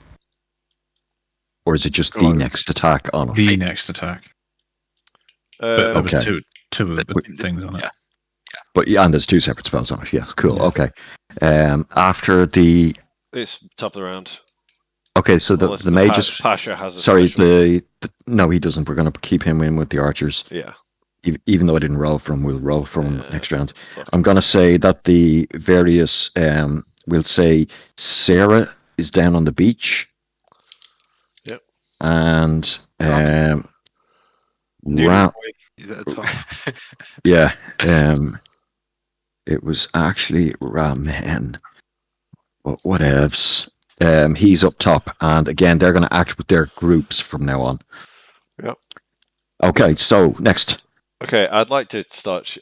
Or is it just the next attack on it? The next attack. But there was Okay. two of the things on it. Yeah. But yeah, and there's 2 separate spells on it. Yes, cool. Yeah. Okay. After the... It's top of the round. Okay, so Unless the mages... Pasha has a Sorry, special... no, he doesn't. We're going to keep him in with the archers. Yeah. Even though I didn't roll for him, we'll roll for him next round. Fuck. I'm going to say that the various... we'll say Sarah is down on the beach. Yep. And... Noodle Boy is at the top. yeah. It was actually Ramen. What else? He's up top, and again, they're going to act with their groups from now on. Yep. Okay, so next. Okay, I'd like to start...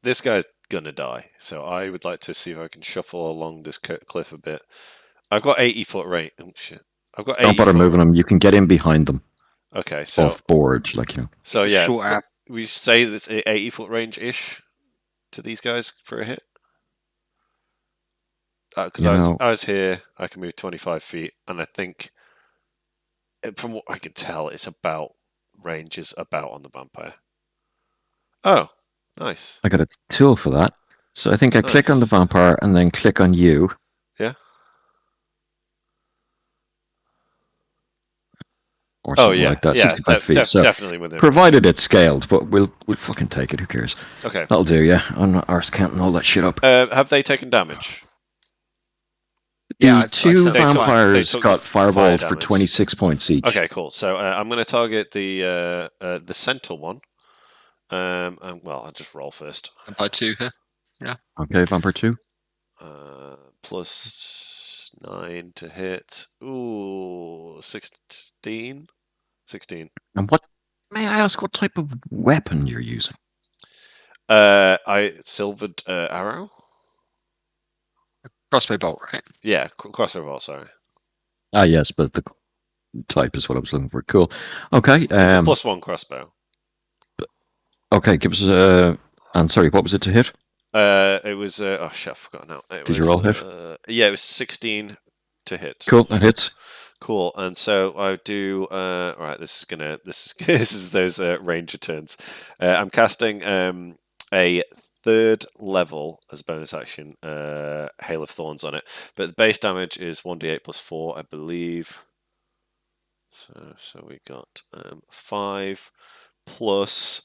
this guy's going to die, so I would like to see if I can shuffle along this cliff a bit. I've got 80-foot range. Oh, shit. I've got 80 Don't bother moving them. You can get in behind them. Okay, so... Off board, like, you know. So, yeah, Short we say that's 80-foot range-ish to these guys for a hit? Because I was here, I can move 25 feet, and I think, from what I can tell, it's about ranges about on the vampire. Oh, nice. I got a tool for that. So I think I click on the vampire and then click on you. Yeah. Or something like that. 65 feet. So definitely within. Provided it's scaled, but we'll fucking take it. Who cares? Okay. That'll do, yeah. I'm not arse counting all that shit up. Have they taken damage? Yeah, two vampires got fireballed fire for 26 points each. Okay, cool. So I'm going to target the centaur one. Well, I'll just roll first. Vampire 2 here. Yeah. Okay, vampire 2. Plus 9 to hit. Ooh, 16. 16. And what? May I ask what type of weapon you're using? I silvered arrow. Crossbow bolt, right? Yeah, crossbow bolt. Sorry. Ah, yes, but the type is what I was looking for. Cool. Okay. It's a +1 crossbow. Okay, give us a. And sorry, what was it to hit? It was. Oh shit, I forgot now. Did you roll hit? Yeah, it was 16 to hit. Cool, that hits. Cool, and so I do. All right, this is those ranger turns. I'm casting a 3rd level as a bonus action, Hail of Thorns on it, but the base damage is 1d8 plus 4, I believe. So we got 5 plus.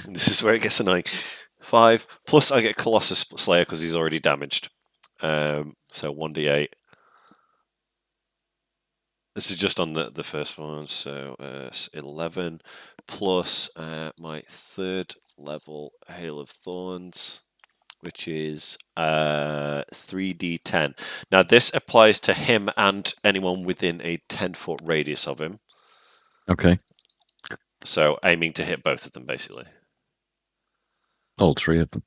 This is where it gets annoying. 5 plus I get Colossus Slayer because he's already damaged. So 1d8. This is just on the first one, so 11 plus my 3rd level Hail of Thorns, which is 3d10. Now this applies to him and anyone within a 10-foot radius of him. Okay. So aiming to hit both of them, basically. All 3 of them.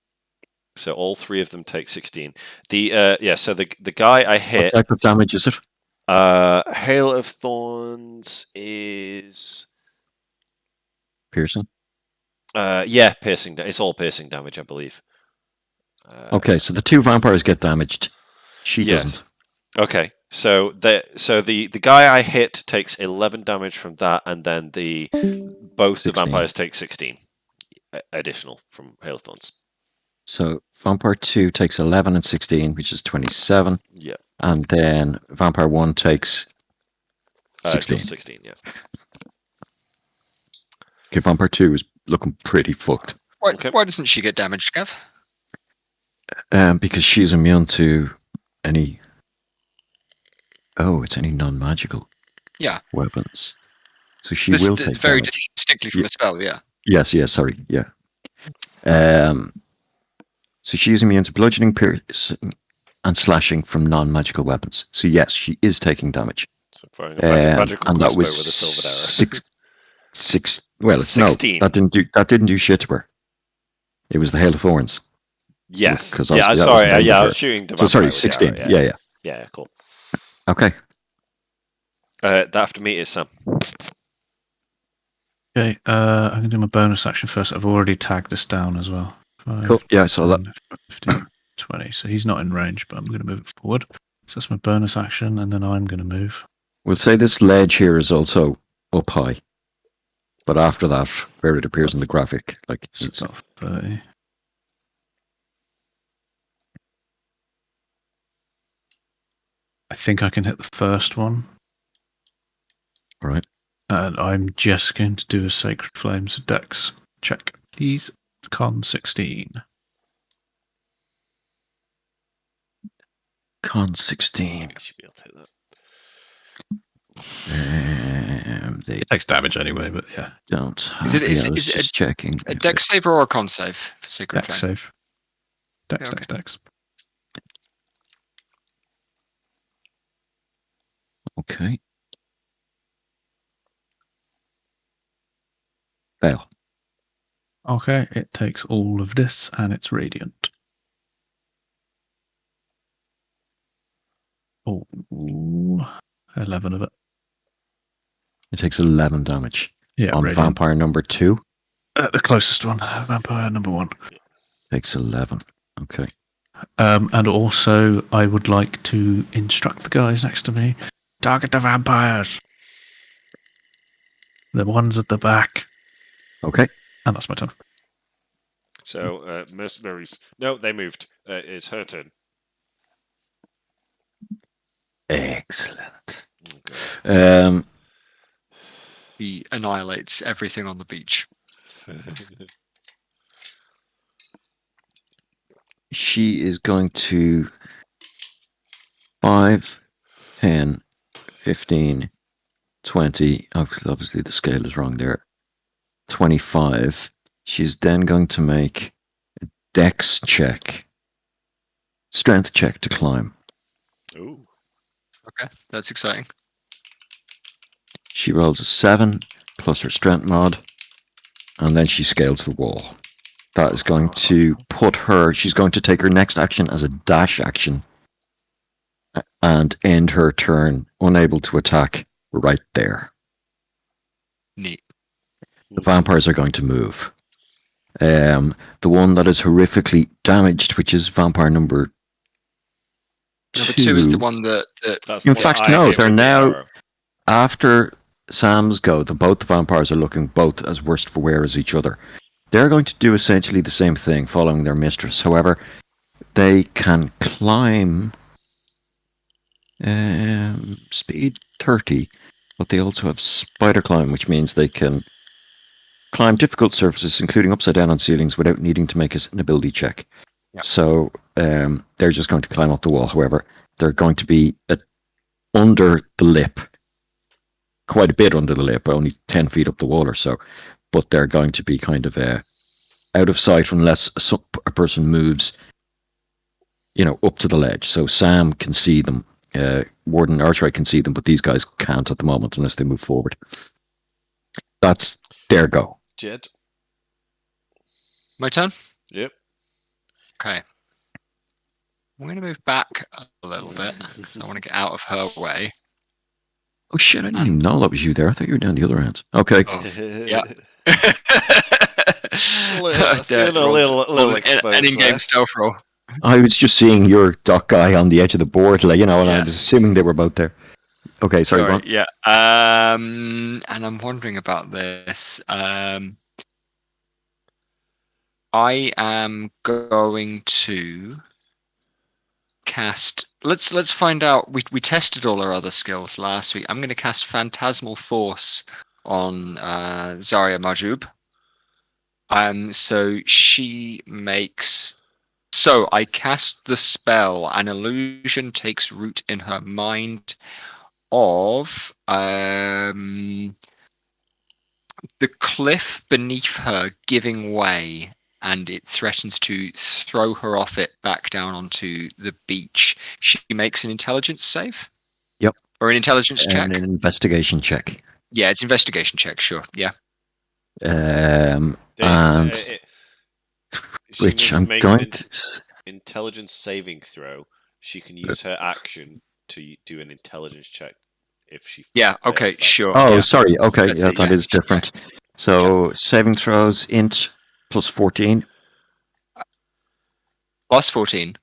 So all 3 of them take 16. So the guy I hit. What type of damage is it? Hail of Thorns is piercing. Yeah, piercing. It's all piercing damage, I believe. Okay, so the 2 vampires get damaged. She doesn't. Okay, so the guy I hit takes 11 damage from that, and then both 16. The vampires take 16 additional from Hail of Thorns. So vampire 2 takes 11 and 16, which is 27. Yeah. And then vampire 1 takes 16. 16, yeah. Okay, vampire 2 is looking pretty fucked. Why doesn't she get damaged, Kev? Because she's immune to any. Oh, it's any non-magical. Yeah. Weapons. So she will take very damage. distinctly from a spell. Yeah. Yes. Sorry. Yeah. So she's immune to bludgeoning, piercing, and slashing from non-magical weapons. So yes, she is taking damage. So throwing a magical and that crossbow was with a silver arrow. six. Well, 16. no, that didn't do shit to her. It was the hail of thorns. Yes. Because Yeah, obviously that sorry. was aimed at I her. was shooting the So vampire sorry, with the 16. arrow, Yeah. Yeah, cool. Okay. After me is Sam. Okay, I'm going to do my bonus action first. I've already tagged this down as well. 5, Cool. Yeah, I saw that. 10, 15, 20. So he's not in range, but I'm going to move it forward. So that's my bonus action, and then I'm going to move. We'll say this ledge here is also up high. But after that, where it appears in the graphic, like So it's not 30. I think I can hit the first one. all right. And I'm just going to do a Sacred Flames Dex check, please. Con 16. Con 16. You should be able to hit that. They It takes damage anyway, but yeah. don't. Is it just checking. a dex save or a con save for Sacred Dex Flame? save. Dex, Yeah, okay. Dex. Okay. Fail. Okay, it takes all of this, and it's radiant. Oh, 11 of it. It takes 11 damage. Yeah, On radiant. vampire number 2, The closest one, vampire number 1. takes 11. Okay. And also, I would like to instruct the guys next to me. Target the vampires. The ones at the back. Okay. And that's my turn. So, mercenaries. No, they moved. It's her turn. Excellent. Oh, God. He annihilates everything on the beach. She is going to 5, 10, 15, 20. Obviously, the scale is wrong there. 25. She's then going to make a dex check, strength check to climb. Ooh. Okay, that's exciting. She rolls a 7 plus her strength mod, and then she scales the wall. That is going to put her, she's going to take her next action as a dash action and end her turn unable to attack right there. Neat. The vampires are going to move. The one that is horrifically damaged, which is vampire number 2. Number 2 is the one that That's In the one fact, I no, hit they're with the now, arrow. after Sam's go, both the vampires are looking both as worse for wear as each other. They're going to do essentially the same thing following their mistress. However, they can climb speed 30, but they also have spider climb, which means they can climb difficult surfaces, including upside down on ceilings, without needing to make an ability check. Yeah. So they're just going to climb up the wall. However, they're going to be under the lip, quite a bit under the lip, only 10 feet up the wall or so. But they're going to be kind of out of sight unless a person moves, up to the ledge. So Sam can see them. Warden Archright can see them, but these guys can't at the moment unless they move forward. That's their go. Jed. my turn. Yep. Okay. I'm going to move back a little bit. So I want to get out of her way. Oh shit, I didn't even know that was you there. I thought you were down the other end. Okay. Yeah. Feeling a little exposed an in-game there. stealth roll. I was just seeing your dock guy on the edge of the board, and I was assuming they were both there. Okay, sorry, go on. Yeah. And I'm wondering about this. I am going to cast. Let's find out. We tested all our other skills last week. I'm going to cast Phantasmal Force on Zarya Majub. So she makes. So I cast the spell. An illusion takes root in her mind of the cliff beneath her giving way, and it threatens to throw her off it back down onto the beach. She makes an intelligence save. Yep. Or an intelligence check. And an investigation check. Yeah, it's investigation check. Sure. Yeah. And she which must I'm make going an to. intelligence saving throw. She can use her action to do an intelligence check if she. Yeah. Okay. fails that. Sure. Oh, yeah. sorry. Okay, That's yeah, it, that yeah. is different. So saving throws int plus 14. Plus 14.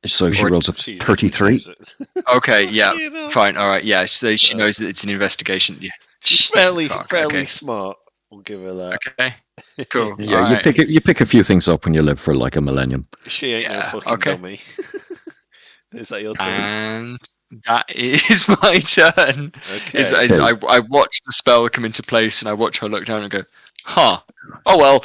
So she Or- rolls a She definitely 33. saves it. Okay. Yeah. You know. Fine. All right. Yeah. So she So- knows that it's an investigation. Yeah. She's Fuck, fairly okay. smart. We'll give her that. Okay. Cool. Yeah, All right. you pick a few things up when you live for like a millennium. She ain't no Yeah, fucking okay. dummy. Is that your turn? And that is my turn. Okay. Is Okay. I watch the spell come into place, and I watch her look down and go, "Huh? Oh well."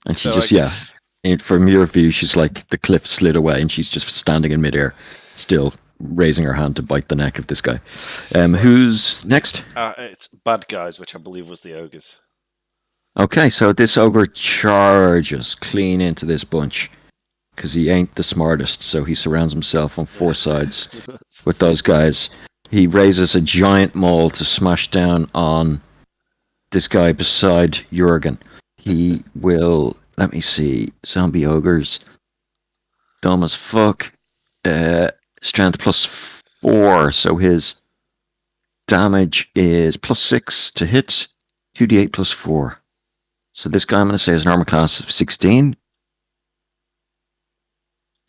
And she So just, from your view, she's like the cliff slid away and she's just standing in midair, still raising her hand to bite the neck of this guy. Who's next? It's bad guys, which I believe was the ogres. Okay, so this ogre charges clean into this bunch because he ain't the smartest, so he surrounds himself on four sides with those guys. He raises a giant maul to smash down on this guy beside Jurgen. He will, let me see, zombie ogres, dumb as fuck, strength plus 4, so his damage is plus 6 to hit, 2d8 plus 4. So this guy I'm going to say is an armor class of 16.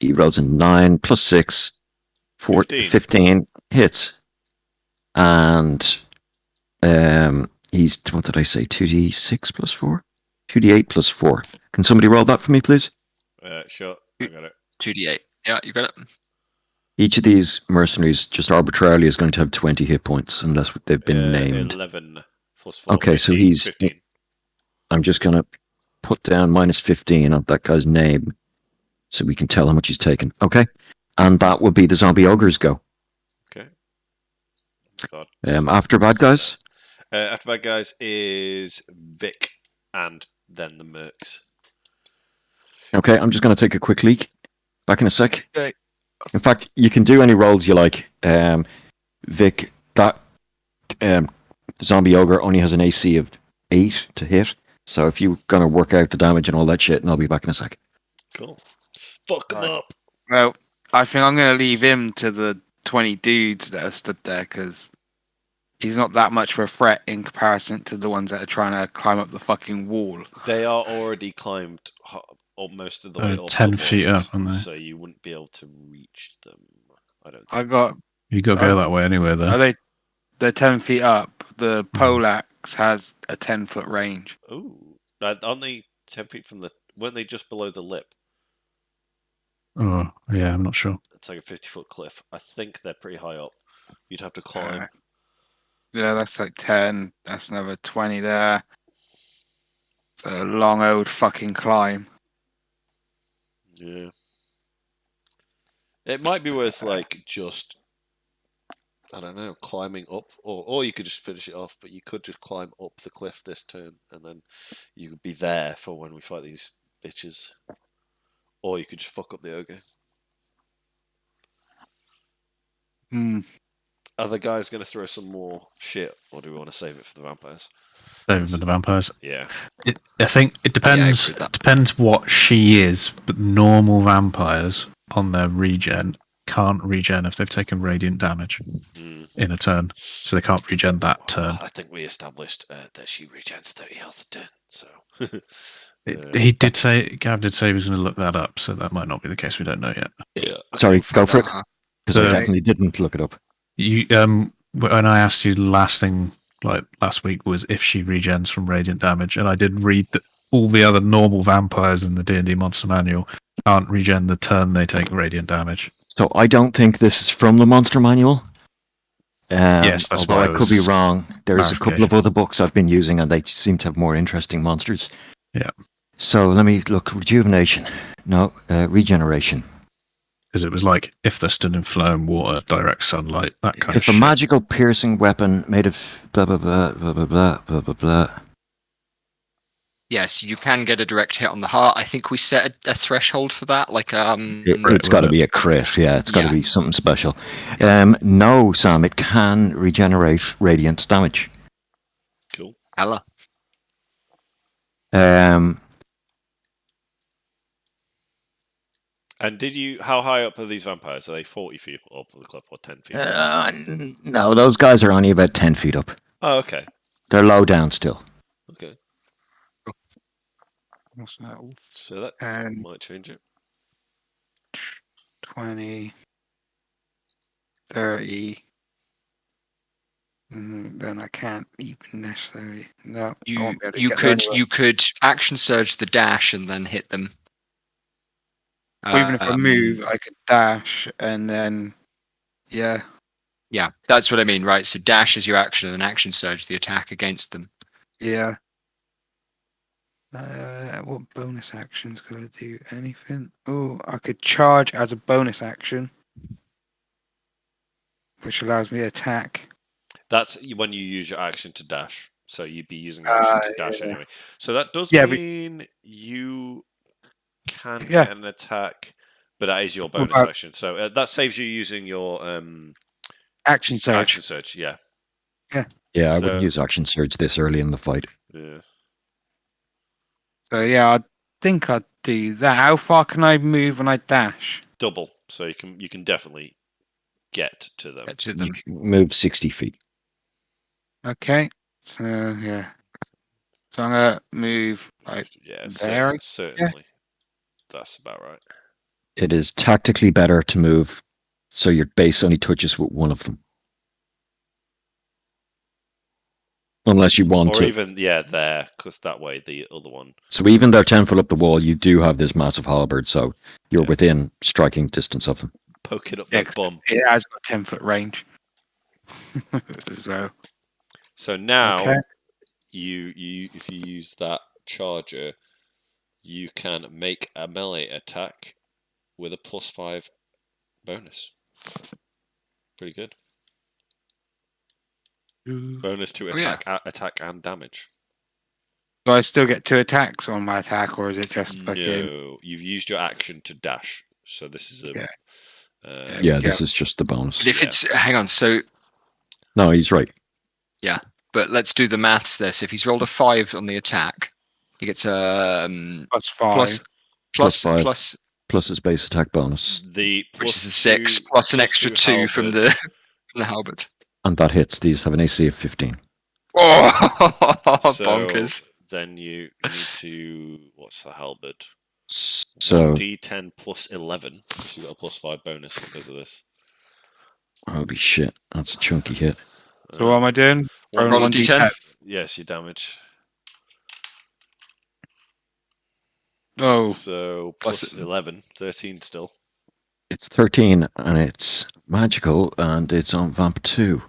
He rolls a 9 plus 6, 15 hits. And he's, what did I say, 2d6 plus 4? 2d8 plus 4. Can somebody roll that for me, please? Sure, I got it. 2d8. Yeah, you got it. Each of these mercenaries just arbitrarily is going to have 20 hit points unless they've been named. 11 plus 4. Okay, 15, so he's... 15. I'm just going to put down minus 15 of that guy's name so we can tell how much he's taken. Okay? And that will be the zombie ogres go. Okay. God. After bad guys? After bad guys is Vic and then the mercs. Okay, I'm just going to take a quick leak. Back in a sec. Okay. In fact, you can do any rolls you like. Vic, that zombie ogre only has an AC of 8 to hit. So if you're going to work out the damage and all that shit, and I'll be back in a sec. Cool. Fuck him up. Well, I think I'm going to leave him to the 20 dudes that are stood there because he's not that much of a threat in comparison to the ones that are trying to climb up the fucking wall. They are already climbed most of the way up 10 the feet walls, up, aren't they? so you wouldn't be able to reach them. I don't think. I got. You got to go that way anyway, though. Are they? They're 10 feet up. The poleaxe has a 10-foot range. Ooh. Aren't they 10 feet from the... Weren't they just below the lip? Oh, yeah, I'm not sure. It's like a 50-foot cliff. I think they're pretty high up. You'd have to climb. Yeah, that's like 10. That's another 20 there. It's a long old fucking climb. Yeah. It might be worth, like, just... I don't know, climbing up, or you could just finish it off, but you could just climb up the cliff this turn, and then you could be there for when we fight these bitches. Or you could just fuck up the ogre. Are the guys going to throw some more shit, or do we want to save it for the vampires? Same with the vampires. Yeah. I think it depends. agree with that. Depends what she is, but normal vampires on their regen can't regen if they've taken radiant damage in a turn, so they can't regen that turn. I think we established that she regens 30 health a turn, so... He did say, Gav did say he was going to look that up, so that might not be the case. We don't know yet. Yeah. Sorry, go for it. Because I So- definitely didn't look it up. You when I asked you last week was if she regens from radiant damage, and I did read that all the other normal vampires in the D&D Monster Manual can't regen the turn they take radiant damage. So I don't think this is from the Monster Manual. Yes, that's although why I could be was wrong. There's a couple of clarification. other books I've been using, and they seem to have more interesting monsters. Yeah. So let me look. Rejuvenation. No, regeneration. Because it was like if they're stood in flowing water, direct sunlight, that kind of If a shit. magical piercing weapon made of blah blah blah blah blah blah blah blah blah. Yes, you can get a direct hit on the heart. I think we set a threshold for that. Like It's got to be a crit. Yeah, it's got to Yeah. be something special. Yeah. No, Sam, it can regenerate radiant damage. Cool. Ella. Um, And how high up are these vampires? Are they 40 feet up the cliff or 10 feet? no, those guys are only about 10 feet up. Oh, okay. They're low down still. Okay. What's that? So that And might change it. 20, 30. Then I can't even necessarily. No, I won't be able to You get there could anyway. action surge the dash and then hit them. Or even if I move, I could dash and then, yeah. Yeah, that's what I mean, right? So dash is your action and then action surge the attack against them. Yeah. What bonus actions could I do? Anything? Oh, I could charge as a bonus action, which allows me to attack. That's when you use your action to dash. So you'd be using action to dash Yeah. anyway. So that does Yeah, mean you can Yeah. get an attack, but that is your What bonus about- action. So that saves you using your Action surge. action surge. Yeah. Yeah, I So- wouldn't use action surge this early in the fight. Yeah. So yeah, I think I'd do that. How far can I move when I dash? Double. So you can definitely get to them. Get to You them. can move 60 feet. Okay. So yeah. So I'm gonna move like Yeah, there. certainly. That's about right. It is tactically better to move so your base only touches with one of them. Unless you want Or to. even, there, because that way the other one. So even though 10 foot up the wall, you do have this massive halberd, so you're Yeah. within striking distance of them. Poke it up Yeah, their bum. It has got 10-foot range. as well. So now, Okay. you if you use that charger, you can make a melee attack with a +5 bonus. Pretty good. Bonus to attack and damage. Do I still get 2 attacks on my attack, or is it just fucking? No, you've used your action to dash. So this is a. Yeah. Yeah, this is just the bonus. But if it's hang on, so No, he's right. but let's do the maths there. So if he's rolled a 5 on the attack, he gets a +5. Plus his base attack bonus. The which is a +2 6 plus an +2 extra 2 from halberd. from the halberd. And that hits. These have an AC of 15. Oh, So bonkers! then you need to what's the halberd? So, 1d10 plus 11 because you got a +5 bonus because of this. holy shit, that's a chunky hit. So what am I doing? Roll a d10. Yes, your damage. Oh, So Plus plus 11, 13 still. It's 13, and it's magical, and it's on Vamp 2.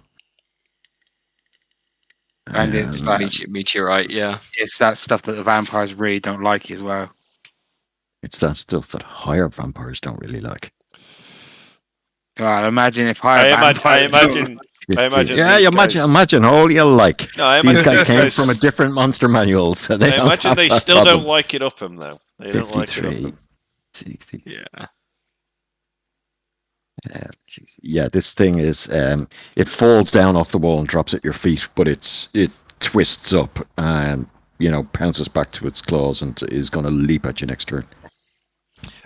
And it's like- Meteorite, yeah. it's that stuff that the vampires really don't like as well. It's that stuff that higher vampires don't really like. God, imagine if I higher imagine. Yeah, these you guys, imagine all you like. No, I These imagine guys these came guys. from a different monster manual, so they I don't imagine have they that still problem. don't like it up them though. They don't like it up 53, them. 60. Yeah. Yeah, this thing is it falls down off the wall and drops at your feet, but it twists up and pounces back to its claws and is going to leap at you next turn.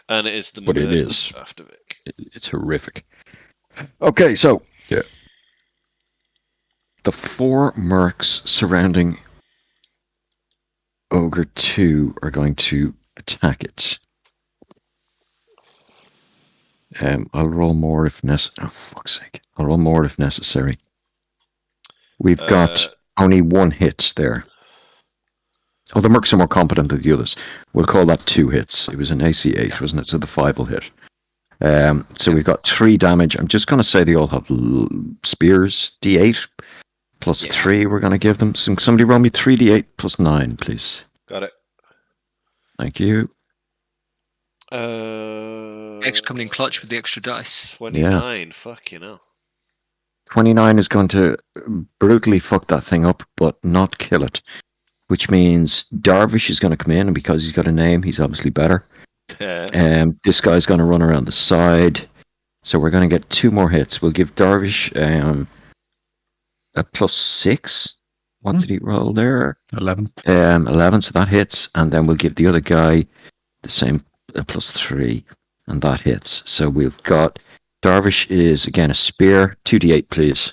And it is the But it minute is. after Vic. It's horrific. Okay, so the 4 mercs surrounding Ogre 2 are going to attack it. I'll roll more if necessary. Oh, fuck's sake. I'll roll more if necessary. We've got only 1 hit there. Oh, the mercs are more competent than the others. We'll call that 2 hits. It was an AC 8, wasn't it? So the 5 will hit. So we've got 3 damage. I'm just going to say they all have spears, D8 plus 3. We're going to give them. Somebody roll me 3d8 plus 9, please. Got it. Thank you. X coming in clutch with the extra dice. 29. Fuck, 29 is going to brutally fuck that thing up, but not kill it. Which means Darvish is going to come in, and because he's got a name, he's obviously better. This guy's going to run around the side. So we're going to get 2 more hits. We'll give Darvish a +6. What did he roll there? 11. 11, so that hits. And then we'll give the other guy the same +3, and that hits. So we've got Darvish is again a spear. 2d8, please.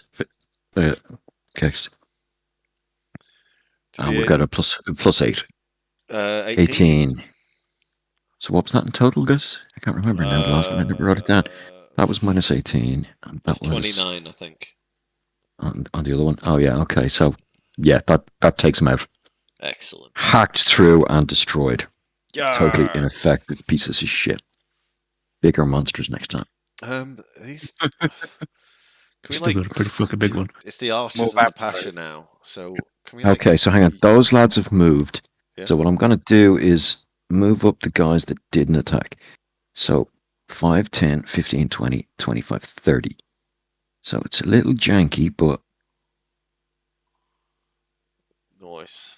Kicks. And we've got a +8. 18. So what was that in total, Gus? I can't remember now. The last one I never wrote it down. That was -18. And that's that was 29, I think. On the other one. Oh yeah, okay. So yeah, that takes him out. Excellent. Hacked through and destroyed. Yarr. Totally ineffective pieces of shit. Bigger monsters next time. These. Can we Still got a pretty fucking big one. It's the archers and the pasha now. So can we? Okay, so hang on. Those lads have moved. Yeah. So what I'm going to do is move up the guys that didn't attack. So 5, 10, 15, 20, 25, 30. So it's a little janky, but nice.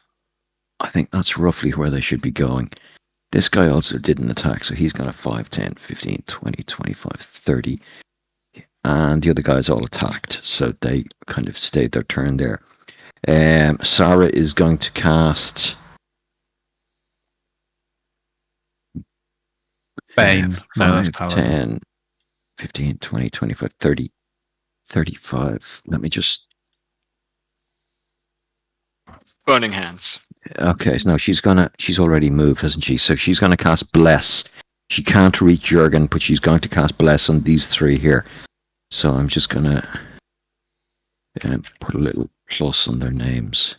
I think that's roughly where they should be going. This guy also didn't attack, so he's got a 5, 10, 15, 20, 25, 30. And the other guys all attacked, so they kind of stayed their turn there. Sarah is going to cast Bane. 5, 10, 15, 20, 25, 30, 35. Let me just... Burning Hands. Okay, so no, she's already moved, hasn't she? So she's gonna cast Bless. She can't reach Jurgen, but she's going to cast Bless on these 3 here. So I'm just gonna put a little plus on their names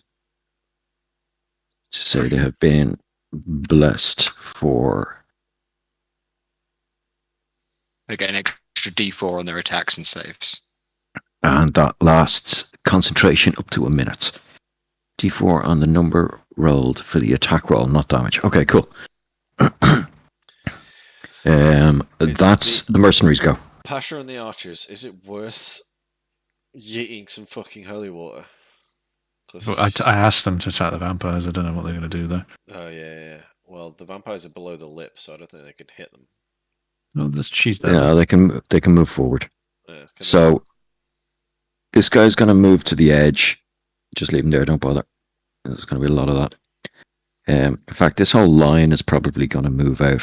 to say they have been blessed for. They get an extra D4 on their attacks and saves. And that lasts concentration up to a minute. D4 on the number rolled for the attack roll, not damage. Okay, cool. That's the mercenaries go. Pasha and the archers, is it worth yeeting some fucking holy water? I asked them to attack the vampires. I don't know what they're going to do though. Oh yeah. Well, the vampires are below the lip, so I don't think they can hit them. No, she's there. Yeah, they can move forward. Yeah, so this guy's going to move to the edge. Just leave him there. Don't bother. There's going to be a lot of that. In fact, this whole line is probably going to move out.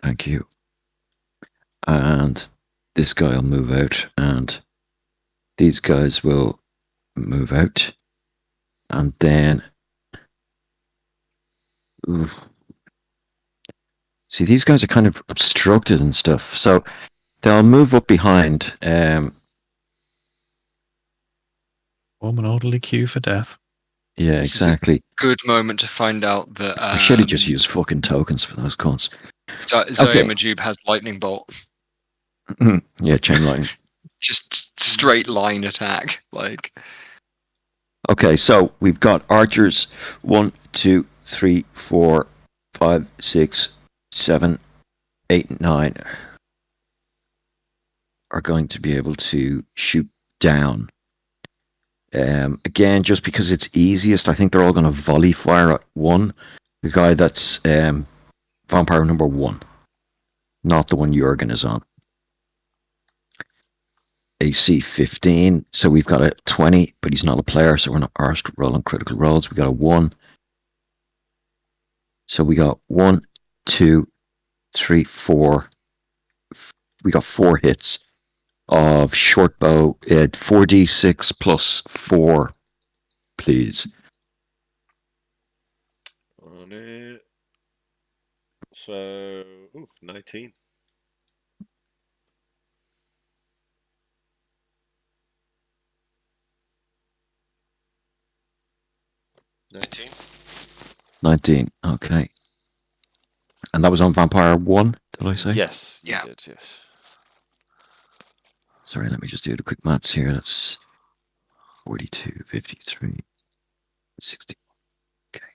Thank you. And this guy will move out, and these guys will move out, and then see, these guys are kind of obstructed and stuff, so they'll move up behind. Form an orderly queue for death. Yeah, this exactly. Is a good moment to find out that I should have just used fucking tokens for those cunts. Zoe Majub has lightning bolt. Yeah, chain lightning. Just straight line attack, like. Okay, so we've got archers 1, 2, 3, 4, 5, 6, 7, 8, 9 are going to be able to shoot down. Again, just because it's easiest, I think they're all going to volley fire at one. The guy that's vampire number 1, not the one Jurgen is on. AC 15, so we've got a 20, but he's not a player, so we're not arsed rolling critical rolls. We got a 1. So we got 1, 2, 3, 4. We got 4 hits of short bow. 4d6 plus 4, please. On it. So, 19. $19. 19, okay. And that was on Vampire 1, Did I say? Yes, you Yeah. did, yes. Sorry, let me just do the quick maths here. That's 42, 53, 60. Okay.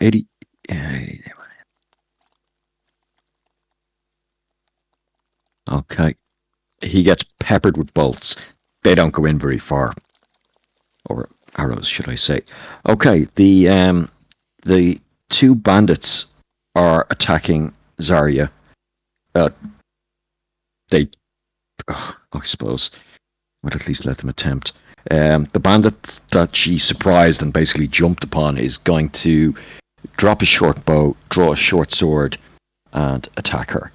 80. Okay. He gets peppered with bolts. They don't go in very far. Or arrows, should I say. Okay, the two bandits are attacking Zarya. They, I suppose, would at least let them attempt. The bandit that she surprised and basically jumped upon is going to drop a short bow, draw a short sword, and attack her.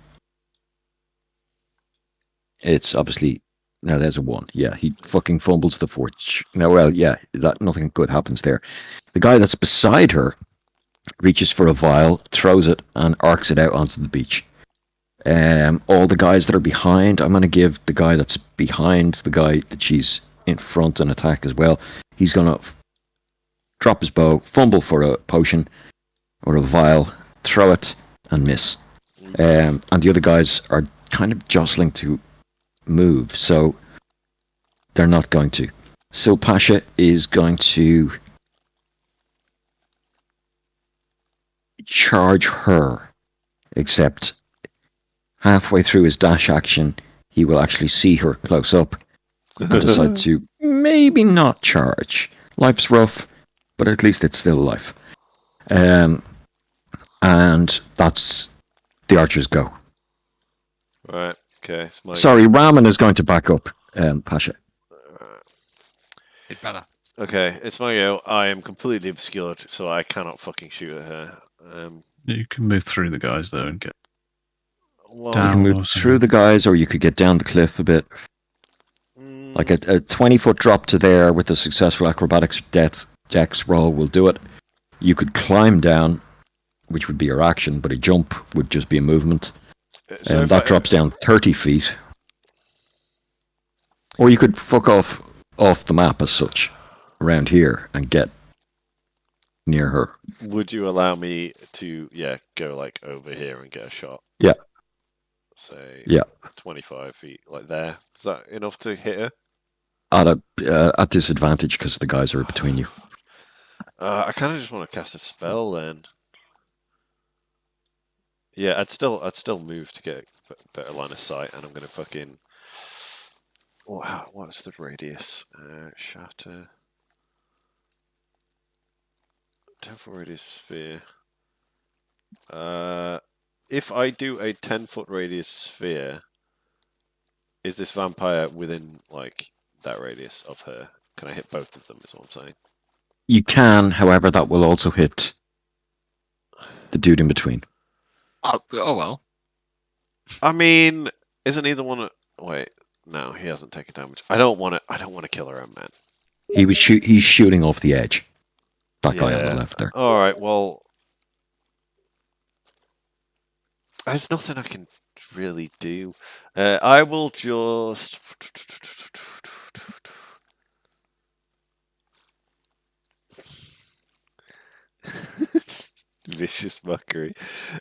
It's obviously now there's a 1. Yeah, he fucking fumbles the fortune. Now, well, yeah, that nothing good happens there. The guy that's beside her reaches for a vial, throws it, and arcs it out onto the beach. All the guys that are behind, I'm going to give the guy that's behind the guy that she's in front an attack as well. He's going to drop his bow, fumble for a potion or a vial, throw it, and miss. And the other guys are kind of jostling to move, so they're not going to. So Pasha is going to charge her, except halfway through his dash action, he will actually see her close up and decide to maybe not charge. Life's rough, but at least it's still life. And that's the archers go. Right, okay. It's my Sorry, Raman is going to back up Pasha. It's better. Okay, it's my go. I am completely obscured, so I cannot fucking shoot at her. You can move through the guys though and get Well, down. You can move or through the guys, or you could get down the cliff a bit. Like a 20-foot drop to there with a successful acrobatics dex roll will do it. You could climb down, which would be your action, but a jump would just be a movement. so And that drops down 30 feet. Or you could fuck off the map as such, around here, and get near her. Would you allow me to, go like over here and get a shot? Yeah. Say, Yeah. 25 feet, like there. Is that enough to hit her? At disadvantage because the guys are between you. I kind of just want to cast a spell then. Yeah, I'd still move to get a better line of sight, and I'm gonna fucking. What's the radius? Shatter. 10-foot radius sphere. If I do a 10-foot radius sphere, is this vampire within like that radius of her? Can I hit both of them? Is what I'm saying. You can, however, that will also hit the dude in between. Oh well. I mean, isn't either one? Wait, no, he hasn't taken damage. I don't want to kill her, man. He's shooting off the edge. That guy on the left there. All right. Well, there's nothing I can really do. I will just. Vicious mockery.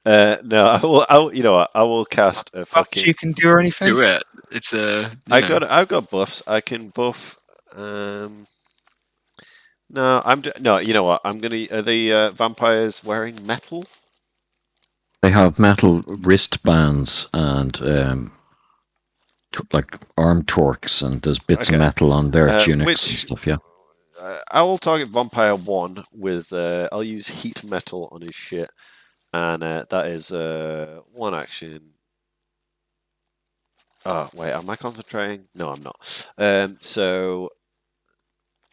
No, I will. You know what? I will cast a fucking. You can do or anything. Do it. It's a. I've got buffs. I can buff. No, no. You know what? I'm gonna. Are the vampires wearing metal? They have metal wristbands and like arm torques, and there's bits of metal on their tunics and stuff. Yeah. I will target Vampire 1 with. I'll use heat metal on his shit, and that is 1 action. Oh wait, am I concentrating? No, I'm not. So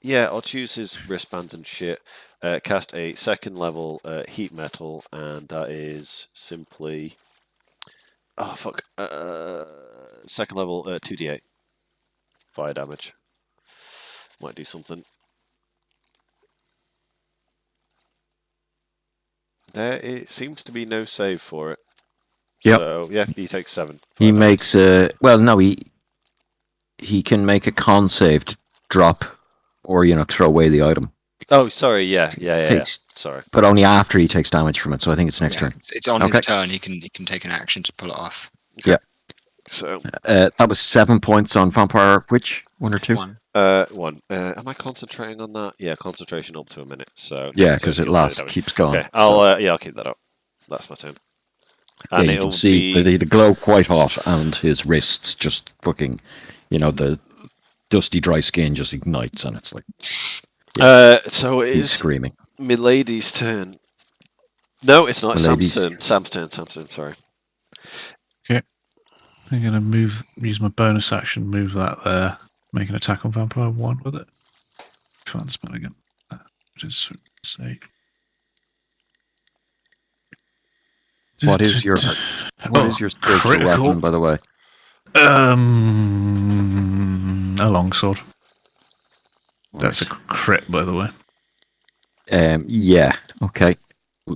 yeah, I'll choose his wristbands and shit. Cast a 2nd level heat metal, and that is simply. Oh fuck. 2nd level 2d8 fire damage. Might do something. There seems to be no save for it. Yep. So yeah, he takes 7. He makes he can make a con save to drop or throw away the item. Oh, sorry. Yeah. Takes, Sorry. but only after he takes damage from it. So I think it's next Yeah, turn. it's on Okay. his turn. He can take an action to pull it off. Yeah. So That was 7 points on Vampire Witch. 1 or 2? 1. one. Am I concentrating on that? Yeah, concentration up to a minute. So Yeah, next turn because it he'll take lasts, damage. keeps going. Okay, I'll keep that up. That's my turn. Yeah, And you can it'll see be the glow quite hot, and his wrists just fucking, the dusty dry skin just ignites, and it's like so it he's is screaming. Milady's turn. No, it's not. Sam's Milady's. turn. Sam's turn. Sorry. I'm going to use my bonus action, move that there, make an attack on Vampire 1 with it. Try and spell again. Just say. What is your spiritual critical weapon, by the way? A longsword. That's a crit, by the way. Yeah. Okay.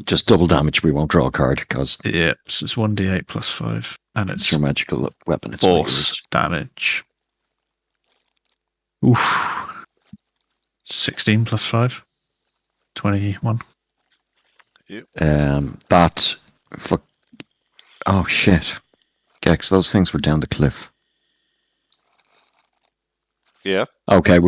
Just double damage. We won't draw a card because Yeah, so it's 1d8 plus 5, and it's it's your magical weapon. It's not yours. force damage. Oof. 16 plus 5. 21. That. Fuck. Oh shit. Gex, those things were down the cliff. Yeah. Okay,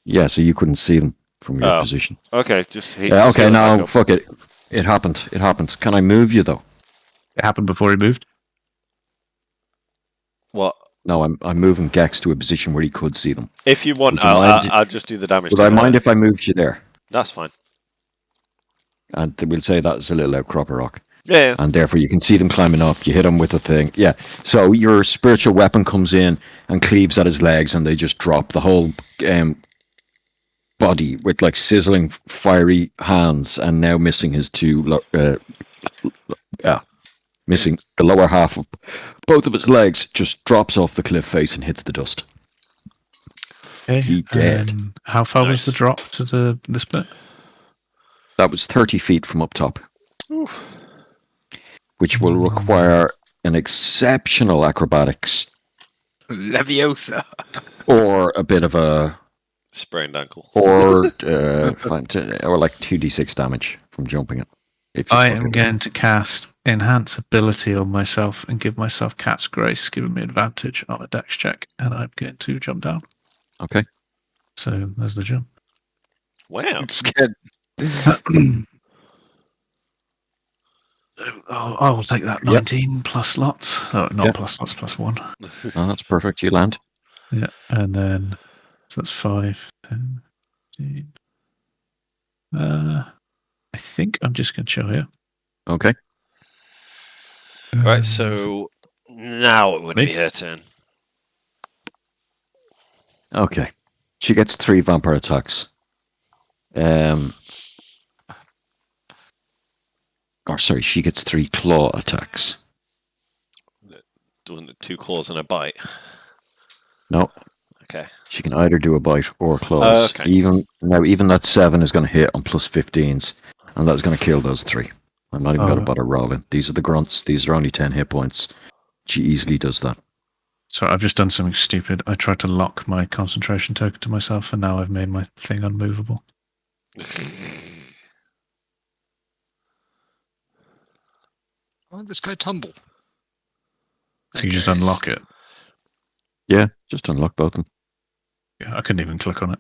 yeah, so you couldn't see them from your position. Okay, just okay, now fuck it. It happened. Can I move you though? It happened before he moved. What? No, I'm moving Gex to a position where he could see them. If you want, I'll just do the damage. Would I mind if I moved you there? That's fine. And we'll say that's a little outcrop of rock. Yeah. And therefore you can see them climbing up. You hit them with the thing. Yeah. So your spiritual weapon comes in and cleaves at his legs, and they just drop the whole body with like sizzling, fiery hands, and now missing his missing the lower half of both of his legs. Just drops off the cliff face and hits the dust. Okay. He dead. How far was the drop to this bit? That was 30 feet from up top. Oof. Which will require an exceptional acrobatics. Leviosa. Or a bit of a sprained ankle. Or like 2d6 damage from jumping it. I am going to cast Enhance Ability on myself and give myself Cat's Grace, giving me advantage on a dex check, and I'm going to jump down. Okay. So there's the jump. Wow. I'm scared. I will take that 19 plus slots. Oh, not plus slots, plus 1. Oh, that's perfect. You land. Yeah, and then so that's 5, 10, 15. I think I'm just going to chill here. Okay. Right, so now it would be her turn. Okay. She gets 3 vampire attacks. She gets 3 claw attacks. Doing the 2 claws and a bite. No. Okay. She can either do a bite or claws. Okay. Even that 7 is going to hit on plus 15s, and that's going to kill those 3. I'm not even going to bother rolling. These are the grunts. These are only 10 hit points. She easily does that. So I've just done something stupid. I tried to lock my concentration token to myself, and now I've made my thing unmovable. Why did this guy tumble? You just unlock it. Yeah, just unlock both of them. Yeah, I couldn't even click on it.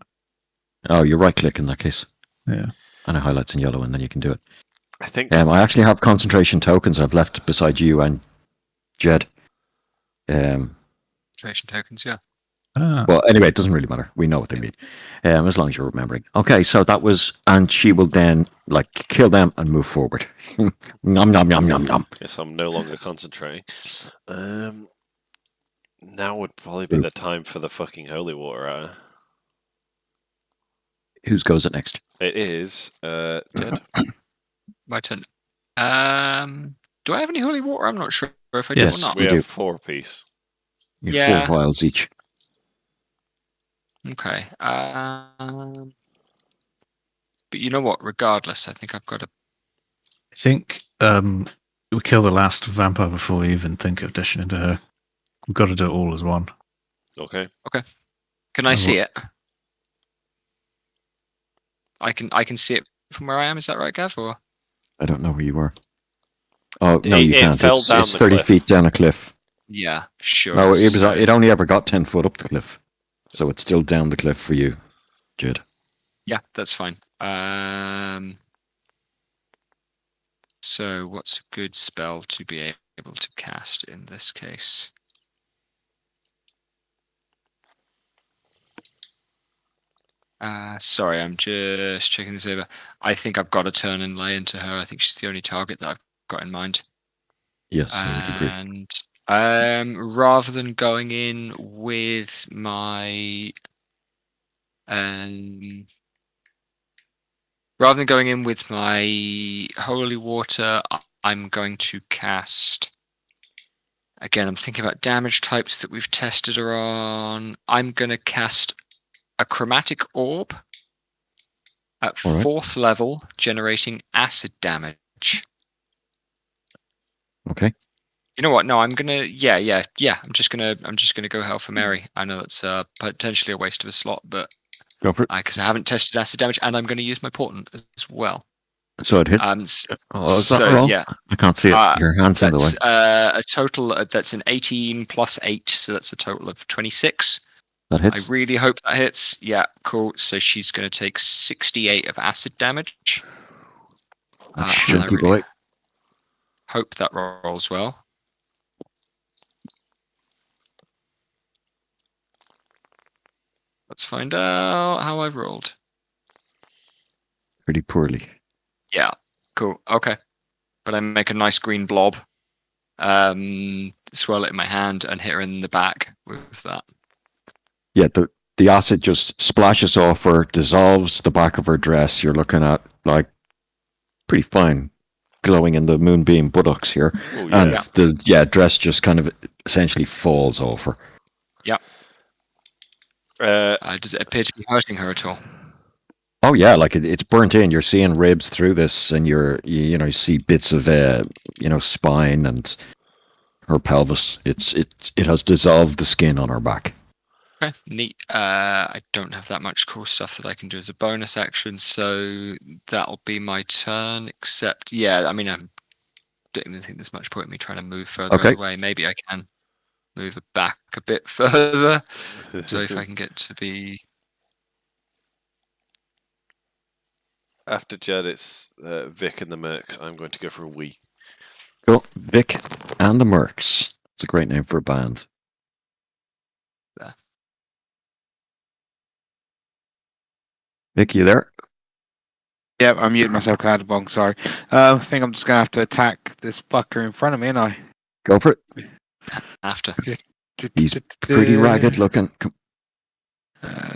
Oh, you right click in that case. Yeah. And it highlights in yellow, and then you can do it. I think. I actually have concentration tokens I've left beside you and Jed. Concentration tokens, yeah. Well, anyway, it doesn't really matter. We know what they mean, as long as you're remembering. Okay, so that was, and she will then kill them and move forward. Nom nom nom nom nom. Yes, I'm no longer concentrating. Now would probably be the time for the fucking holy water. Whose goes it next? It is Jed. My turn. Do I have any holy water? I'm not sure if I do or not. We have 4 apiece. You have 4 vials each. Okay. But you know what? Regardless, I think I've got to. I think we kill the last vampire before we even think of dishing into her. We've got to do it all as one. Okay. Okay. Can I see it? I can see it from where I am. Is that right, Gav? Or I don't know where you are. Oh no, you It can't. fell down It's the 30 cliff. feet down a cliff. yeah, sure. No, it was. So, It only ever got 10 foot up the cliff, so it's still down the cliff for you, Jed. yeah, that's fine. So what's a good spell to be able to cast in this case? Sorry, I'm just checking this over. I think I've got to turn and lay into her. I think she's the only target that I've got in mind. Yes, I would agree. And rather than going in with my holy water, I'm going to cast. Again, I'm thinking about damage types that we've tested her on. I'm going to cast a chromatic orb at 4th level, generating acid damage. Okay. You know what? No, I'm gonna. Yeah. I'm just gonna go hell for Mary. I know it's potentially a waste of a slot, but Go for it. because I haven't tested acid damage, and I'm going to use my portent as well. So it hit. Oh, is that roll? Yeah, I can't see it. Your hand's in the way. That's a total. That's an 18 plus 8, so that's a total of 26. That hits. I really hope that hits. Yeah, cool. So she's going to take 68 of acid damage. That's chunky boy. Hope that rolls well. Let's find out how I've rolled. Pretty poorly. Yeah, cool. Okay. But I make a nice green blob, swirl it in my hand, and hit her in the back with that. Yeah, the acid just splashes off her, dissolves the back of her dress. You're looking at, like, pretty fine glowing in the moonbeam buttocks here. Oh, yeah. And the dress just kind of essentially falls off her. Yep. Does it appear to be hurting her at all? Oh yeah, like it's burnt in. You're seeing ribs through this, and you see bits of spine and her pelvis. It has dissolved the skin on her back. Okay, neat. I don't have that much cool stuff that I can do as a bonus action, so that'll be my turn. Except, I mean, I don't even think there's much point in me trying to move further away. Maybe I can move it back a bit further. So if I can get to be after Jed, it's Vic and the Mercs. I'm going to go for a wee. Cool, Vic and the Mercs. It's a great name for a band. There. Vic, you there? Yep, I'm muting myself. I had a bong. Sorry. I think I'm just gonna have to attack this fucker in front of me, and I go for it. After. He's pretty ragged looking.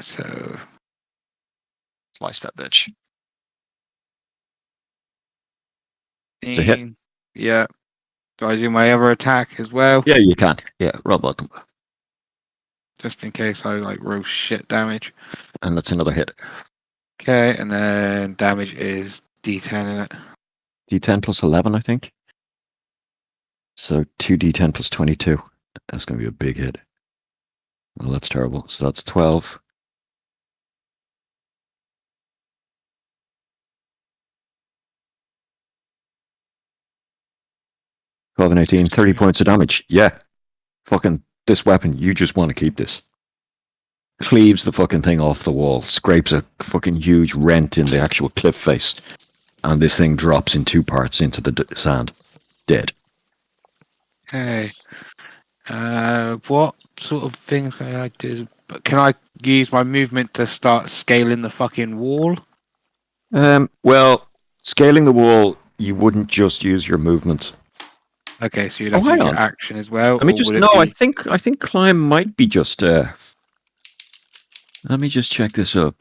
So slice that bitch. It's a hit. Yeah. Do I do my other attack as well? Yeah, you can. Yeah, roll bottom. Just in case I roll shit damage. And that's another hit. Okay, and then damage is D10 in it. D10 plus 11, I think. So 2d10 plus 22. That's going to be a big hit. Well, that's terrible. So that's 12. And 18, 30 points of damage. Yeah. Fucking this weapon, you just want to keep this. Cleaves the fucking thing off the wall, scrapes a fucking huge rent in the actual cliff face, and this thing drops in 2 parts into the sand. Dead. Okay. What sort of things can I do? Can I use my movement to start scaling the fucking wall? Well, scaling the wall, you wouldn't just use your movement. Okay, so you'd have to use your action as well. Let me just I think climb might be just let me just check this up.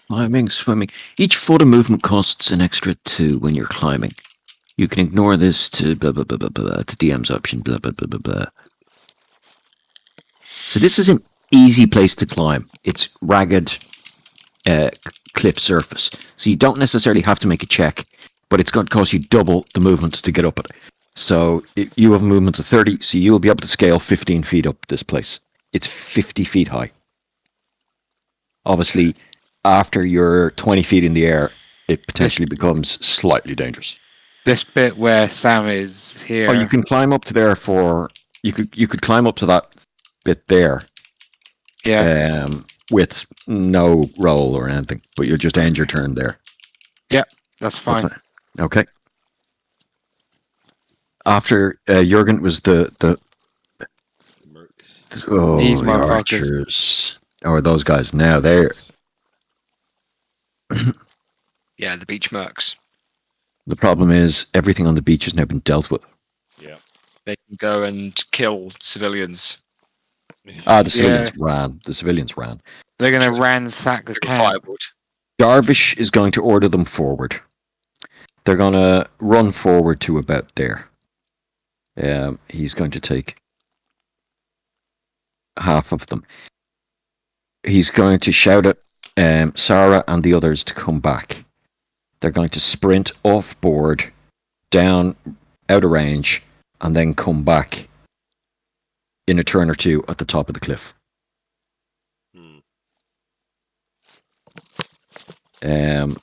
Climbing, swimming. Each foot of movement costs an extra 2 when you're climbing. You can ignore this to blah blah blah blah blah to DM's option blah blah blah blah blah. So this is an easy place to climb. It's ragged cliff surface, so you don't necessarily have to make a check, but it's going to cost you double the movement to get up it. So you have a movement of 30, so you'll be able to scale 15 feet up this place. It's 50 feet high. Obviously, after you're 20 feet in the air, it potentially becomes slightly dangerous. This bit where Sam is here. Oh, you can climb up to there you could climb up to that bit there. Yeah. With no roll or anything, but you'll just end your turn there. Yep, that's fine. Okay. After Jurgen was the Mercs. These the motherfuckers. archers, or those guys. Now they're Yeah, the beach mercs. the problem is everything on the beach has now been dealt with. Yeah. They can go and kill civilians. The civilians ran. The civilians ran. They're going to ransack the camp. Firewood. Darvish is going to order them forward. They're going to run forward to about there. He's going to take half of them. He's going to shout at Sarah and the others to come back. They're going to sprint off board, down, out of range, and then come back in a turn or two at the top of the cliff. The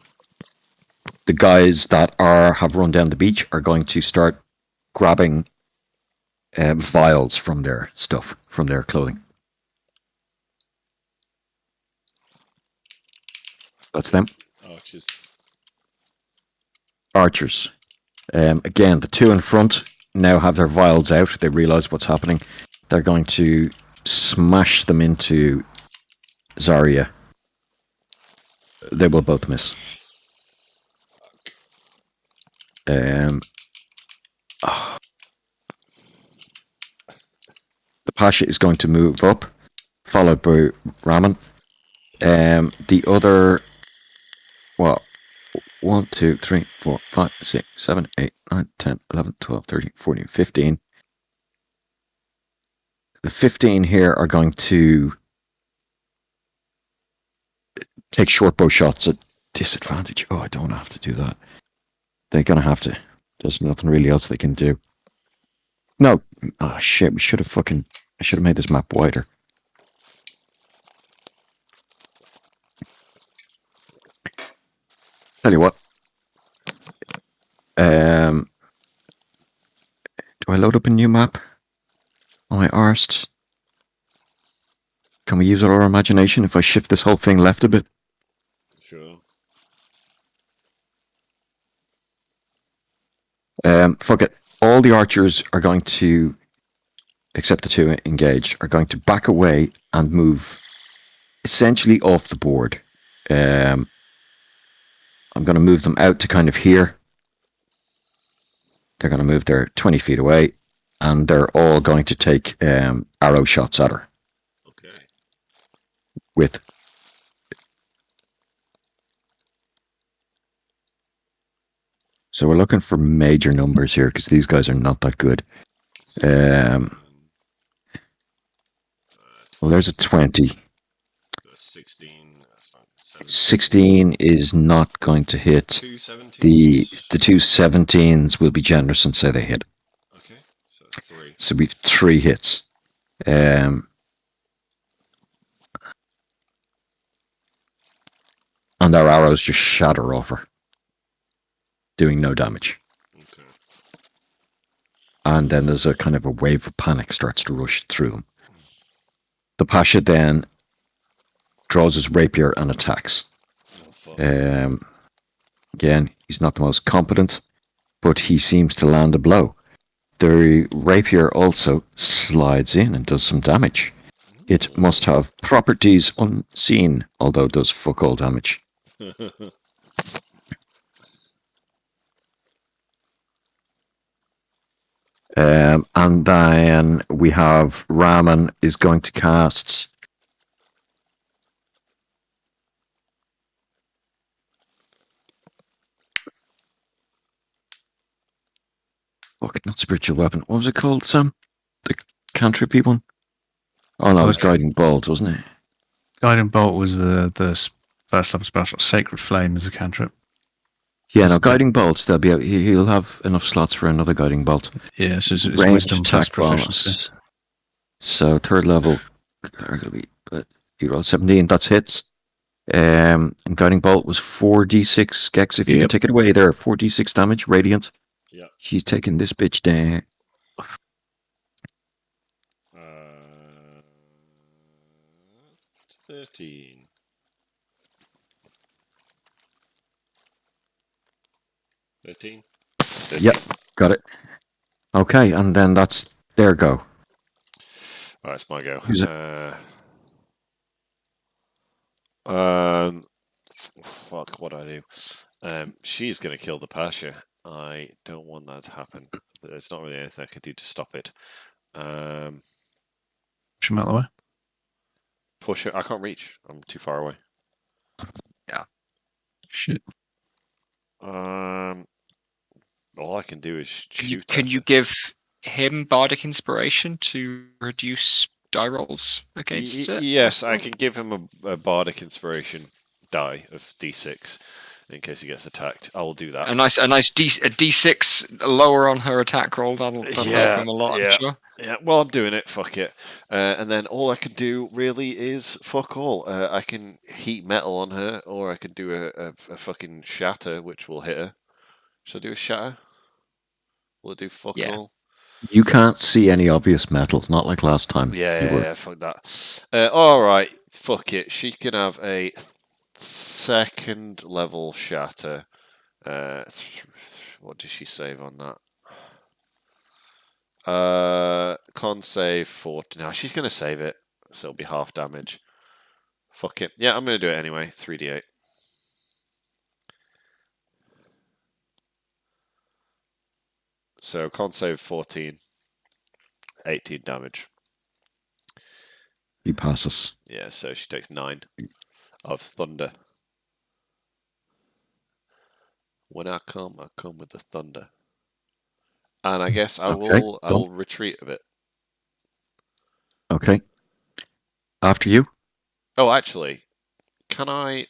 guys that have run down the beach are going to start grabbing vials from their stuff, from their clothing. That's them. Archers. Again, the two in front now have their vials out. They realize what's happening. They're going to smash them into Zarya. They will both miss. The Pasha is going to move up, followed by Raman. The other, 1, 2, 3, 4, 5, 6, 7, 8, 9, 10, 11, 12, 13, 14, 15. The 15 here are going to take short bow shots at disadvantage. Oh, I don't have to do that. They're going to have to. There's nothing really else they can do. No. Oh, shit. I should have made this map wider. Tell you what. Do I load up a new map? Am I arsed? Can we use our imagination if I shift this whole thing left a bit? Sure. Fuck it. All the archers are going to, except the two engaged, are going to back away and move essentially off the board. I'm going to move them out to kind of here. They're going to move there 20 feet away, and they're all going to take arrow shots at her. Okay. With so we're looking for major numbers here because these guys are not that good. Well, there's a 20. 16. 16 is not going to hit. 2 17s. The two 17s will be generous and say they hit. Okay, so 3. So we've 3 hits. And our arrows just shatter off her, doing no damage. Okay. And then there's a kind of a wave of panic starts to rush through them. The Pasha then draws his rapier and attacks. Oh, fuck. Again, he's not the most competent, but he seems to land a blow. The rapier also slides in and does some damage. It must have properties unseen, although it does fuck all damage. And then we have Raman is going to cast not spiritual weapon. What was it called, Sam? The cantrippy one? Oh no, it was Guiding Bolt, wasn't it? Guiding Bolt was the first level special. Sacred Flame is a cantrip. Yeah, no, Guiding Bolts, they'll be out. He'll have enough slots for another Guiding Bolt. Yeah, so it's Range wisdom attack proficiency. bonus. So 3rd level, but he rolled 17, that's hits. And Guiding Bolt was 4d6. Gex, if you could take it away there. 4d6 damage, radiant. Yeah. She's taking this bitch down. 13. 13. Yep, got it. Okay, and then that's their go. Alright, it's my go. Who's it? Fuck, what do I do? She's going to kill the Pasha. I don't want that to happen. There's not really anything I can do to stop it. Push him out of the way. Push her. I can't reach. I'm too far away. Shit. All I can do is shoot. Can you give him bardic inspiration to reduce die rolls against it? Yes, I can give him a bardic inspiration die of d6 in case he gets attacked. I will do that. A nice d6 lower on her attack roll. That'll help him a lot. I'm sure. Yeah, well, I'm doing it. Fuck it. And then all I can do really is fuck all. I can heat metal on her, or I can do a fucking shatter, which will hit her. Should I do a shatter? Will it do fuck all? You can't see any obvious metal, not like last time. Yeah, fuck that. Alright, fuck it. She can have a second level shatter. What did she save on that? Con save 40. No, she's going to save it, so it'll be half damage. Fuck it. Yeah, I'm going to do it anyway. 3d8. So con save 14. 18 damage. He passes. Yeah, so she takes 9 of thunder. When I come with the thunder. And I guess I will retreat a bit. Okay. After you? Oh, actually, can I...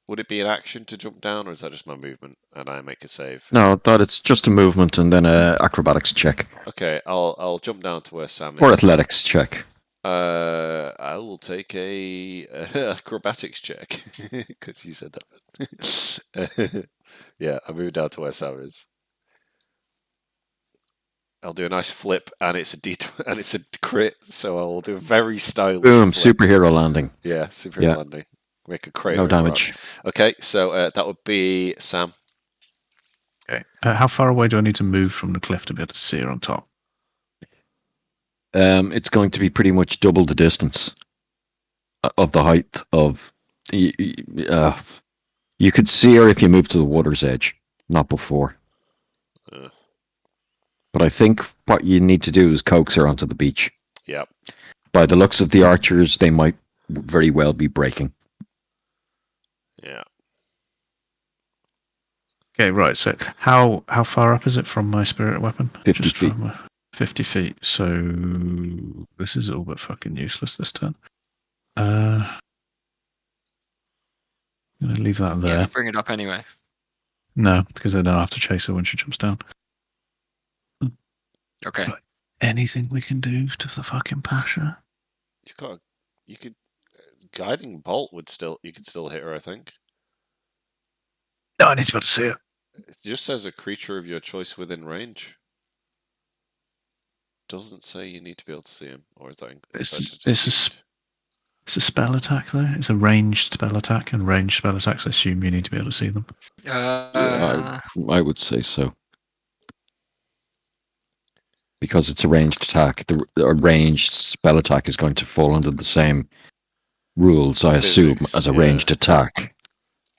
Would it be an action to jump down, or is that just my movement and I make a save? No, that it's just a movement and then a acrobatics check. Okay, I'll jump down to where Sam is. Or athletics check. I will take a acrobatics check because you said that. Yeah, I moved down to where Sam is. I'll do a nice flip, and it's a and it's a crit, so I will do a very stylish. Boom! Flip. Superhero landing. Yeah, superhero landing. Make a crit. No damage. Okay, so that would be Sam. Okay. How far away do I need to move from the cliff to be able to see her on top? It's going to be pretty much double the distance of the height of. You could see her if you move to the water's edge, not before. But I think what you need to do is coax her onto the beach. Yeah. By the looks of the archers, they might very well be breaking. Yeah. Okay, right. So how far up is it from my spirit weapon? 50 feet. 50 feet. So this is all but fucking useless this turn. I'm gonna leave that there. Yeah, bring it up anyway. No, because I don't have to chase her when she jumps down. Okay. Right. Anything we can do to the fucking Pasha? You could guiding bolt you could still hit her, I think. No, I need to be able to see her. It just says a creature of your choice within range. Doesn't say you need to be able to see him, or is that? It's a spell attack though. It's a ranged spell attack, and ranged spell attacks I assume you need to be able to see them. Yeah, I would say so. Because it's a ranged attack, a ranged spell attack is going to fall under the same rules, I assume, as a ranged attack.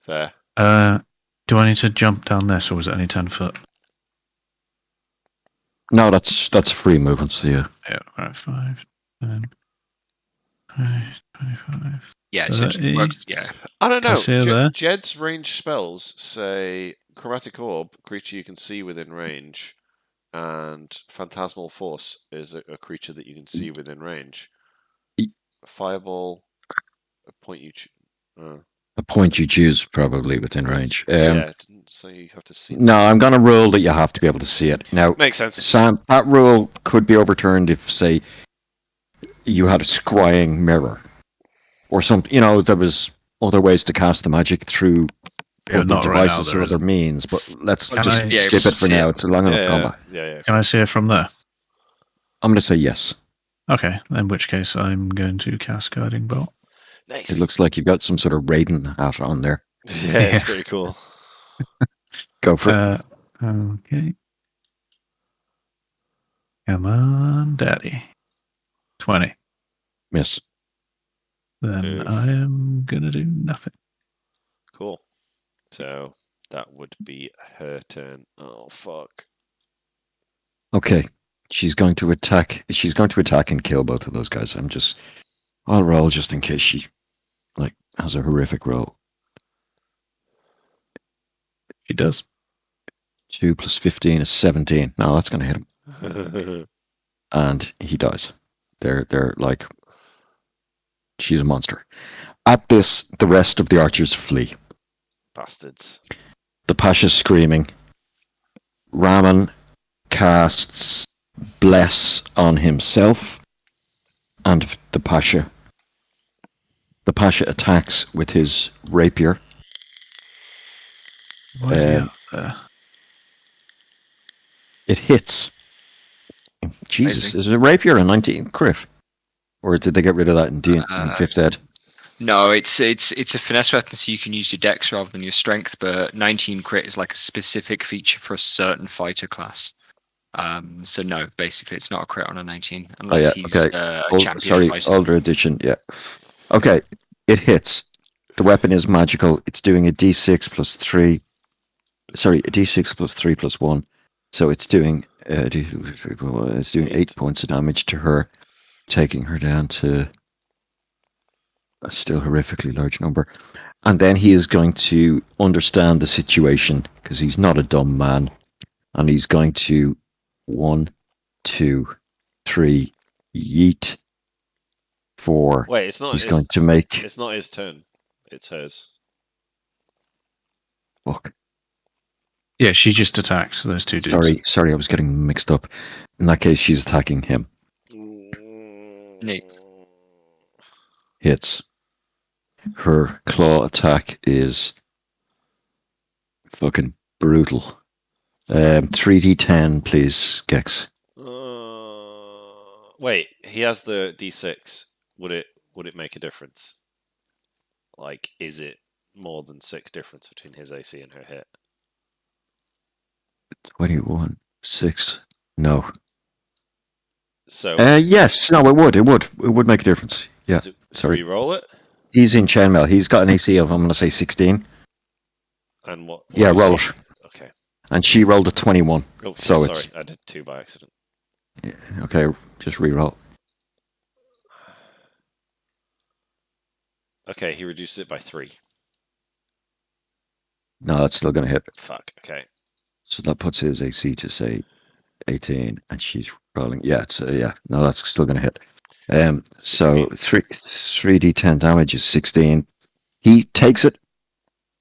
Fair. Do I need to jump down this, or is it only 10 foot? No, that's a free movement, so yeah. Yeah, right, 5, 10, 25. Yeah, so it works. Yeah. I don't know. Jed's Jed's range spells say Chromatic Orb, creature you can see within range, and Phantasmal Force is a creature that you can see within range. Fireball, a point you a point you choose probably within range. It didn't say you have to see. No, I'm going to rule that you have to be able to see it. Now, makes sense. Sam, that rule could be overturned if, say, you had a scrying mirror or something. You know, there was other ways to cast the magic through Yeah, other not right now. devices or There other isn't. means, but let's Well, just just skip it for now. It's a long enough Yeah, combat. yeah. Can I see it from there? I'm going to say yes. Okay, in which case I'm going to cast Guiding Bolt. Nice. It looks like you've got some sort of Raiden hat on there. Yeah, it's pretty cool. Go for it. Okay. Come on, Daddy. 20. Miss. Then Oof. I am gonna do nothing. Cool. So that would be her turn. Oh fuck. Okay. She's going to attack and kill both of those guys. I'll roll just in case she has a horrific roll. She does. 2 plus 15 is 17. No, that's going to hit him. And he dies. They're like, she's a monster. At this, the rest of the archers flee. Bastards. The Pasha's screaming. Raman casts Bless on himself and the Pasha. The Pasha attacks with his rapier. Why is he up there? It hits. Jesus, Amazing. is it a rapier a 19 crit? Or did they get rid of that in 5th ed? No, it's a finesse weapon, so you can use your dex rather than your strength. But 19 crit is like a specific feature for a certain fighter class. So no, basically it's not a crit on a 19 unless he's a champion fighter. Older edition, yeah. Okay, it hits. The weapon is magical. It's doing a d6 plus 3. Sorry, a d6 plus 3 plus 1. So it's doing it's doing 8 points of damage to her, taking her down to a still horrifically large number. And then he is going to understand the situation because he's not a dumb man. And he's going to 1, 2, 3, yeet. 4. Wait, it's not. He's going to make. It's not his turn. It's hers. Fuck. Yeah, she just attacked those two dudes. Sorry, I was getting mixed up. In that case, she's attacking him. Neat. Hits. Her claw attack is fucking brutal. 3d10, please, Gex. Wait, he has the d6. Would it make a difference? Like, is it more than 6 difference between his AC and her hit? 21, 6. No. So yes, no, it would. It would make a difference. Yeah. Sorry. Re-roll it. He's in chainmail. He's got an AC of, I'm going to say 16. And what yeah, roll it. Okay. And she rolled a 21. Oh, so sorry, it's I did 2 by accident. Yeah, okay, just re-roll. Okay, he reduces it by 3. No, that's still going to hit. Fuck. Okay. So that puts his AC to say 18, and she's rolling. Yeah, no, that's still going to hit. So 3d10 damage is 16. He takes it,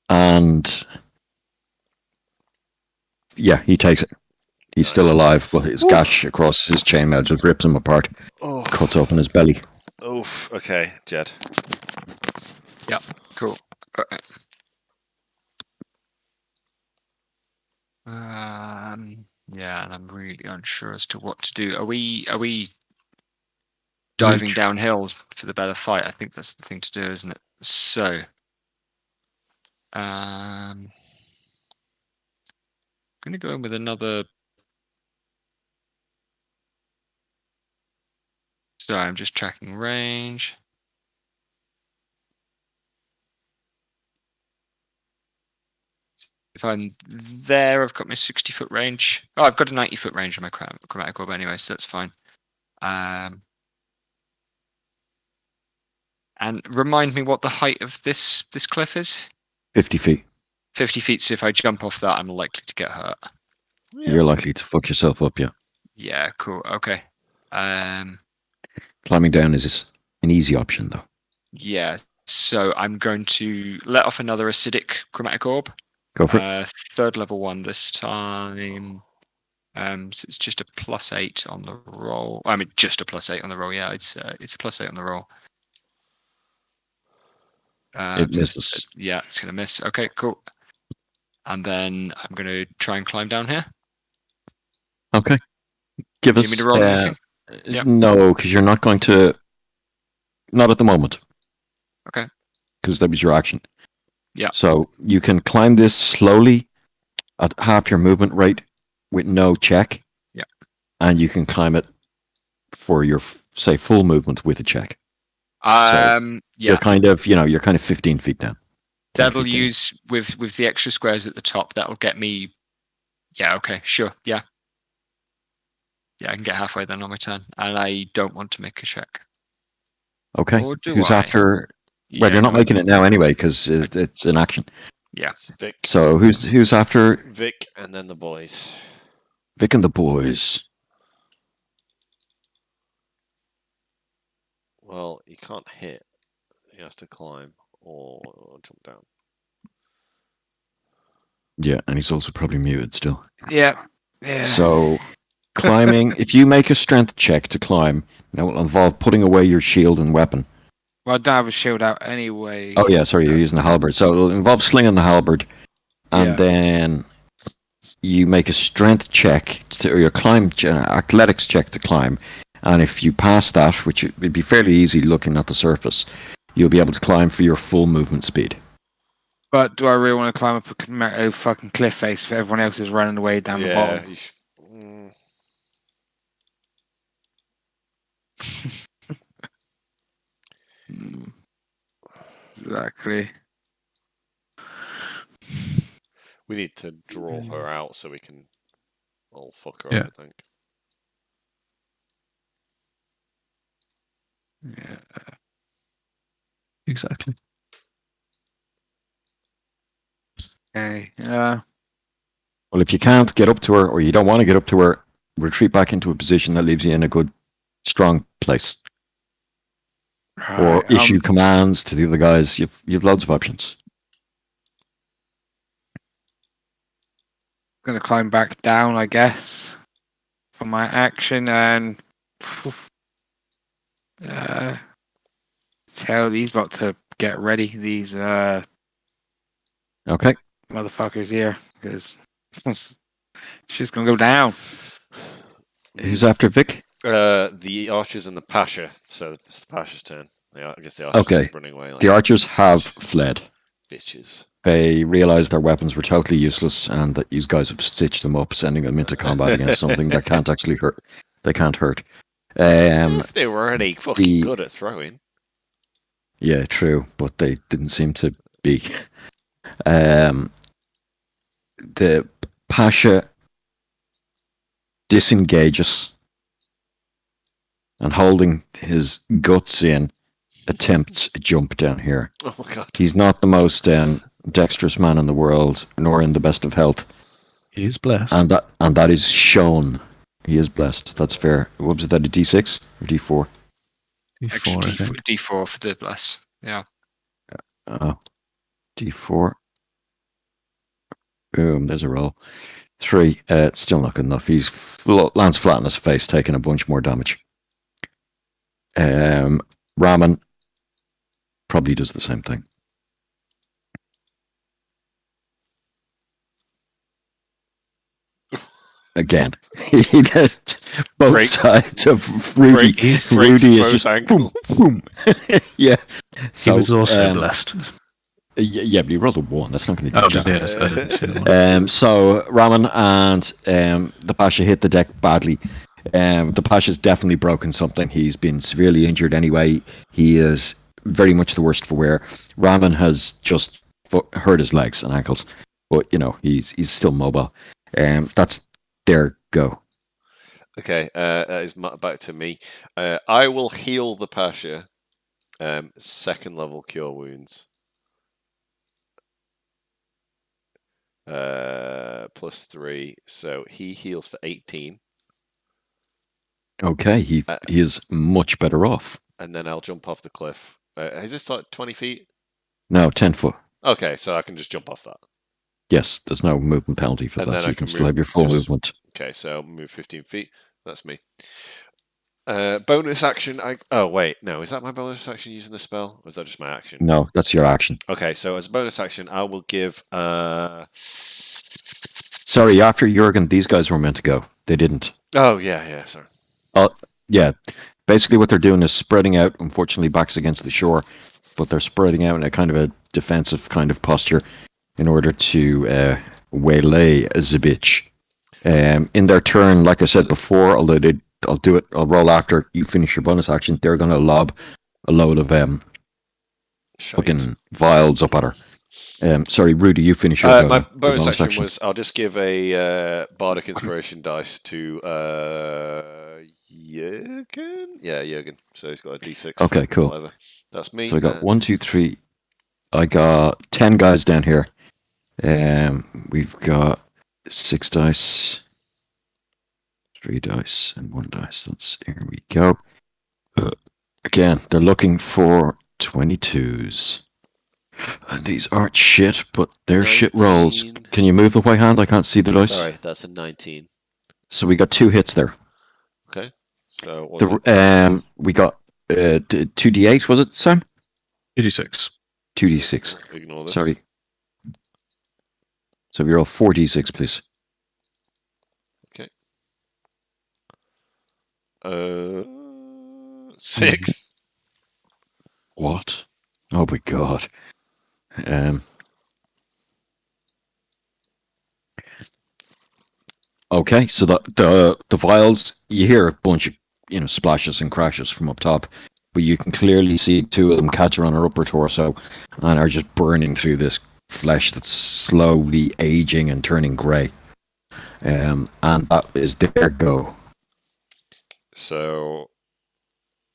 and yeah, he takes it. He's still alive, but his gash across his chainmail just rips him apart, cuts open his belly. Oof. Okay, Jed. Yeah, cool. Right. Yeah, and I'm really unsure as to what to do. Are we diving downhill for the better fight? I think that's the thing to do, isn't it? So, I'm gonna go in with another. Sorry, I'm just tracking range. If I'm there, I've got my 60-foot range. Oh, I've got a 90-foot range on my chromatic orb anyway, so that's fine. And remind me what the height of this cliff is? 50 feet. 50 feet, so if I jump off that, I'm likely to get hurt. Yeah. You're likely to fuck yourself up, yeah. Yeah, cool. Okay. Climbing down is an easy option, though. Yeah, so I'm going to let off another acidic chromatic orb. Go for it. 3rd level 1 this time. So it's just a +8 on the roll. I mean, just a +8 on the roll. Yeah, it's a +8 on the roll. It misses. Yeah, it's going to miss. Okay, cool. And then I'm going to try and climb down here. Okay. Give You us. need me to roll anything? Yep. No, because you're not going to. Not at the moment. Okay. Because that was your action. Yeah. So you can climb this slowly at half your movement rate with no check. Yeah. And you can climb it for your, say, full movement with a check. Yeah. You're kind of 15 feet down. That'll use with the extra squares at the top. That'll get me. Yeah. Okay. Sure. Yeah. Yeah, I can get halfway then on my turn, and I don't want to make a check. Okay. Or do Who's I? after? Yeah, Well, you're not go making it now anyway because it's an action. Yeah. It's Vic. So who's after? Vic, and then the boys. Vic and the boys. Well, he can't hit. He has to climb or jump down. Yeah, and he's also probably muted still. Yeah. So climbing, if you make a strength check to climb, that will involve putting away your shield and weapon. Well, I don't have a shield out anyway. Oh yeah, sorry, you're using the halberd. So it'll involve slinging the halberd, and then you make a strength check or your athletics check to climb. And if you pass that, which would be fairly easy looking at the surface, you'll be able to climb for your full movement speed. But do I really want to climb up a fucking cliff face if everyone else is running away down the bottom? Exactly. We need to draw her out so we can all fuck her Yeah. up, I think. Yeah. Exactly. Okay. Well, if you can't get up to her, or you don't want to get up to her, retreat back into a position that leaves you in a good, strong place. Or issue commands to the other guys. You've loads of options. Gonna climb back down, I guess, for my action and tell these lot to get ready. These Okay. motherfuckers here, because she's gonna go down. Who's after Vic? The archers and the pasha. So it's the pasha's turn. I guess the archers are running away. Like the archers have fled. Bitches. They realized their weapons were totally useless, and that these guys have stitched them up, sending them into combat against something that can't actually hurt. They can't hurt. If they were already fucking good at throwing. Yeah, true, but they didn't seem to be. The pasha disengages and, holding his guts in, attempts a jump down here. Oh my god. He's not the most dexterous man in the world, nor in the best of health. He is blessed. And that is shown. He is blessed. That's fair. What was it, that a D6 or D4? D4, I think. D4 for the bless. Yeah. D4. Boom, there's a roll. 3. It's still not good enough. He's lands flat on his face, taking a bunch more damage. Ramen probably does the same thing. Again, he does both sides of Rudy. Rudy is just boom, boom. Yeah. So, he was also blessed. Yeah, but he rolled a 1. That's not going to do jack. So Raman and the Pasha hit the deck badly. The Pasha's definitely broken something. He's been severely injured anyway. He is very much the worst for wear. Raman has just hurt his legs and ankles, but he's still mobile. That's their go. Okay, that is back to me. I will heal the Pasha. 2nd level cure wounds. +3, so he heals for 18. Okay, he is much better off. And then I'll jump off the cliff. Is this like 20 feet? No, 10 foot. Okay, so I can just jump off that. Yes, there's no movement penalty for that, so you can still have your full movement. Okay, so I'll move 15 feet. That's me. Bonus action. Oh wait, no. Is that my bonus action using the spell, or is that just my action? No, that's your action. Okay, so as a bonus action, I will give. Sorry, after Jurgen, these guys were meant to go. They didn't. Oh yeah. Sorry. Yeah. Basically, what they're doing is spreading out. Unfortunately, backs against the shore, but they're spreading out in a kind of a defensive kind of posture in order to waylay Zabich. In their turn, like I said before, although I'll do it. I'll roll after you finish your bonus action. They're going to lob a load of fucking vials up at her. Sorry, Rudy, you finish your go. My bonus action was I'll just give a bardic inspiration dice to Jurgen. Yeah, Jurgen. So he's got a D6. Okay, cool. Whatever. That's me. So I got 1, 2, 3. I got 10 guys down here. We've got 6 dice, 3 dice, and 1 dice. Here we go. Again, they're looking for 22s. And these aren't shit, but they're 19. shit rolls. Can you move the white hand? I can't see the dice. Sorry, that's a 19. So we got 2 hits there. Okay. So what's it? We got 2d8, was it, Sam? 2d6. 2d6. Ignore this. Sorry. So we roll 4d6, please. Okay. 6. What? Oh my god. Okay, so the vials, you hear a bunch of splashes and crashes from up top, but you can clearly see 2 of them catch her on her upper torso and are just burning through this flesh that's slowly aging and turning grey. And that is their go. So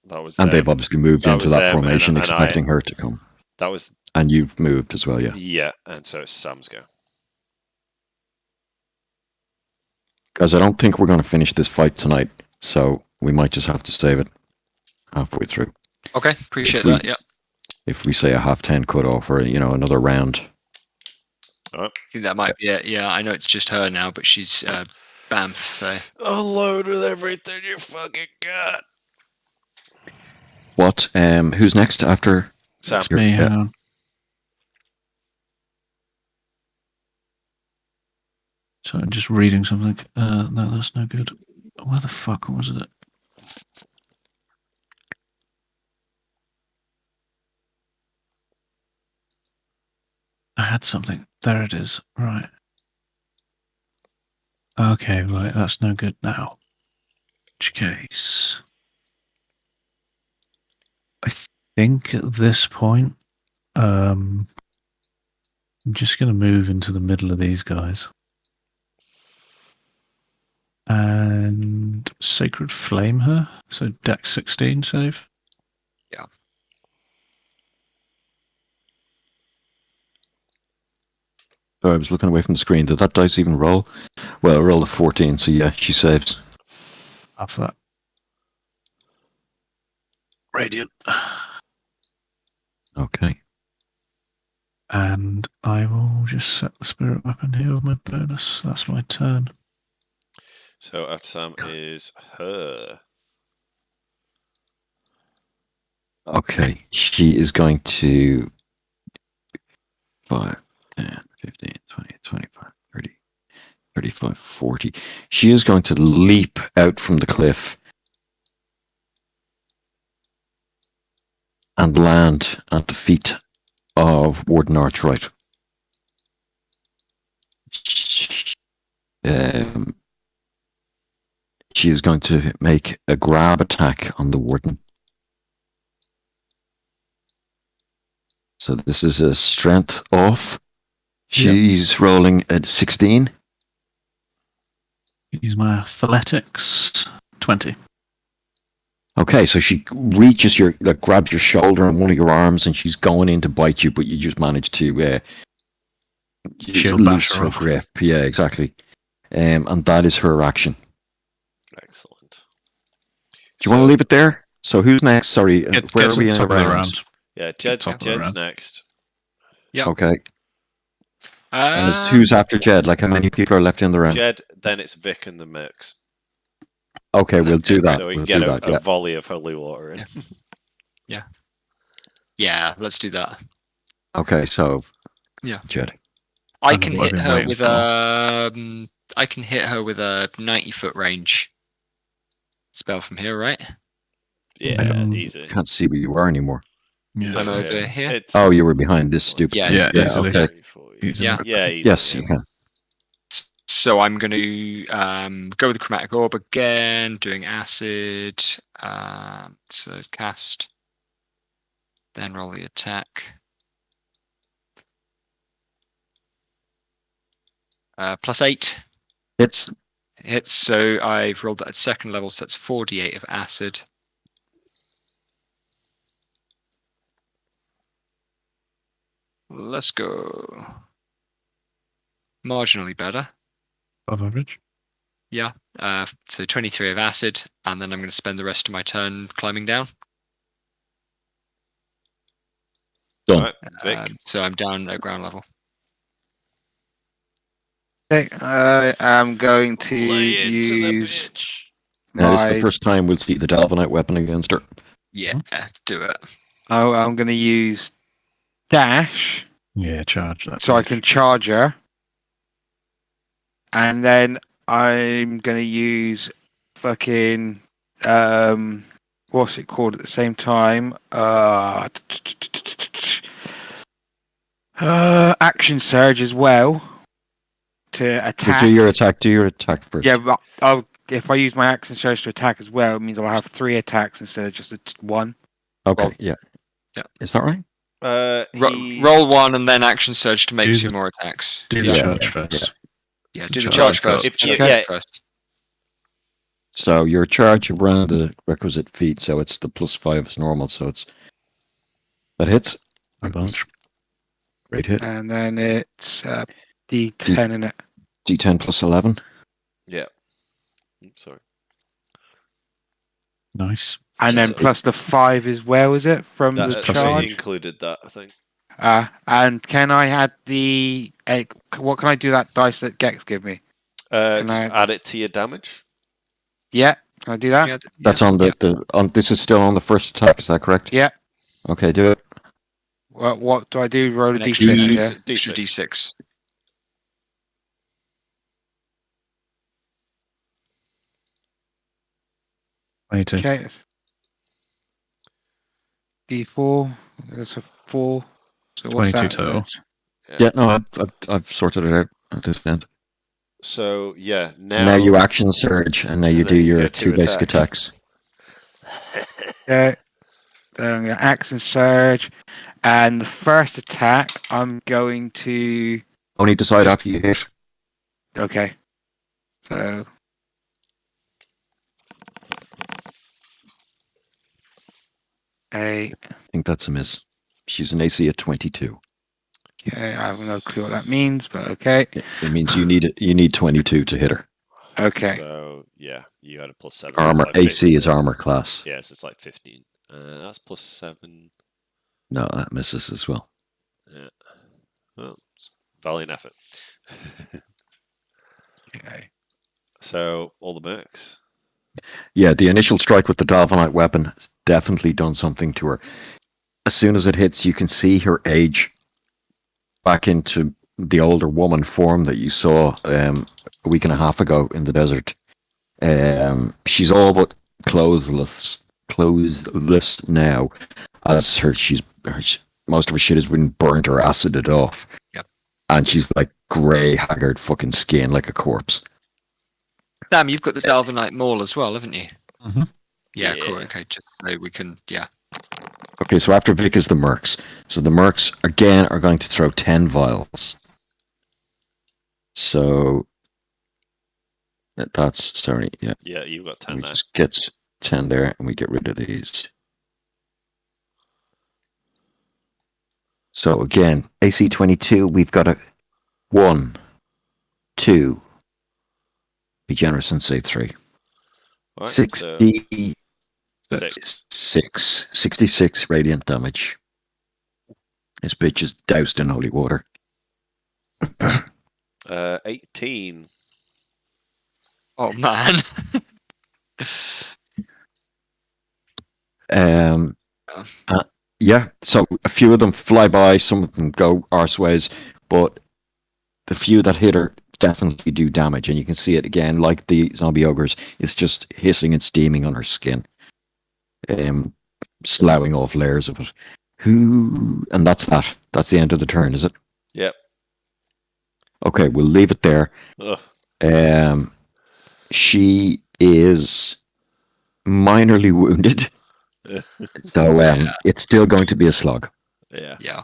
that was. And they've obviously moved into that formation, and expecting her to come. That was. And you've moved as well, yeah. Yeah, and so it's Sam's go. Guys, I don't think we're going to finish this fight tonight, so we might just have to save it halfway through. Okay, appreciate that. Yeah. If we say a 10 cutoff or another round. All right. I think that might be it. Yeah, I know it's just her now, but she's Banff, so. Unload with everything you fucking got. What? Who's next after? Sam. It's me. Hang on. So I'm just reading something. No, that's no good. Where the fuck was it? I had something. There it is. Right. Okay, right. That's no good now. Which case, I think at this point, I'm just going to move into the middle of these guys. And Sacred Flame her. So Dex 16 save. Yeah. Oh, I was looking away from the screen. Did that dice even roll? Well, it rolled a 14, so yeah, she saves. After that. Radiant. Okay. And I will just set the spirit weapon here with my bonus. That's my turn. So after Sam is her. Okay. She is going to 5, 10, 15, 20, 25, 30, 35, 40. She is going to leap out from the cliff and land at the feet of Warden Archright. She is going to make a grab attack on the Warden. So this is a strength off. She's rolling at 16. Use my athletics. 20. Okay, so she reaches grabs your shoulder and one of your arms, and she's going in to bite you, but you just manage to Shield loose bash her her off. grip. Yeah, exactly. And that is her action. Excellent. Do you want to leave it there? So who's next? Sorry, where are we in the top of the round? Yeah, top of the Jed's round. next. Yeah. Okay. Who's after Jed? Like, how many people are left in the round? Jed, then it's Vic and the Mercs. Okay, we'll do that. So we We'll can do get that. a Yeah. volley of holy water in. Yeah, let's do that. Okay, so Yeah. Jed. I Kind of can what I've hit been her waiting with for. I can hit her with a 90-foot range spell from here, right? Yeah, easy. Can't see where you are anymore. He's Yeah. I'm over over here. It's Oh, you were behind this stupid Yes. thing. Yeah, Yeah. easily. Okay. 3, 4, Easily. Yeah. Yeah, easy. Yes, yeah. you can. So I'm going to go with the chromatic orb again, doing acid. So cast, then roll the attack. +8 It's hits. So I've rolled that at second level, so that's 4d8 of acid. Let's go. Marginally better. Above average. Yeah. So 23 of acid, and then I'm going to spend the rest of my turn climbing down. done. Right, Vic. So I'm down at ground level. Okay, I am going to Lay into the use bitch. Now, this is the my. first time we'll see the Dalvanite weapon against her. Yeah, do it. Oh, I'm going to use dash Yeah, charge that. so I can charge her, and then I'm going to use fucking what's it called at the same time? Action surge as well to So attack. do your attack. Do your attack first. Yeah, but if I use my action surge to attack as well, it means I'll have 3 attacks instead of just one. Okay. Roll. Yeah. Yeah. Is that right? Roll 1 and then action surge to make Do 2 the- more attacks. Do Yeah, the charge yeah, first. Yeah, do the Charge charge first. If you- Okay. yeah. First. So your charge around the requisite feet, so it's the +5 is normal, so it's that hits. A bunch. Great hit. And then it's D10 in it. D10 +11. Yeah. Sorry. Nice. And then So- plus the 5 as well, is it? From the That charge? included that, I think. And can I add the... what can I do that dice that Gex give me? Just I- add it to your damage. Yeah, can I do that? Yeah, That's on the on. This is still on the first attack. Is that correct? Yeah. Okay, do it. What do I do? Roll a An D6, extra yeah? Extra D6. D6. Okay. D4. That's a 4. So what's 22 that? total. Yeah, no, I've sorted it out at this end. So yeah, now, So now you action surge, and now you And do then you your get 2 2 basic attacks. Okay. Then yeah, action surge. And the first attack, I'm going to... Only decide after you hit. Okay. So... I think that's a miss. She's an AC at 22. Okay, I have no clue what that means, but okay. It means you need 22 to hit her. Okay. So yeah, you got a +7. so Armor it's like AC is armor class. Yes, it's like 15. That's +7. No, that misses as well. Yeah. Well, it's valiant effort. Okay. So all the mercs. Yeah, the initial strike with the Dalvanite weapon has definitely done something to her. As soon as it hits, you can see her age back into the older woman form that you saw a week and a half ago in the desert. She's all but clothesless now, as most of her shit has been burnt or acided off. Yep. And she's like grey, haggard fucking skin like a corpse. Sam, you've got the Dalvanite Maul as well, haven't you? Mhm. Yeah, Yeah. cool. Okay, just so we can. Yeah. Okay, so after Vic is the Mercs. So the Mercs, again, are going to throw 10 vials. So that's, sorry, yeah. Yeah, you've got 10 We there. just get 10 there, and we get rid of these. So again, AC 22, we've got a 1, 2. Be generous and say 3. Right, so 66 radiant damage. This bitch is doused in holy water. 18. Oh man. Um, yeah, so a few of them fly by, some of them go arseways, but the few that hit her definitely do damage, and you can see it again, like the zombie ogres. It's just hissing and steaming on her skin, sloughing off layers of it. And that's that. That's the end of the turn, is it? Yep. Okay, we'll leave it there. Ugh. She is minorly wounded, so it's still going to be a slog. Yeah.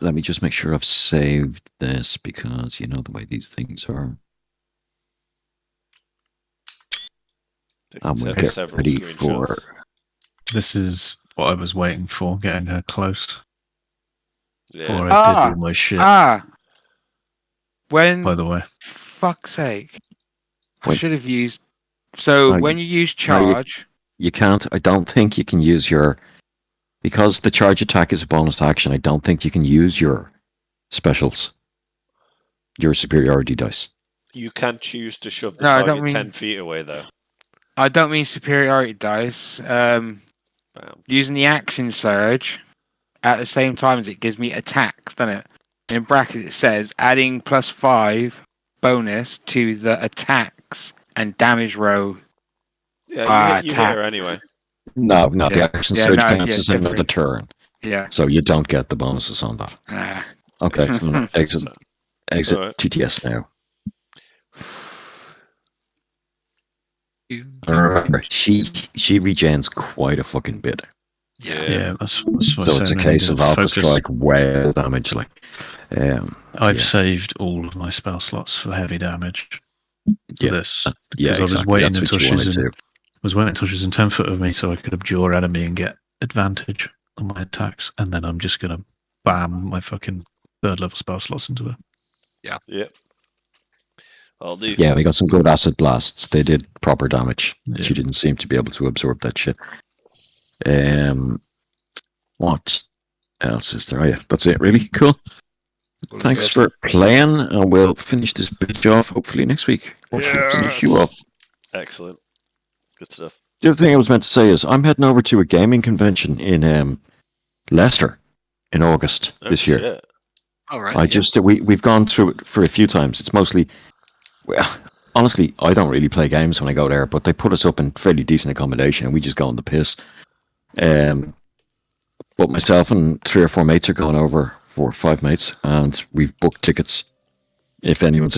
Let me just make sure I've saved this, because you know the way these things are. I'm going to get several ready screenshots. for. This is what I was waiting for, getting her close. Yeah. Before I did all my shit, When, by the way. fuck's sake, I Wait. should have used. So No, when you use charge, You can't. I don't think you can use your. Because the charge attack is a bonus action, I don't think you can use your specials. Your superiority dice. You can choose to shove the No, I target don't mean- 10 feet away, though. I don't mean superiority dice. Bam. Using the action surge at the same time as it gives me attacks, doesn't it? And in brackets it says adding +5 bonus to the attacks and damage row. Yeah, you hit her anyway. No, the action surge counts as another different. turn. Yeah. So you don't get the bonuses on that. Okay, exit Alright. TTS now. Remember, she regens quite a fucking bit. Yeah, that's what So it's a case of Alpha Strike whale damage. Like, I've saved all of my spell slots for heavy damage. For this, yeah, because I was exactly. waiting That's until what you want to do. was waiting until she's in 10 foot of me, so I could abjure enemy and get advantage on my attacks, and then I'm just gonna bam my fucking 3rd level spell slots into her. Yeah. Yep. I'll do. Yeah, we got some good acid blasts. They did proper damage. Yeah. She didn't seem to be able to absorb that shit. What else is there? Oh yeah, that's it. Really cool. Thanks for playing, and we'll finish this bitch off hopefully next week. Finish you off. Excellent. Good stuff. The other thing I was meant to say is I'm heading over to a gaming convention in Leicester in August this year. Shit. All right. I just we've gone through it for a few times. It's mostly, well, honestly, I don't really play games when I go there, but they put us up in fairly decent accommodation, and we just go on the piss. But myself and 3 or 4 mates are going over, 4 or 5 mates, and we've booked tickets. If anyone's